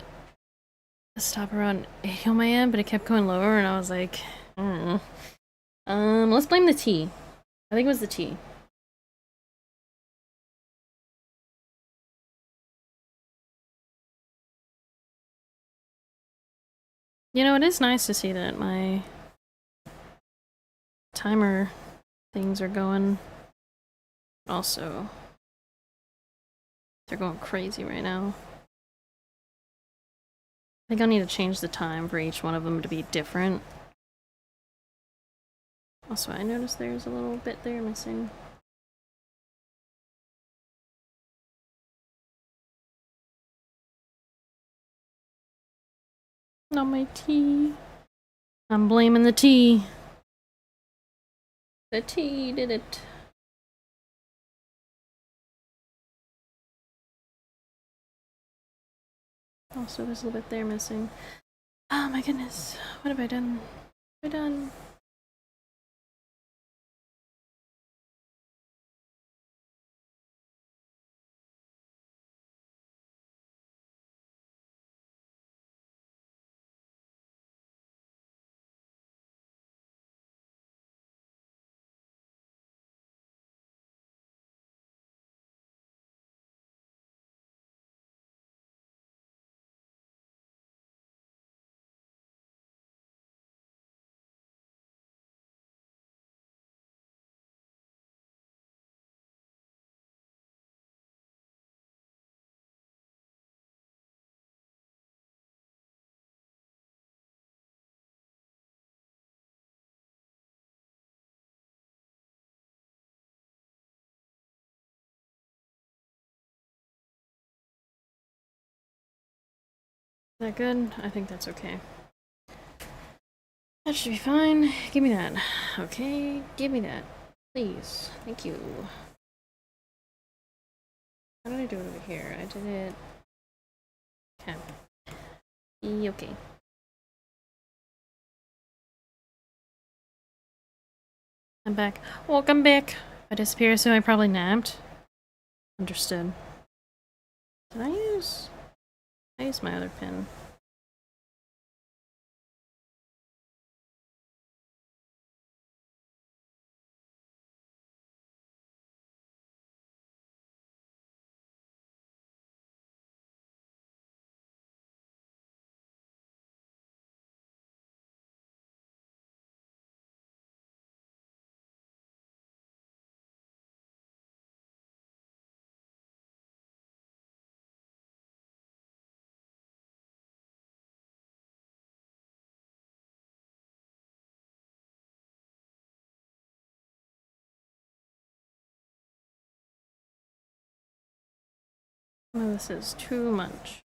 stop around 80 on my end, but it kept going lower, and I was like, let's blame the tea. I think it was the tea. You know, it is nice to see that my timer things are going. Also, they're going crazy right now. I think I'll need to change the time for each one of them to be different. Also, I noticed there's a little bit there missing. Not my tea. I'm blaming the tea. The tea did it. Also, there's a little bit there missing. Oh my goodness. What have I done? What have I done? Is that good? I think that's okay. That should be fine. Give me that. Okay, give me that. Please. Thank you. How did I do it over here? I did it... Okay. Okay. I'm back. Welcome back. If I disappear, so I probably napped. Understood. Did I use... I used my other pen. Oh, this is too much.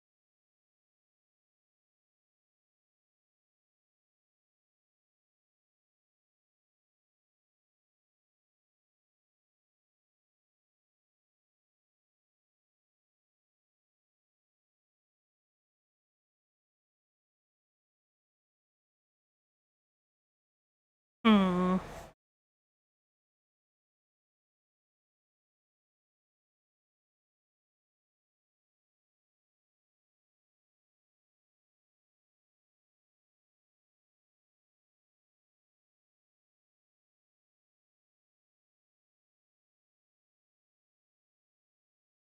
Hmm.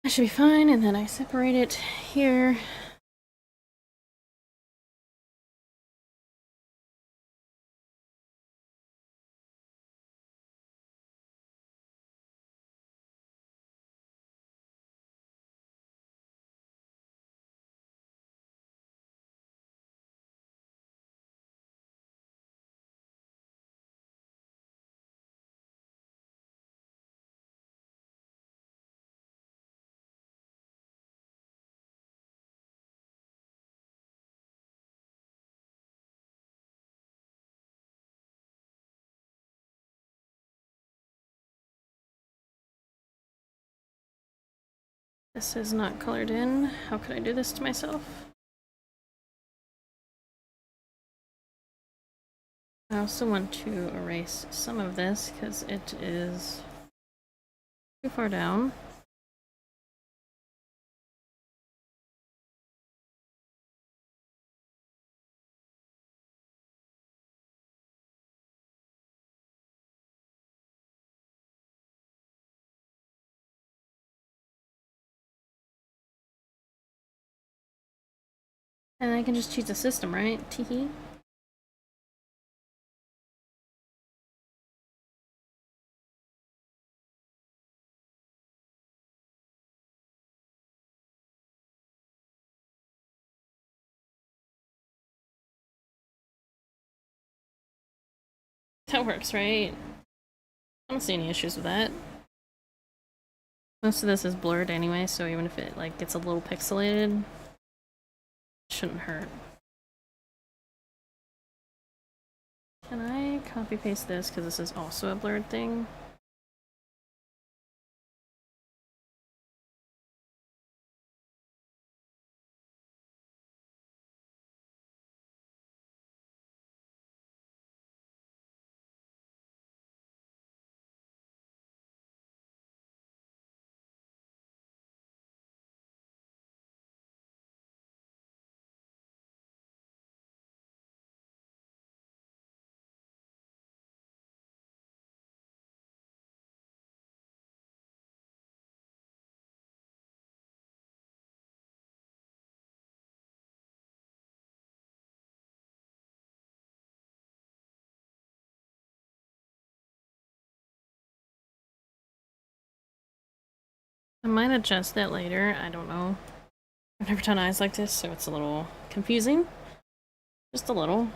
That should be fine, and then I separate it here. This is not colored in. How could I do this to myself? I also want to erase some of this because it is too far down. And I can just cheat the system, right? Teehee. That works, right? I don't see any issues with that. Most of this is blurred anyway, so even if it like gets a little pixelated, it shouldn't hurt. Can I copy paste this because this is also a blurred thing? I might adjust that later, I don't know. I've never done eyes like this, so it's a little confusing. Just a little.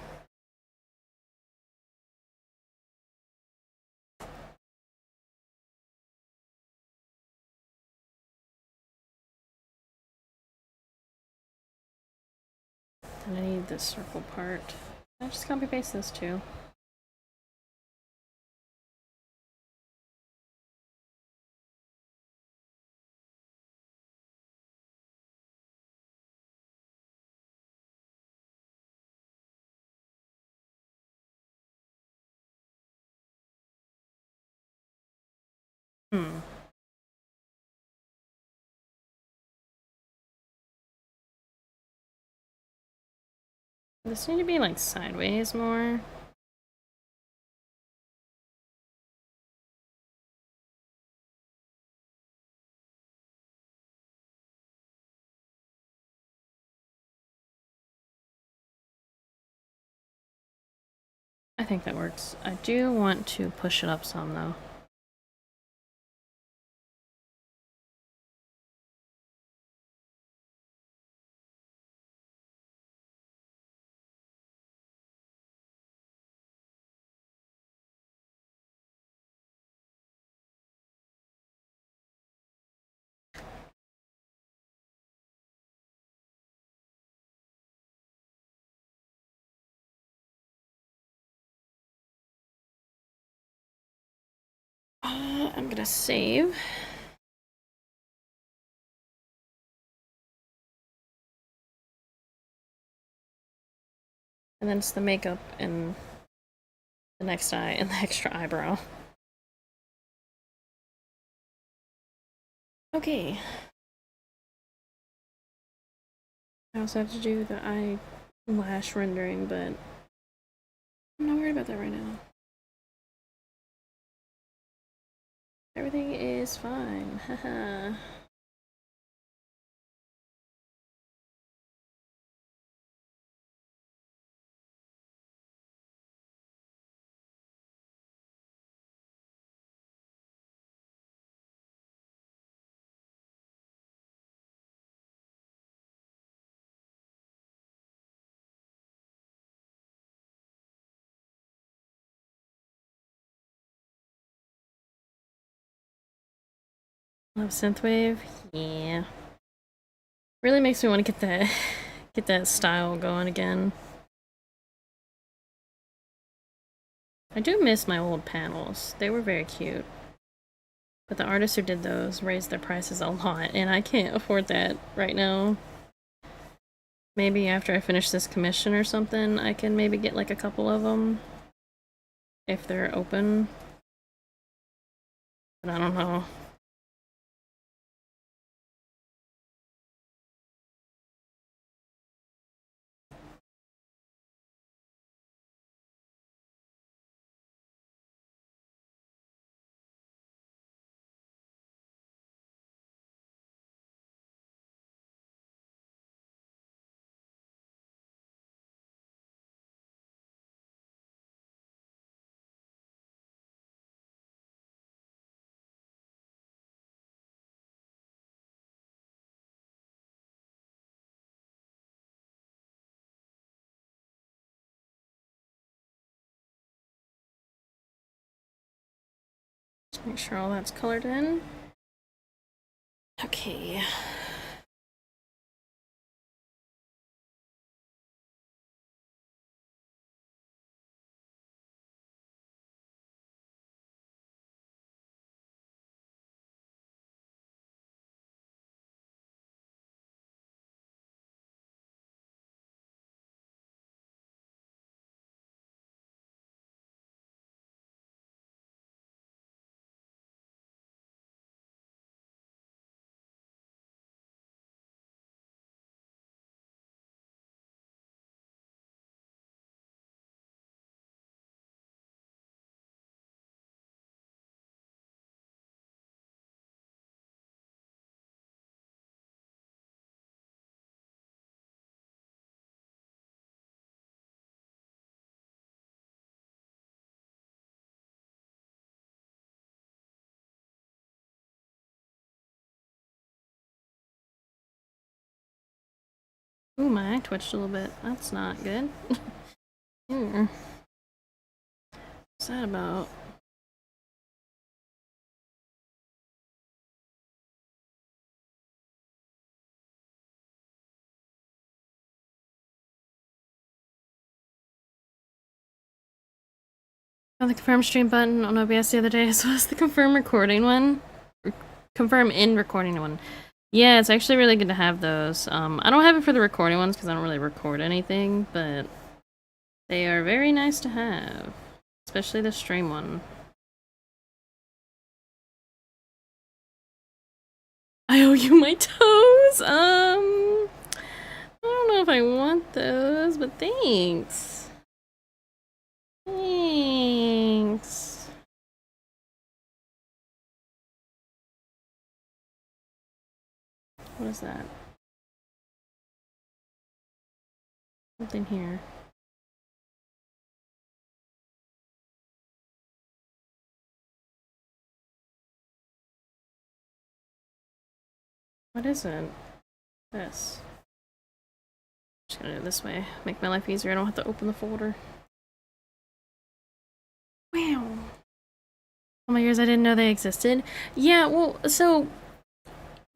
And I need this circle part. I just copy paste this too. Hmm. This need to be like sideways more. I think that works. I do want to push it up some though. I'm gonna save. And then it's the makeup and the next eye and the extra eyebrow. Okay. I also have to do the eyelash rendering, but I'm not worried about that right now. Everything is fine. Haha. Love synthwave? Yeah. Really makes me want to get that style going again. I do miss my old panels. They were very cute. But the artists who did those raised their prices a lot, and I can't afford that right now. Maybe after I finish this commission or something, I can maybe get like a couple of them. If they're open. But I don't know. Just make sure all that's colored in. Okay. Ooh, my eye twitched a little bit. That's not good. What's that about? Found the confirm stream button on OBS the other day, as well as the confirm recording one. Confirm in recording one. Yeah, it's actually really good to have those. I don't have it for the recording ones because I don't really record anything, but they are very nice to have. Especially the stream one. I owe you my toes! I don't know if I want those, but thanks. Thanks. What is that? Something here. What is it? This. Just gonna do it this way. Make my life easier. I don't have to open the folder. Wow. Oh my years, I didn't know they existed. Yeah, well, so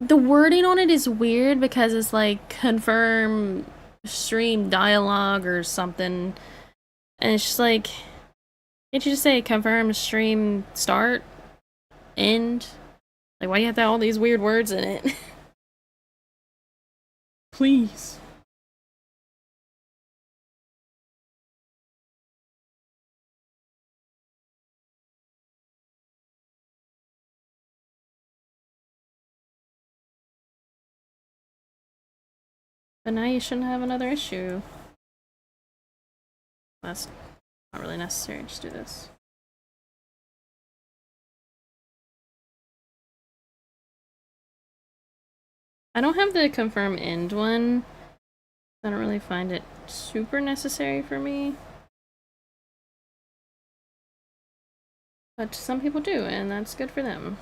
the wording on it is weird because it's like confirm stream dialogue or something. And it's just like, can't you just say confirm stream start, end? Like, why do you have to have all these weird words in it? Please. But now you shouldn't have another issue. That's not really necessary. Just do this. I don't have the confirm end one. I don't really find it super necessary for me. But some people do, and that's good for them.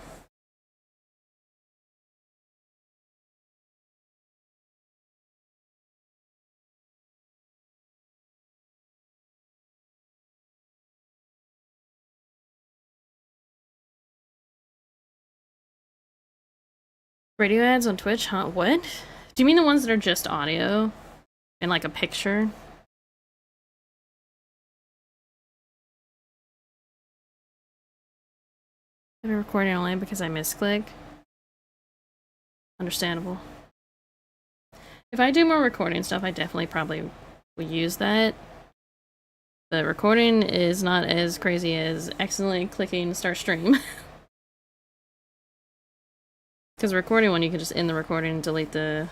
Radio ads on Twitch? Huh? What? Do you mean the ones that are just audio? And like a picture? I've been recording online because I misclick. Understandable. If I do more recording stuff, I definitely probably will use that. But recording is not as crazy as accidentally clicking start stream. Because the recording one, you can just end the recording and delete the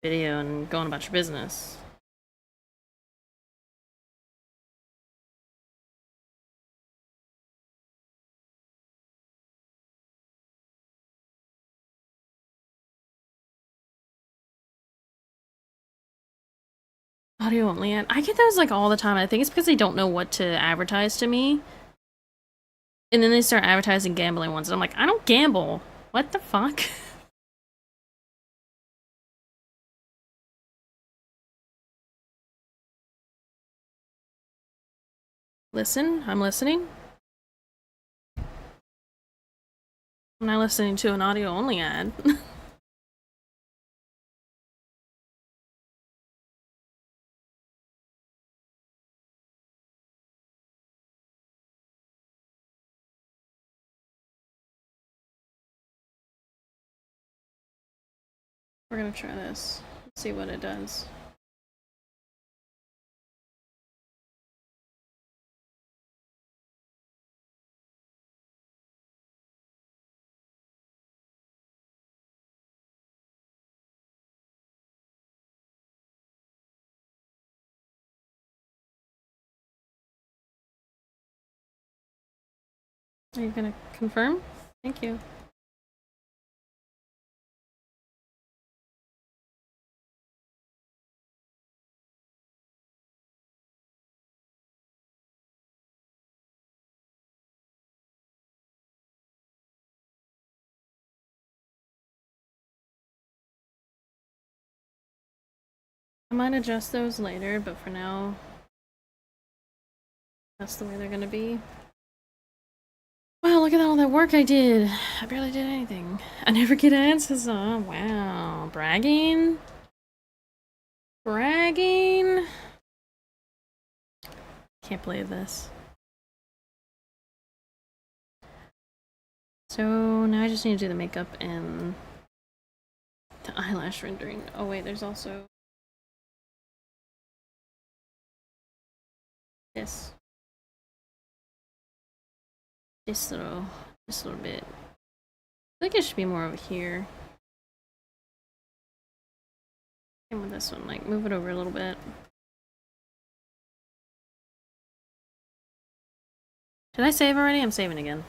video and go on about your business. Audio only ad. I get those like all the time. I think it's because they don't know what to advertise to me. And then they start advertising gambling ones. And I'm like, I don't gamble. What the fuck? Listen, I'm listening. I'm not listening to an audio only ad. We're gonna try this. Let's see what it does. Are you gonna confirm? Thank you. I might adjust those later, but for now, that's the way they're gonna be. Wow, look at all that work I did. I barely did anything. I never get answers on. Wow. Bragging? Bragging? Can't believe this. So now I just need to do the makeup and the eyelash rendering. Oh wait, there's also this. This little bit. I think it should be more over here. And with this one, like move it over a little bit. Did I save already? I'm saving again.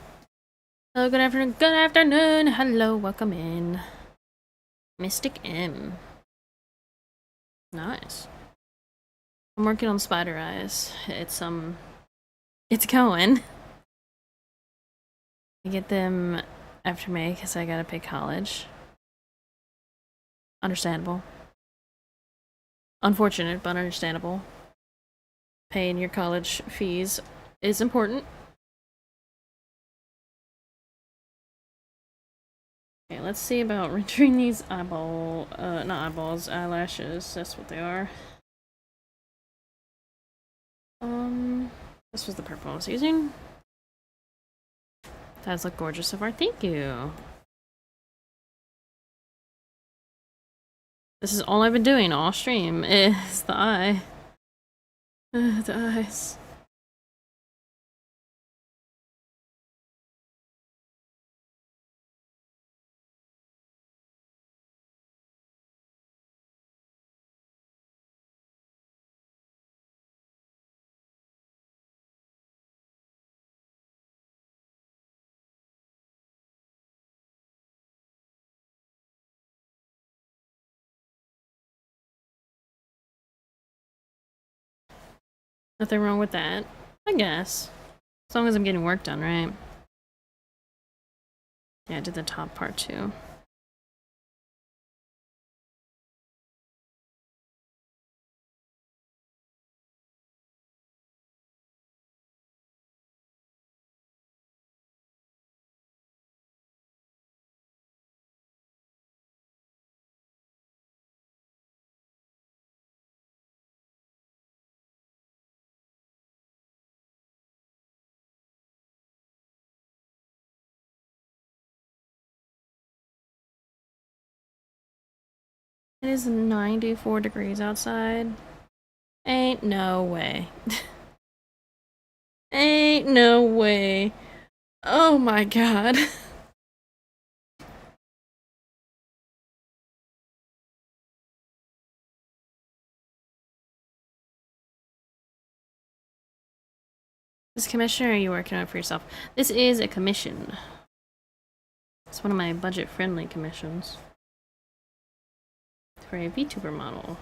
Hello, good afternoon. Good afternoon. Hello, welcome in. Mystic M. Nice. I'm working on spider eyes. It's going. I get them after May because I gotta pay college. Understandable. Unfortunate, but understandable. Paying your college fees is important. Okay, let's see about rendering these not eyeballs, eyelashes. That's what they are. This was the purple I was using. Does look gorgeous so far. Thank you. This is all I've been doing all stream is the eye. The eyes. Nothing wrong with that, I guess. As long as I'm getting work done, right? Yeah, I did the top part too. It is 94 degrees outside. Ain't no way. Ain't no way. Oh my god. This commission, or are you working on it for yourself? This is a commission. It's one of my budget-friendly commissions. For a VTuber model.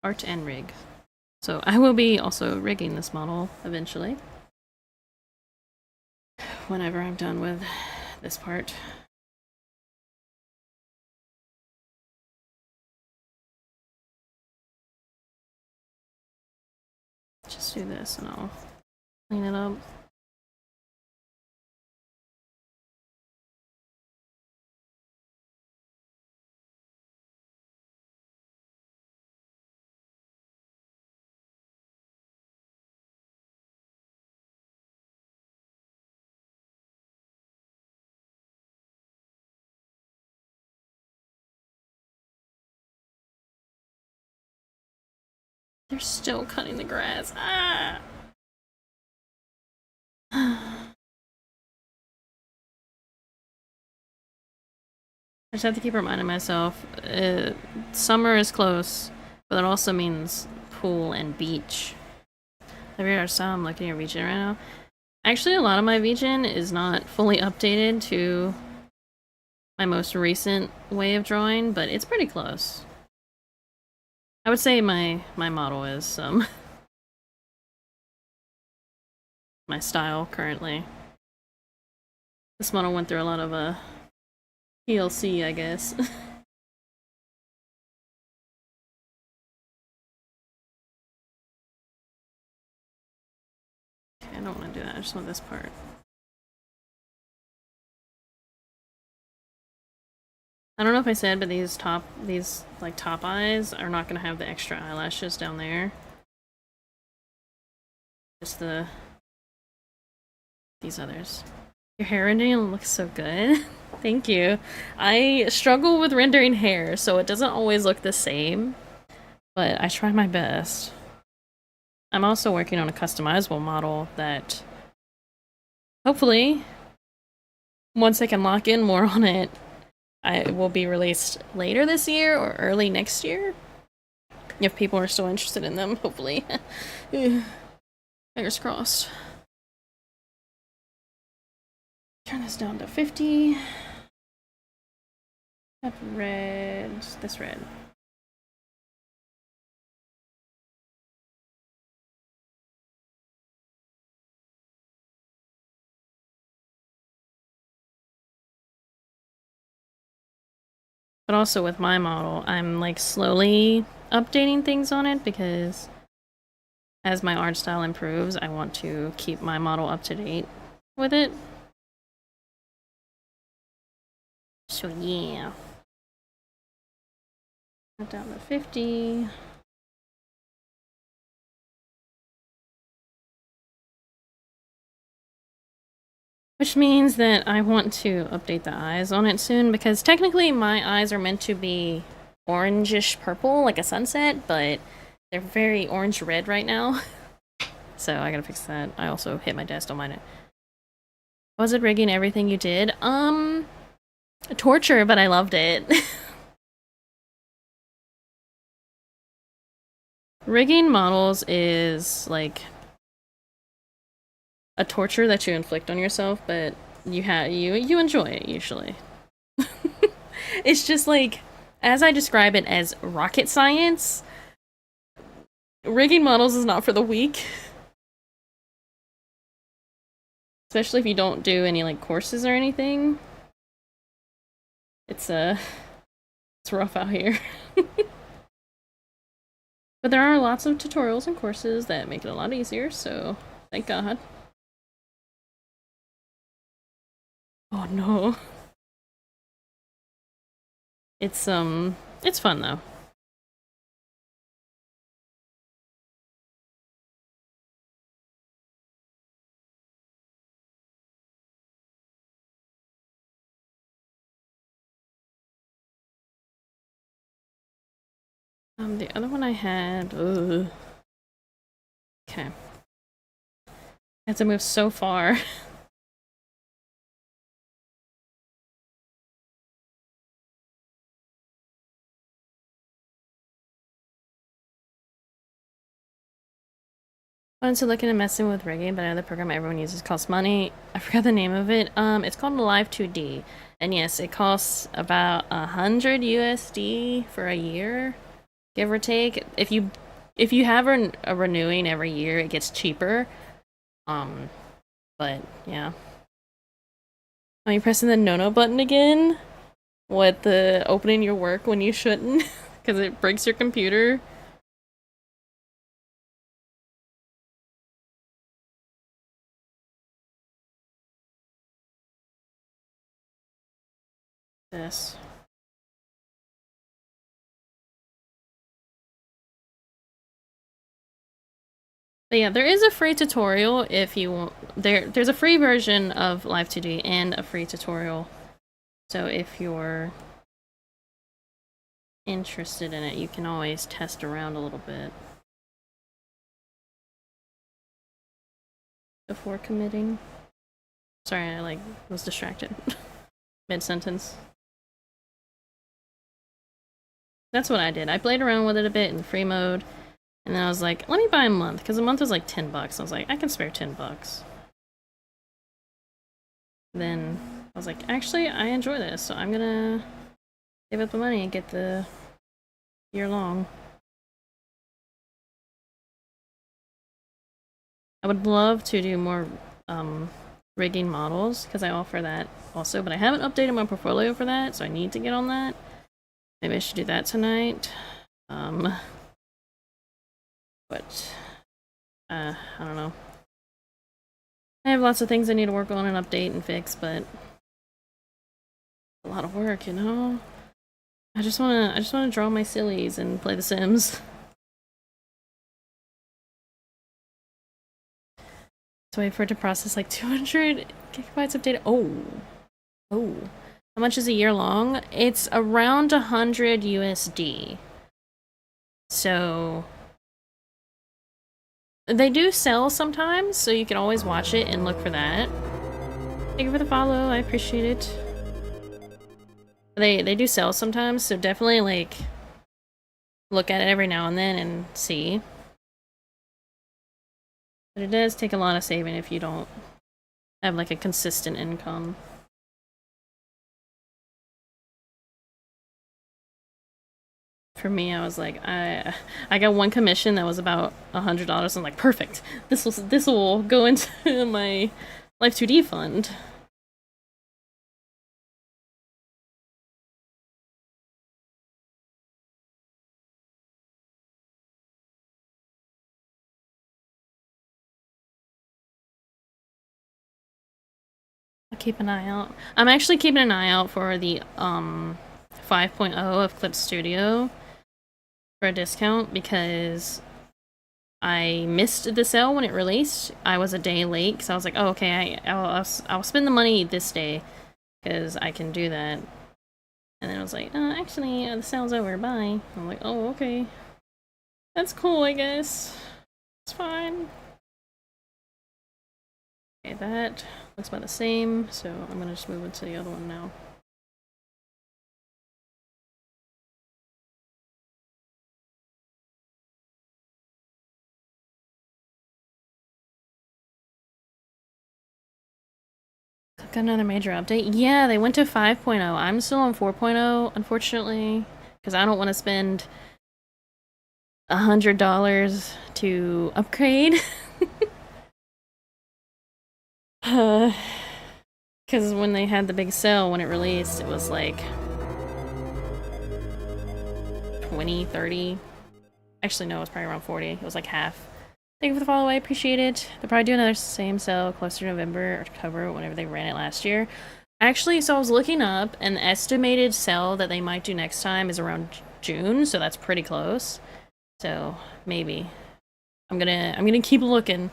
Art and rig. So I will be also rigging this model eventually. Whenever I'm done with this part. Just do this and I'll clean it up. They're still cutting the grass. Ah! I just have to keep reminding myself, summer is close, but that also means pool and beach. I'm looking at region right now. Actually, a lot of my region is not fully updated to my most recent way of drawing, but it's pretty close. I would say my model is my style currently. This model went through a lot of TLC, I guess. I just want this part. I don't know if I said, but these top eyes are not gonna have the extra eyelashes down there. Just these others. Your hair rendering looks so good. Thank you. I struggle with rendering hair, so it doesn't always look the same, but I try my best. I'm also working on a customizable model that hopefully, once I can lock in more on it, it will be released later this year or early next year. If people are still interested in them, hopefully. Fingers crossed. Turn this down to 50. That red. This red. But also with my model, I'm like slowly updating things on it because as my art style improves, I want to keep my model up to date with it. So yeah. Down to 50. Which means that I want to update the eyes on it soon, because technically my eyes are meant to be orangish purple, like a sunset, but they're very orange-red right now. So I gotta fix that. I also hit my desk, don't mind it. Was it rigging everything you did? Torture, but I loved it. Rigging models is like a torture that you inflict on yourself, but you enjoy it usually. It's just like, as I describe it as rocket science, rigging models is not for the weak. Especially if you don't do any like courses or anything. It's rough out here. But there are lots of tutorials and courses that make it a lot easier, so thank God. Oh no. It's fun though. The other one I had, ugh. Okay. I had to move so far. I wanted to look into messing with rigging, but another program everyone uses costs money. I forgot the name of it. It's called Live 2D. And yes, it costs about 100 USD for a year, give or take. If you have a renewing every year, it gets cheaper. But yeah. Are you pressing the no button again? What, the opening your work when you shouldn't? Because it breaks your computer? This. But yeah, there is a free tutorial if you want. There's a free version of Live 2D and a free tutorial. So if you're interested in it, you can always test around a little bit before committing. Sorry, I was distracted mid-sentence. That's what I did. I played around with it a bit in free mode, and then I was like, let me buy a month, because a month was like 10 bucks. I was like, I can spare 10 bucks. Then I was like, actually, I enjoy this, so I'm gonna give up the money and get the year long. I would love to do more rigging models, because I offer that also, but I haven't updated my portfolio for that, so I need to get on that. Maybe I should do that tonight. But I don't know. I have lots of things I need to work on and update and fix, but a lot of work, you know? I just wanna draw my sillies and play The Sims. So wait for it to process like 200 gigabytes of data. Oh. Oh. How much is a year long? It's around 100 USD. So they do sell sometimes, so you can always watch it and look for that. Thank you for the follow, I appreciate it. They do sell sometimes, so definitely like look at it every now and then and see. But it does take a lot of saving if you don't have like a consistent income. For me, I was like, I got one commission that was about $100. I'm like, perfect. This will go into my Life 2D fund. I'll keep an eye out. I'm actually keeping an eye out for the 5.0 of Clip Studio for a discount because I missed the sale when it released. I was a day late because I was like, oh, okay, I'll spend the money this day because I can do that. And then I was like, actually, the sale's over, bye. I'm like, oh, okay. That's cool, I guess. It's fine. Okay, that looks about the same, so I'm gonna just move into the other one now. Got another major update. Yeah, they went to 5.0. I'm still on 4.0, unfortunately, because I don't want to spend $100 to upgrade. Because when they had the big sale, when it released, it was like 20, 30. Actually, no, it was probably around 40. It was like half. Thank you for the follow, I appreciate it. They'll probably do another same sale closer to November or October, whenever they ran it last year. Actually, so I was looking up, and the estimated sale that they might do next time is around June, so that's pretty close. So maybe I'm gonna keep looking.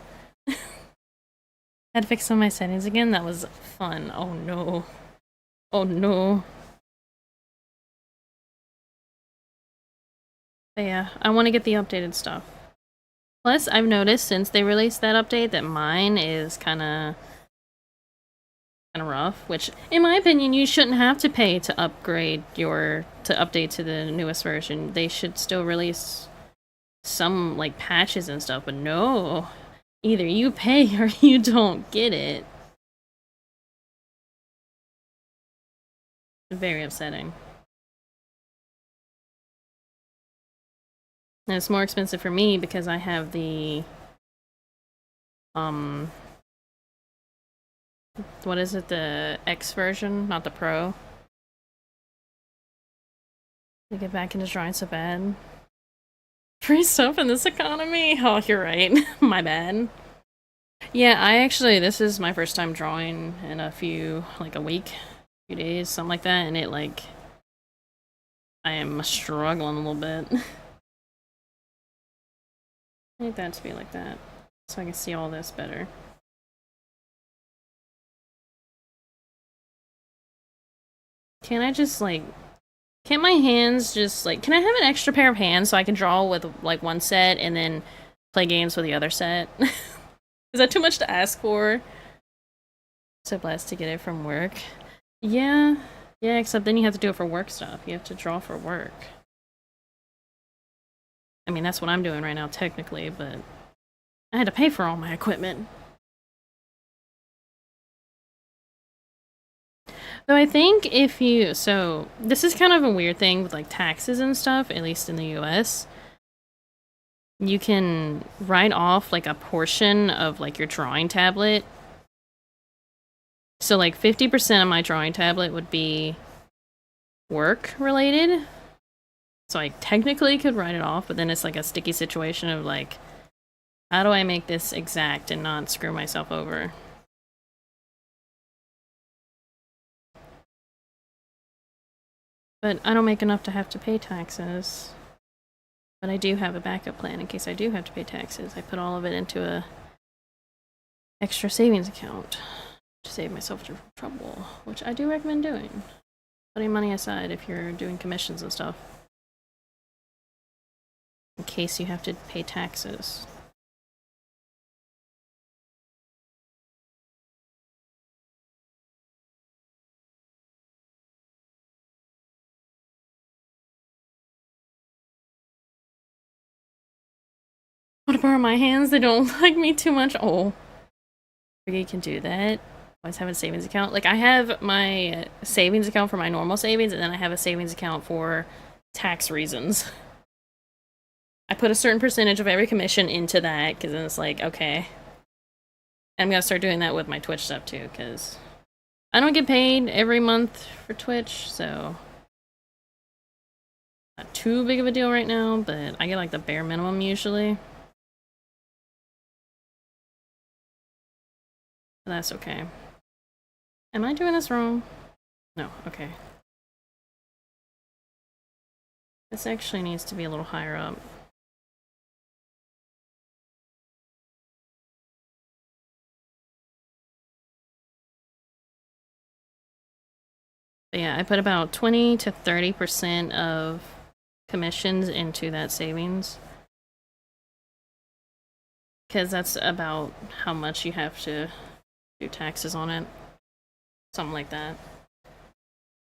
Had to fix some of my settings again. That was fun. Oh no. Oh no. But yeah, I want to get the updated stuff. Plus, I've noticed since they released that update that mine is kind of rough, which in my opinion you shouldn't have to pay to upgrade to update to the newest version. They should still release some like patches and stuff, but no. Either you pay or you don't get it. Very upsetting. And it's more expensive for me because I have the what is it, the X version, not the Pro. To get back into drawing so bad. Free stuff in this economy? Oh, you're right. My bad. Yeah, this is my first time drawing in a week, few days, something like that, and it like, I am struggling a little bit. I need that to be like that, so I can see all this better. Can I just like, can't my hands just like, can I have an extra pair of hands so I can draw with like one set and then play games with the other set? Is that too much to ask for? So blessed to get it from work. Yeah, except then you have to do it for work stuff. You have to draw for work. I mean, that's what I'm doing right now, technically, but I had to pay for all my equipment. Though I think if you, so this is kind of a weird thing with like taxes and stuff, at least in the US. You can write off like a portion of like your drawing tablet. So like 50% of my drawing tablet would be work related. So I technically could write it off, but then it's like a sticky situation of like, how do I make this exact and not screw myself over? But I don't make enough to have to pay taxes. But I do have a backup plan in case I do have to pay taxes. I put all of it into a extra savings account to save myself trouble, which I do recommend doing. Putting money aside if you're doing commissions and stuff. In case you have to pay taxes. Want to borrow my hands? They don't like me too much. Oh. You can do that. Always have a savings account. Like, I have my savings account for my normal savings, and then I have a savings account for tax reasons. I put a certain percentage of every commission into that, because then it's like, okay. I'm gonna start doing that with my Twitch stuff, too, because I don't get paid every month for Twitch, so not too big of a deal right now, but I get, like, the bare minimum usually. But that's okay. Am I doing this wrong? No, okay. This actually needs to be a little higher up. But yeah, I put about 20 to 30% of commissions into that savings. Because that's about how much you have to do taxes on it. Something like that.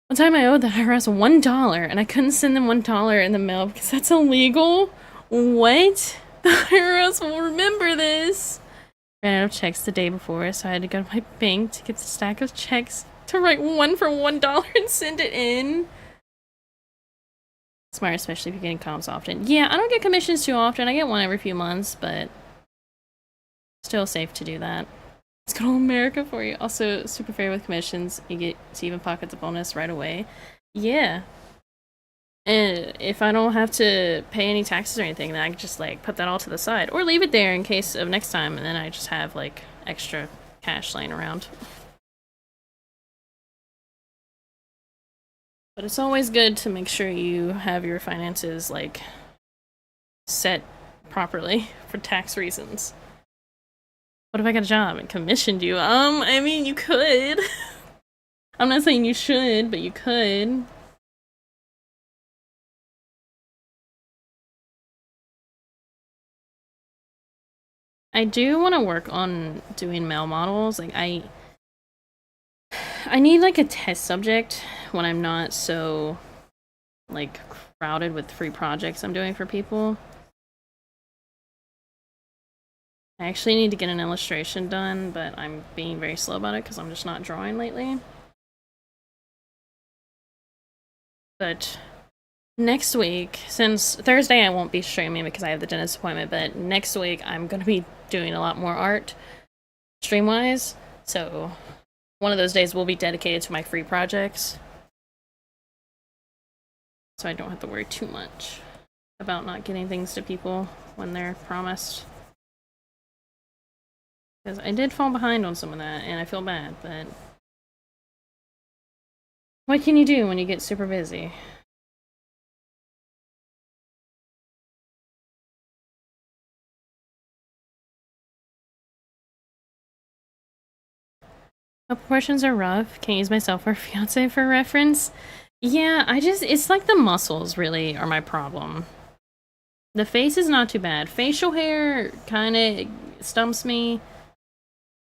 One time I owed the IRS $1 and I couldn't send them $1 in the mail because that's illegal. What? The IRS will remember this. Ran out of checks the day before, so I had to go to my bank to get the stack of checks to write one for $1 and send it in. Smart, especially if you're getting comps often. Yeah, I don't get commissions too often. I get one every few months, but still safe to do that. It's good old America for you. Also, super fair with commissions. You get to even pocket the bonus right away. Yeah. And if I don't have to pay any taxes or anything, then I can just, like, put that all to the side. Or leave it there in case of next time, and then I just have, like, extra cash laying around. But it's always good to make sure you have your finances, like, set properly for tax reasons. What if I got a job and commissioned you? I mean, you could. I'm not saying you should, but you could. I do want to work on doing male models. Like, I need, like, a test subject when I'm not so, like, crowded with free projects I'm doing for people. I actually need to get an illustration done, but I'm being very slow about it because I'm just not drawing lately. But next week, since Thursday I won't be streaming because I have the dentist appointment, but next week I'm going to be doing a lot more art stream-wise. So one of those days will be dedicated to my free projects. So I don't have to worry too much about not getting things to people when they're promised. Because I did fall behind on some of that, and I feel bad, but what can you do when you get super busy? The proportions are rough. Can't use myself or fiance for reference. Yeah, it's like the muscles really are my problem. The face is not too bad. Facial hair kind of stumps me.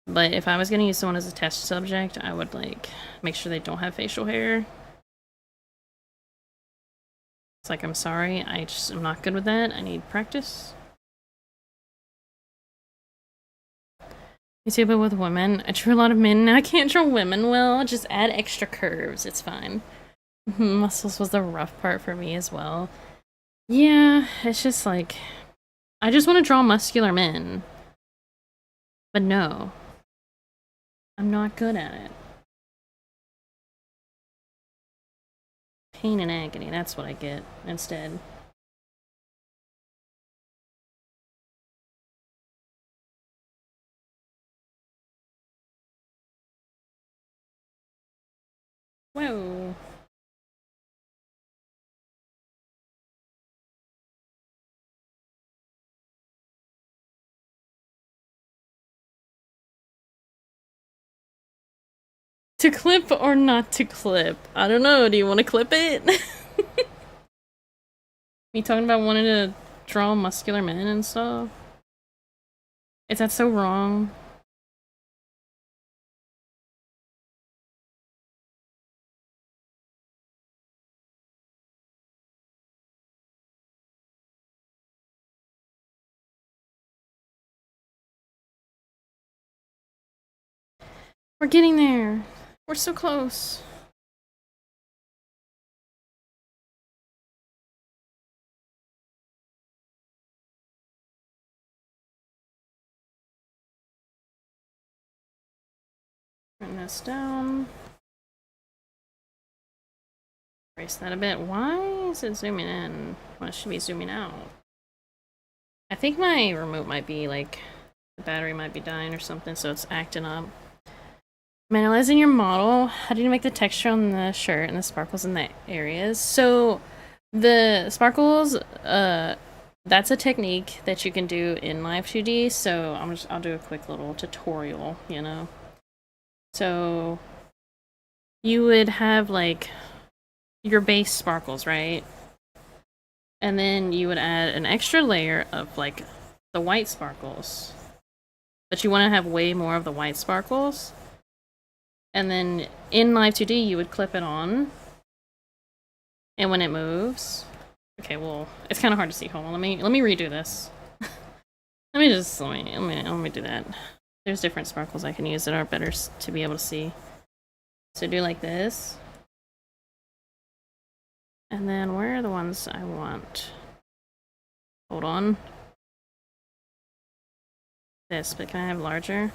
But if I was going to use someone as a test subject, I would, like, make sure they don't have facial hair. It's like, I'm sorry, I'm not good with that. I need practice. You see, but with women, I drew a lot of men. Now I can't draw women well. Just add extra curves. It's fine. Muscles was the rough part for me as well. Yeah, it's just like, I just want to draw muscular men. But no. I'm not good at it. Pain and agony, that's what I get instead. Whoa. To clip or not to clip? I don't know. Do you want to clip it? You talking about wanting to draw muscular men and stuff? Is that so wrong? We're getting there. We're so close. Bring this down. Erase that a bit. Why is it zooming in when it should be zooming out? I think my remote might be like, the battery might be dying or something, so it's acting up. Analyzing your model, how do you make the texture on the shirt and the sparkles in the areas? So the sparkles, that's a technique that you can do in Live 2D, so I'll do a quick little tutorial, you know? So you would have like your base sparkles, right? And then you would add an extra layer of like the white sparkles. But you want to have way more of the white sparkles. And then in Live 2D you would clip it on. And when it moves, okay, well, it's kind of hard to see. Hold on, let me redo this. let me do that. There's different sparkles I can use that are better to be able to see. So do like this. And then where are the ones I want? Hold on. This, but can I have larger?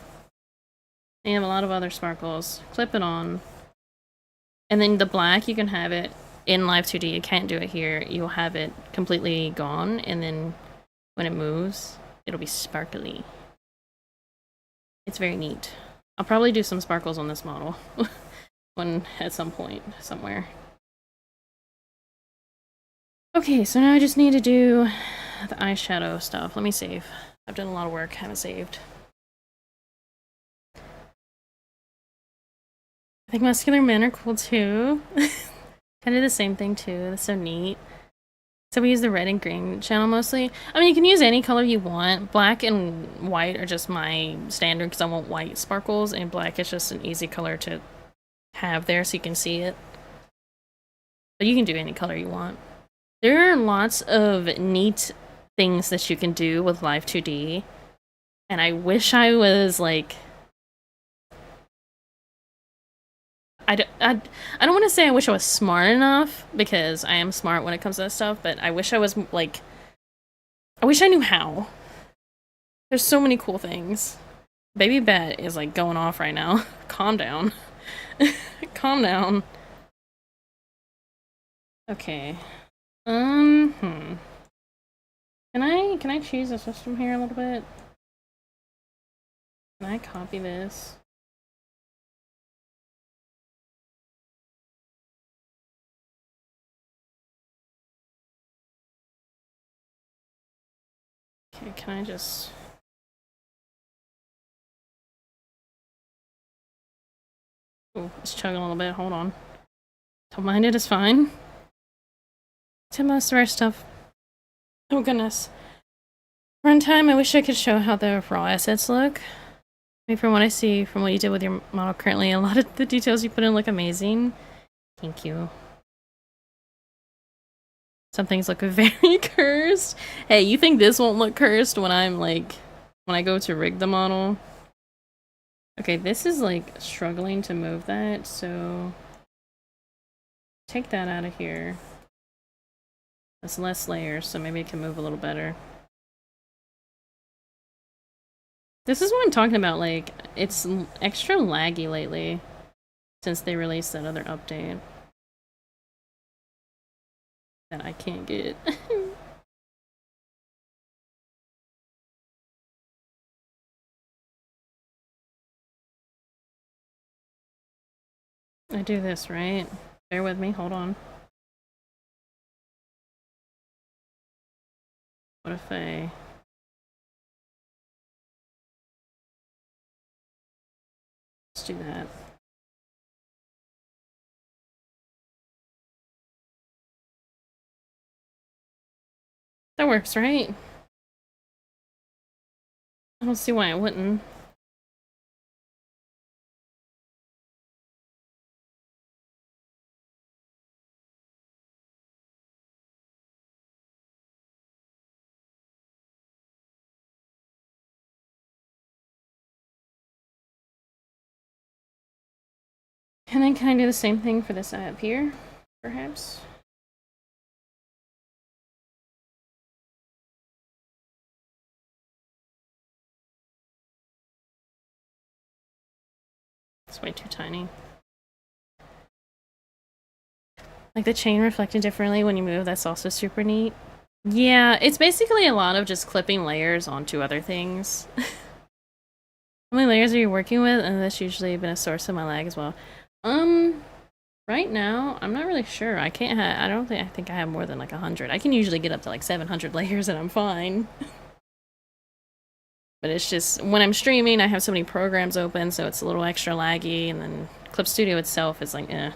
And you have a lot of other sparkles. Clip it on. And then the black, you can have it in Live 2D. You can't do it here. You'll have it completely gone, and then when it moves, it'll be sparkly. It's very neat. I'll probably do some sparkles on this model at some point, somewhere. Okay, so now I just need to do the eyeshadow stuff. Let me save. I've done a lot of work, haven't saved. I think muscular men are cool too. Kind of the same thing too. That's so neat. So we use the red and green channel mostly. I mean, you can use any color you want. Black and white are just my standard because I want white sparkles, and black is just an easy color to have there so you can see it. But you can do any color you want. There are lots of neat things that you can do with Live 2D, and I wish I was like... I don't want to say I wish I was smart enough, because I am smart when it comes to that stuff, but I wish I was, like... I wish I knew how. There's so many cool things. Baby Bat is, like, going off right now. Calm down. Calm down. Okay. Can I choose a system here a little bit? Can I copy this? Okay, can I just... Oh, it's chugging a little bit, hold on. Don't mind it, it's fine. To most of our stuff. Oh goodness. Runtime, I wish I could show how the raw assets look. I mean, from what I see, from what you did with your model currently, a lot of the details you put in look amazing. Thank you. Some things look very cursed. Hey, you think this won't look cursed when I'm like, when I go to rig the model? Okay, this is like struggling to move that, so take that out of here. There's less layers, so maybe it can move a little better. This is what I'm talking about, like, it's extra laggy lately since they released that other update that I can't get. I do this, right? Bear with me, hold on. What if I... Let's do that. That works, right? I don't see why it wouldn't. And then can I do the same thing for this eye up here, perhaps? It's way too tiny. Like the chain reflecting differently when you move, that's also super neat. Yeah, it's basically a lot of just clipping layers onto other things. How many layers are you working with? And that's usually been a source of my lag as well. Right now, I'm not really sure. I can't I don't think I think I have more than like 100. I can usually get up to like 700 layers and I'm fine. But it's just, when I'm streaming, I have so many programs open, so it's a little extra laggy, and then Clip Studio itself is like, eh.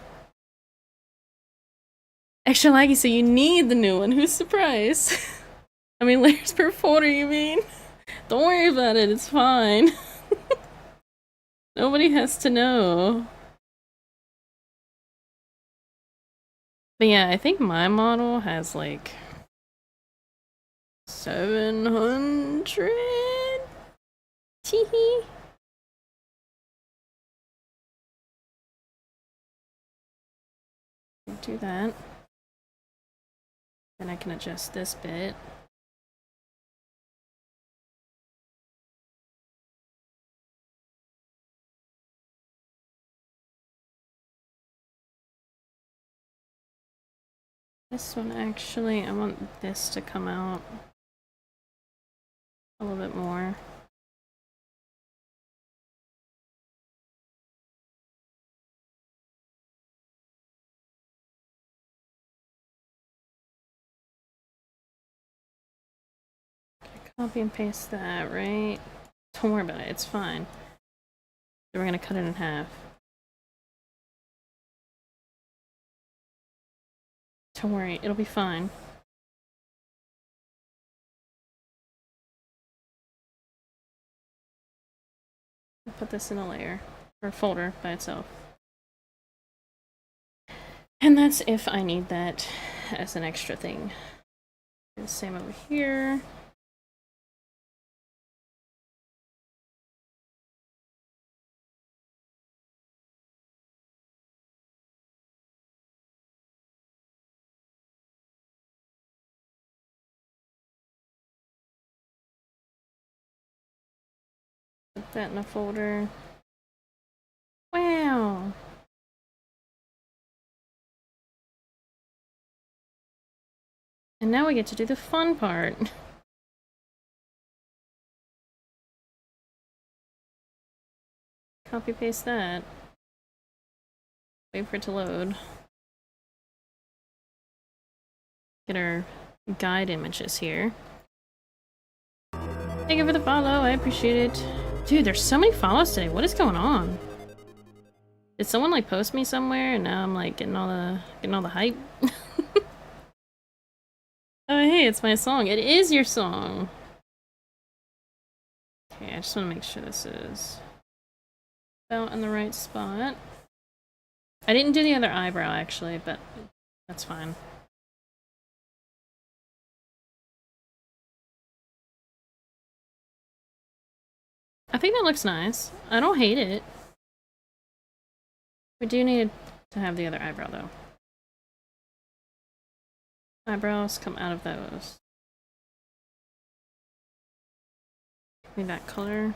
Extra laggy, so you need the new one. Who's surprised? I mean, layers per folder, you mean? Don't worry about it, it's fine. Nobody has to know. But yeah, I think my model has like 700? Teehee. Do that. Then I can adjust this bit. This one actually, I want this to come out a little bit more. Copy and paste that, right? Don't worry about it, it's fine. So we're gonna cut it in half. Don't worry, it'll be fine. I'll put this in a layer, or folder by itself. And that's if I need that as an extra thing. Do the same over here. Put that in a folder. Wow! And now we get to do the fun part. Copy paste that. Wait for it to load. Get our guide images here. Thank you for the follow, I appreciate it. Dude, there's so many follows today. What is going on? Did someone like post me somewhere and now I'm like getting all the hype? Oh hey, it's my song. It is your song. Okay, I just want to make sure this is about in the right spot. I didn't do the other eyebrow actually, but that's fine. I think that looks nice. I don't hate it. We do need to have the other eyebrow though. Eyebrows come out of those. Need that color.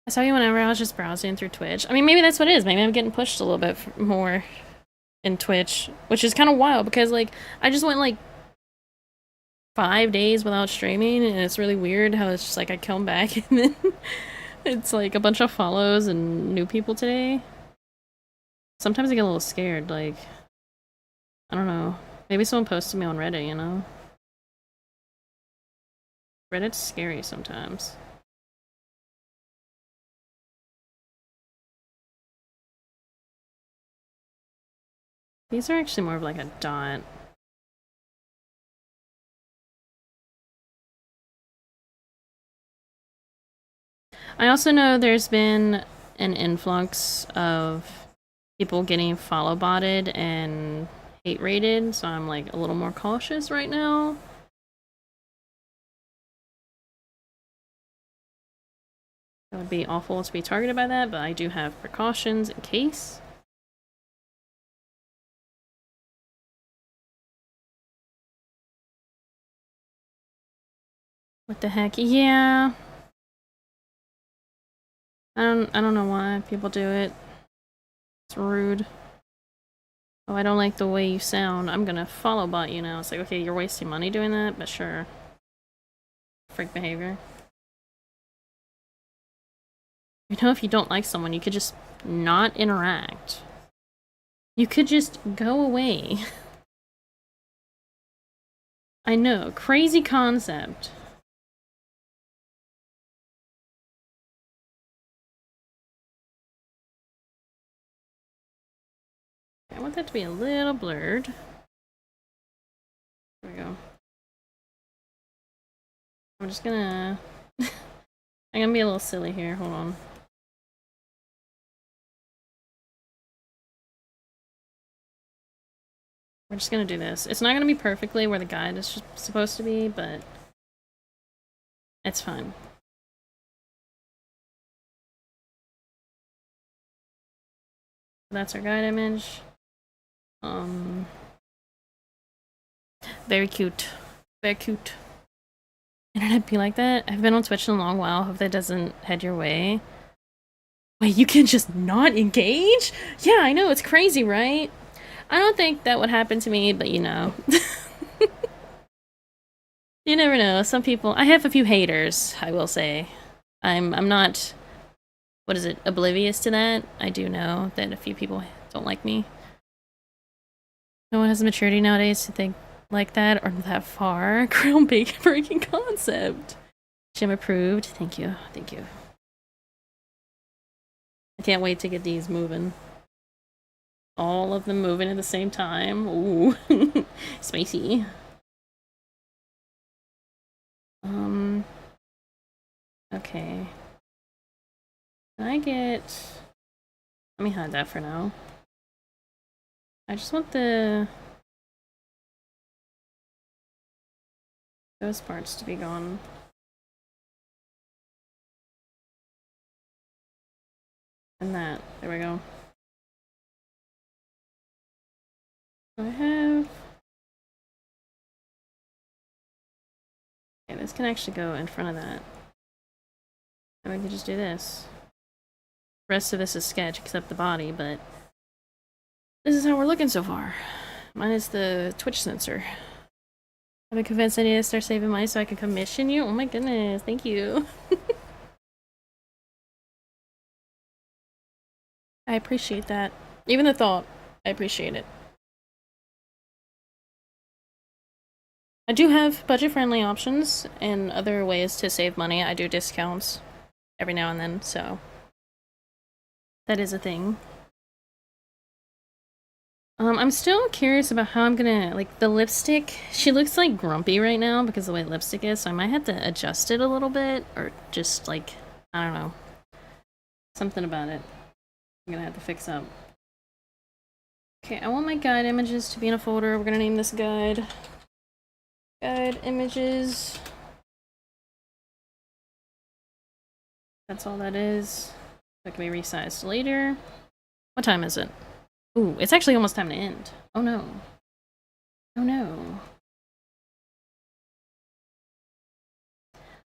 I saw you whenever I was just browsing through Twitch. I mean, maybe that's what it is. Maybe I'm getting pushed a little bit more in Twitch, which is kind of wild because, like, I just went, like, 5 days without streaming, and it's really weird how it's just, like, I come back and then it's, like, a bunch of follows and new people today. Sometimes I get a little scared, like, I don't know. Maybe someone posted me on Reddit, you know? Reddit's scary sometimes. These are actually more of like a dot. I also know there's been an influx of people getting follow botted and hate rated, so I'm like a little more cautious right now. It would be awful to be targeted by that, but I do have precautions in case. What the heck? Yeah. I don't know why people do it. It's rude. Oh, I don't like the way you sound. I'm gonna follow bot you now. It's like, okay, you're wasting money doing that, but sure. Freak behavior. You know, if you don't like someone, you could just not interact. You could just go away. I know, crazy concept. I want that to be a little blurred. There we go. I'm just gonna... I'm gonna be a little silly here, hold on. We're just gonna do this. It's not gonna be perfectly where the guide is supposed to be, but it's fine. That's our guide image. Very cute. Very cute. Internet be like that? I've been on Twitch in a long while. Hope that doesn't head your way. Wait, you can just not engage? Yeah, I know, it's crazy, right? I don't think that would happen to me, but you know. You never know. Some people... I have a few haters, I will say. I'm not... What is it? Oblivious to that. I do know that a few people don't like me. No one has the maturity nowadays to think like that or that far. Groundbreaking concept. Jim approved. Thank you. Thank you. I can't wait to get these moving. All of them moving at the same time. Ooh. Spicy. Okay. Can I get... Let me hide that for now. I just want those parts to be gone. And that. There we go. I have... Okay, this can actually go in front of that. And we can just do this. The rest of this is sketch except the body, but this is how we're looking so far. Minus the Twitch sensor. I've been convinced I need to start saving money so I can commission you. Oh my goodness, thank you. I appreciate that. Even the thought, I appreciate it. I do have budget-friendly options and other ways to save money. I do discounts every now and then, so that is a thing. I'm still curious about how I'm gonna, like, the lipstick. She looks, like, grumpy right now because of the way lipstick is, so I might have to adjust it a little bit, or just, like, I don't know. Something about it. I'm gonna have to fix up. Okay, I want my guide images to be in a folder. We're gonna name this guide. Guide images. That's all that is. That can be resized later. What time is it? Ooh, it's actually almost time to end. Oh no. Oh no.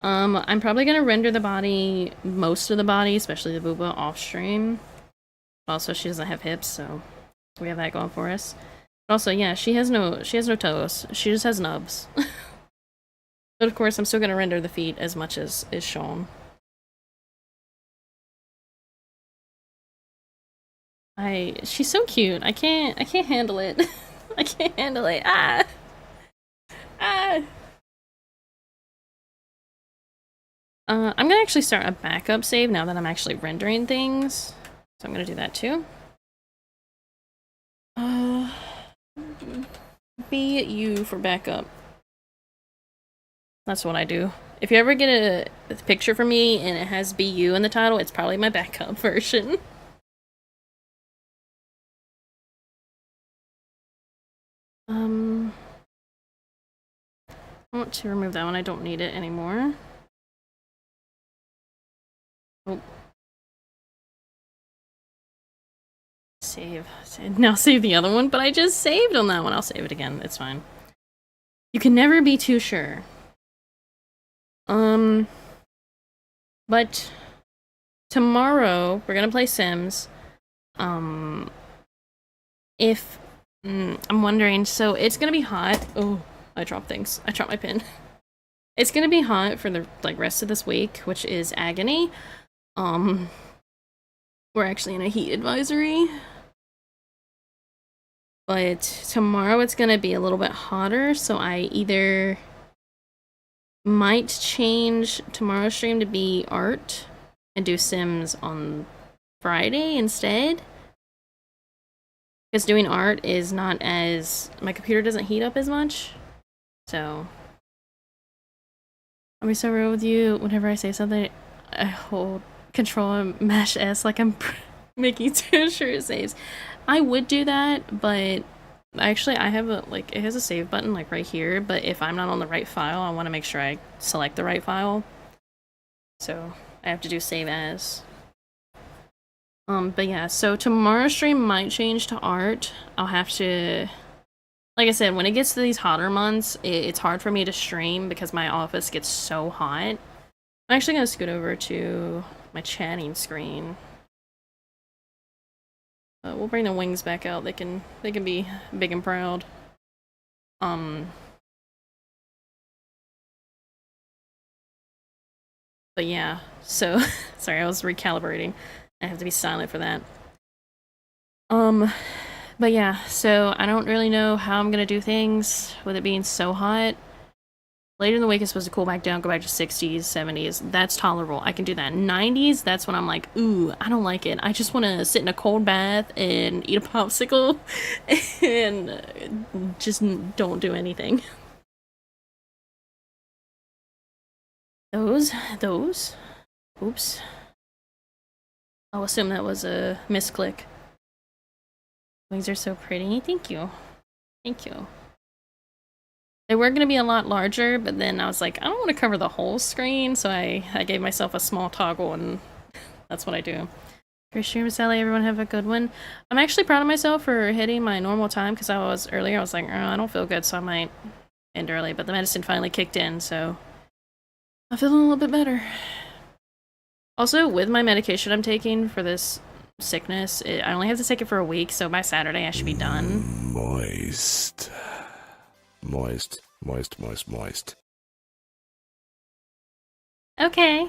I'm probably gonna render the body, most of the body, especially the booba, off stream. Also, she doesn't have hips, so we have that going for us. But also, yeah, she has no toes. She just has nubs. But of course, I'm still gonna render the feet as much as is shown. She's so cute. I can't handle it. I can't handle it. Ah! Ah! I'm gonna actually start a backup save now that I'm actually rendering things. So I'm gonna do that too. copy you for backup. That's what I do. If you ever get a picture from me and it has BU in the title, it's probably my backup version. I want to remove that one. I don't need it anymore. Oh. Save. Now save the other one, but I just saved on that one. I'll save it again. It's fine. You can never be too sure. But tomorrow we're gonna play Sims. If I'm wondering, so it's gonna be hot. Oh, I dropped things. I dropped my pen. It's gonna be hot for the rest of this week, which is agony. We're actually in a heat advisory. But tomorrow it's gonna be a little bit hotter, so I either might change tomorrow's stream to be art and do Sims on Friday instead. Because doing art is not as... my computer doesn't heat up as much. So... I'll be so real with you. Whenever I say something, I hold control and mash S like I'm making sure it saves. I would do that, but actually I have a, like, it has a save button like right here, but if I'm not on the right file, I want to make sure I select the right file. So I have to do save as. But yeah, so tomorrow's stream might change to art. I'll have to, like I said, when it gets to these hotter months, it's hard for me to stream because my office gets so hot. I'm actually gonna scoot over to my chatting screen. We'll bring the wings back out. They can be big and proud. But yeah, so sorry, I was recalibrating. I have to be silent for that. But yeah, so I don't really know how I'm gonna do things with it being so hot. Later in the week, it's supposed to cool back down, go back to 60s, 70s. That's tolerable. I can do that. 90s, that's when I'm like, ooh, I don't like it. I just want to sit in a cold bath and eat a popsicle and just don't do anything. Those. Oops. I'll assume that was a misclick. Wings are so pretty. Thank you. Thank you. They were going to be a lot larger, but then I was like, I don't want to cover the whole screen, so I gave myself a small toggle, and that's what I do. Great stream, Sally. Everyone have a good one. I'm actually proud of myself for hitting my normal time, because I was like, oh, I don't feel good, so I might end early, but the medicine finally kicked in, so I'm feeling a little bit better. Also, with my medication I'm taking for this sickness, I only have to take it for a week, so by Saturday I should be done. Moist. Okay.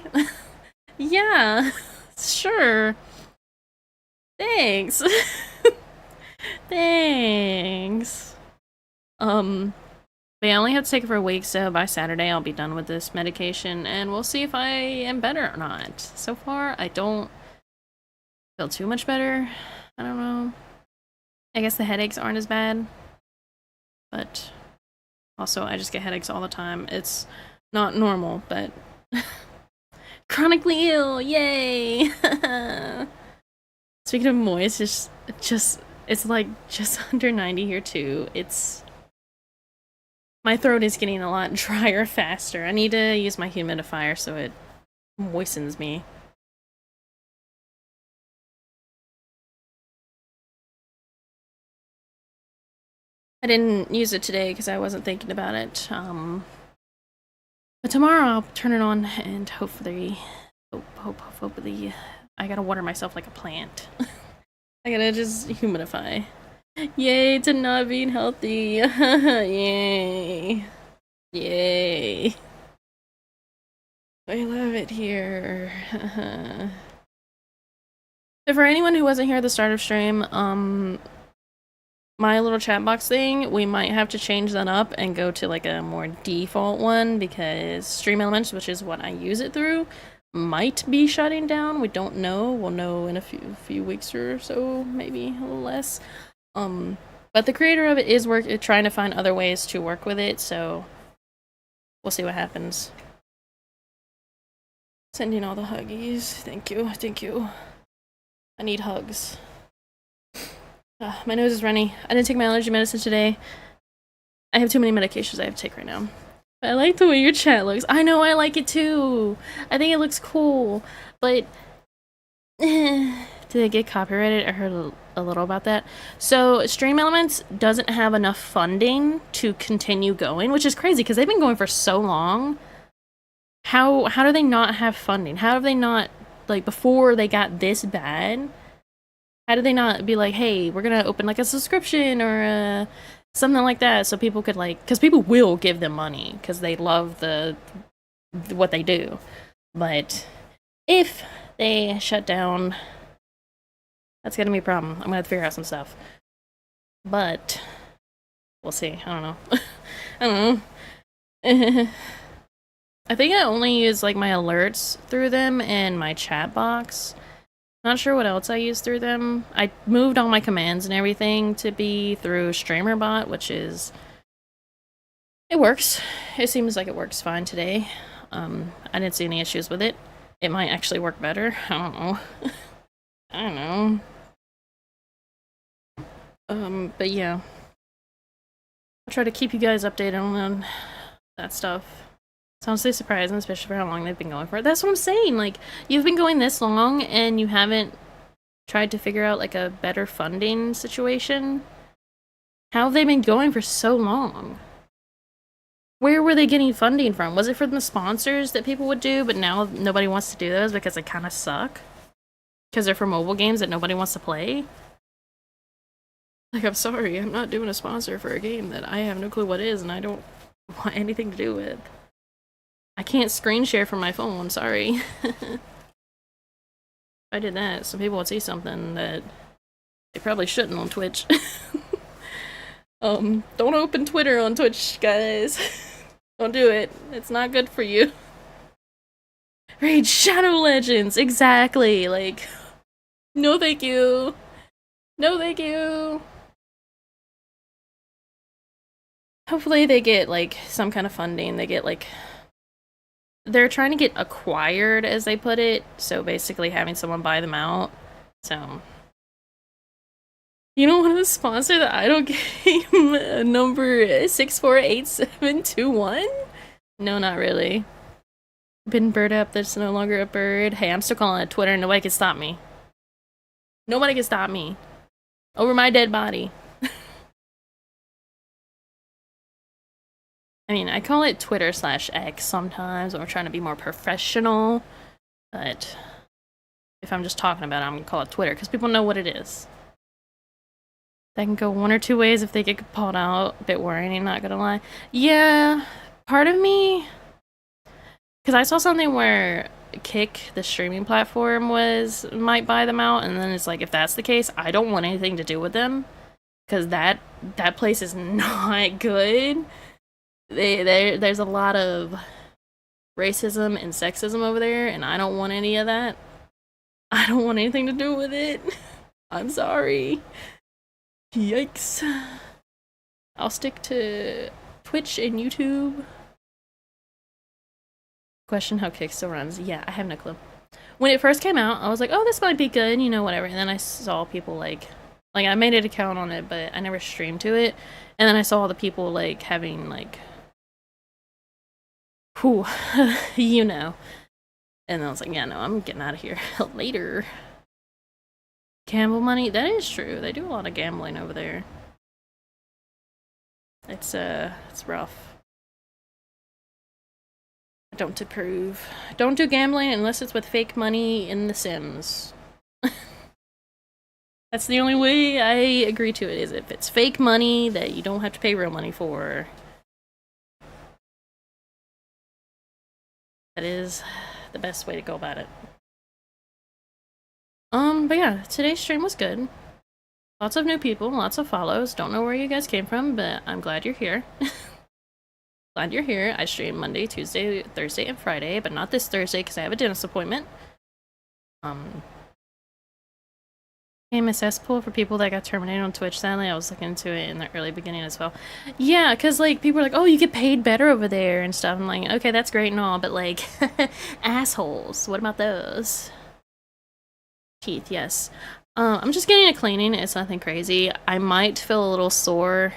Yeah, sure. Thanks. Thanks. But yeah, I only have to take it for a week, so by Saturday I'll be done with this medication, and we'll see if I am better or not. So far, I don't feel too much better. I don't know. I guess the headaches aren't as bad, but also I just get headaches all the time. It's not normal, but chronically ill, yay! Speaking of moist, it's like just under 90 here too. My throat is getting a lot drier faster. I need to use my humidifier so it moistens me. I didn't use it today because I wasn't thinking about it. But tomorrow I'll turn it on and hopefully, I gotta water myself like a plant. I gotta just humidify. Yay to not being healthy. Yay. Yay. I love it here. So for anyone who wasn't here at the start of stream, my little chat box thing, we might have to change that up and go to like a more default one because Stream Elements, which is what I use it through, might be shutting down. We don't know. We'll know in a few weeks or so, maybe a little less. But the creator of it is trying to find other ways to work with it, so we'll see what happens. Sending all the huggies. Thank you, thank you. I need hugs. My nose is runny. I didn't take my allergy medicine today. I have too many medications I have to take right now. But I like the way your chat looks. I know, I like it too. I think it looks cool. But did it get copyrighted? I heard a little about that. So Stream Elements doesn't have enough funding to continue going, which is crazy because they've been going for so long. How do they not have funding? How have they not, like, before they got this bad, how did they not be like, hey, we're gonna open like a subscription or something like that, so people could, like, because people will give them money because they love what they do. But if they shut down, that's gonna be a problem. I'm gonna have to figure out some stuff. But we'll see. I don't know. I don't know. I think I only use like my alerts through them and my chat box. Not sure what else I use through them. I moved all my commands and everything to be through StreamerBot, which is... it works. It seems like it works fine today. I didn't see any issues with it. It might actually work better. I don't know. I don't know. But yeah. I'll try to keep you guys updated on that stuff. It's honestly surprising, especially for how long they've been going for. That's what I'm saying. Like, you've been going this long and you haven't tried to figure out like a better funding situation. How have they been going for so long? Where were they getting funding from? Was it from the sponsors that people would do, but now nobody wants to do those because they kind of suck? Because they're for mobile games that nobody wants to play? Like, I'm sorry, I'm not doing a sponsor for a game that I have no clue what is and I don't want anything to do with. I can't screen share from my phone, sorry. If I did that, some people would see something that they probably shouldn't on Twitch. Don't open Twitter on Twitch, guys. Don't do it. It's not good for you. Raid Shadow Legends, exactly. Like, no thank you. No thank you. Hopefully they get, like, some kind of funding. They get, like... they're trying to get acquired, as they put it, so basically having someone buy them out. So, you don't want to sponsor the idle game number 648721? No, not really. Been bird up that's no longer a bird. Hey, I'm still calling it Twitter and nobody can stop me. Nobody can stop me. Over my dead body. I mean, I call it Twitter/X sometimes, or trying to be more professional, but if I'm just talking about it, I'm gonna call it Twitter, because people know what it is. That can go one or two ways if they get called out. A bit worrying, not gonna lie. Yeah, part of me... because I saw something where Kick, the streaming platform, might buy them out, and then it's like, if that's the case, I don't want anything to do with them, because that place is not good. There's a lot of racism and sexism over there, and I don't want any of that. I don't want anything to do with it. I'm sorry. Yikes. I'll stick to Twitch and YouTube. Question how Kick still runs. Yeah, I have no clue. When it first came out, I was like, oh, this might be good, you know, whatever. And then I saw people like I made an account on it, but I never streamed to it. And then I saw all the people like having like... whew, you know. And I was like, yeah, no, I'm getting out of here later. Gamble money? That is true. They do a lot of gambling over there. It's rough. I don't approve. Don't do gambling unless it's with fake money in The Sims. That's the only way I agree to it, is if it's fake money that you don't have to pay real money for. That is the best way to go about it. But yeah, today's stream was good. Lots of new people, lots of follows. Don't know where you guys came from, but I'm glad you're here. Glad you're here. I stream Monday, Tuesday, Thursday, and Friday, but not this Thursday because I have a dentist appointment. Became a cesspool for people that got terminated on Twitch. Sadly, I was looking into it in the early beginning as well. Yeah, because, like, people are like, oh, you get paid better over there and stuff. I'm like, okay, that's great and all, but, like, assholes. What about those? Teeth, yes. I'm just getting a cleaning. It's nothing crazy. I might feel a little sore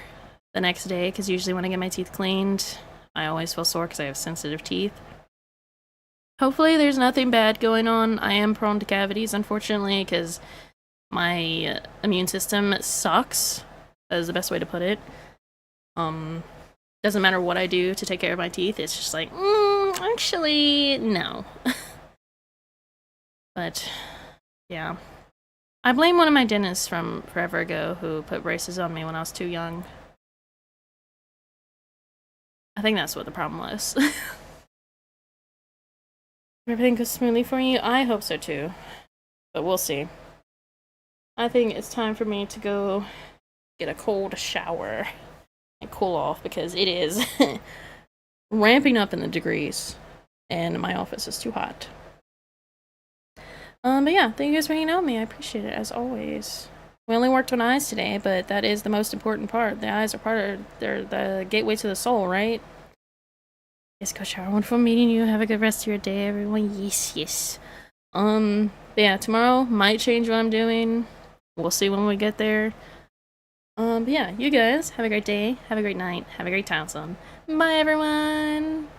the next day, because usually when I get my teeth cleaned, I always feel sore because I have sensitive teeth. Hopefully there's nothing bad going on. I am prone to cavities, unfortunately, because my immune system sucks. That is the best way to put it. Doesn't matter what I do to take care of my teeth. It's just like, actually, no. But, yeah. I blame one of my dentists from forever ago who put braces on me when I was too young. I think that's what the problem was. Everything goes smoothly for you? I hope so too. But we'll see. I think it's time for me to go get a cold shower and cool off, because it is ramping up in the degrees and my office is too hot. But yeah, thank you guys for hanging out with me. I appreciate it, as always. We only worked on eyes today, but that is the most important part. The eyes are they're the gateway to the soul, right? Yes, go shower. Wonderful meeting you. Have a good rest of your day, everyone. Yes, yes. But yeah, tomorrow might change what I'm doing. We'll see when we get there. But yeah, you guys have a great day, have a great night, have a great time, son. Bye, everyone!